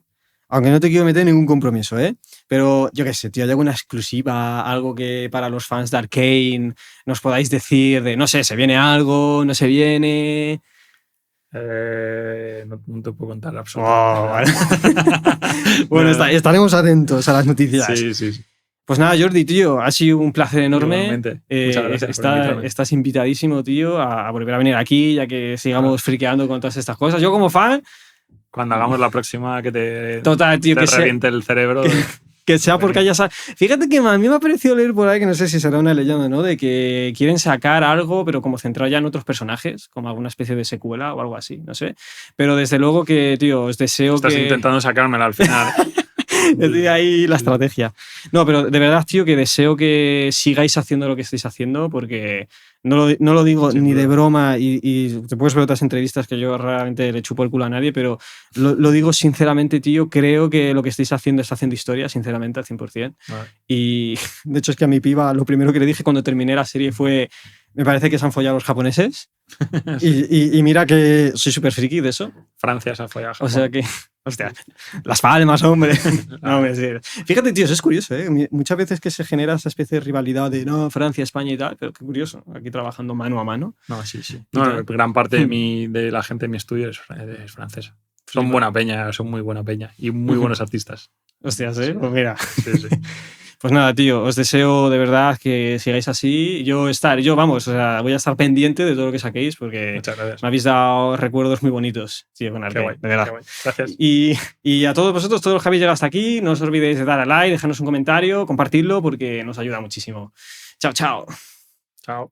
aunque no te quiero meter en ningún compromiso, ¿eh? Pero yo qué sé, tío, ¿hay alguna exclusiva, algo que para los fans de Arcane nos podáis decir de, no sé, ¿se viene algo? ¿No se viene? No te puedo contar absolutamente. Vale. Bueno, estaremos atentos a las noticias. Sí. Pues nada, Jordi, tío, ha sido un placer enorme. Muchas gracias por invitarme. Estás invitadísimo, tío, a volver a venir aquí, ya que sigamos friqueando con todas estas cosas. Yo como fan... Cuando hagamos la próxima que te reviente el cerebro... Que sea porque haya... Fíjate que a mí me ha parecido leer por ahí, que no sé si será una leyenda, ¿no? De que quieren sacar algo, pero como centrar ya en otros personajes, como alguna especie de secuela o algo así, no sé. Pero desde luego que, tío, os deseo Estás intentando sacármela al final. Estoy ahí la estrategia. No, pero de verdad, tío, que deseo que sigáis haciendo lo que estáis haciendo, porque no lo digo ni de broma y te puedes ver otras entrevistas que yo realmente le chupo el culo a nadie, pero lo digo sinceramente, tío, creo que lo que estáis haciendo está haciendo historia, sinceramente, al 100%. Vale. Y de hecho es que a mi piba lo primero que le dije cuando terminé la serie fue, me parece que se han follado los japoneses. y mira que soy súper friki de eso. Francia se ha follado a Japón. O sea que... Hostia, las palmas, hombre. No, fíjate, tío, eso es curioso, ¿eh? Muchas veces que se genera esa especie de rivalidad de no, Francia, España y tal, pero qué curioso, aquí trabajando mano a mano. No, sí. No, gran parte de la gente de mi estudio es francesa. Son buena peña, son muy buena peña y muy buenos artistas. Hostias, ¿eh? Pues mira. Sí. Pues nada, tío, os deseo de verdad que sigáis así. Vamos, o sea, voy a estar pendiente de todo lo que saquéis porque me habéis dado recuerdos muy bonitos, tío, con Arcane, de verdad. Qué guay. Gracias. Y a todos vosotros, todos los que habéis llegado hasta aquí, no os olvidéis de dar a like, dejarnos un comentario, compartirlo porque nos ayuda muchísimo. Chao. Chao.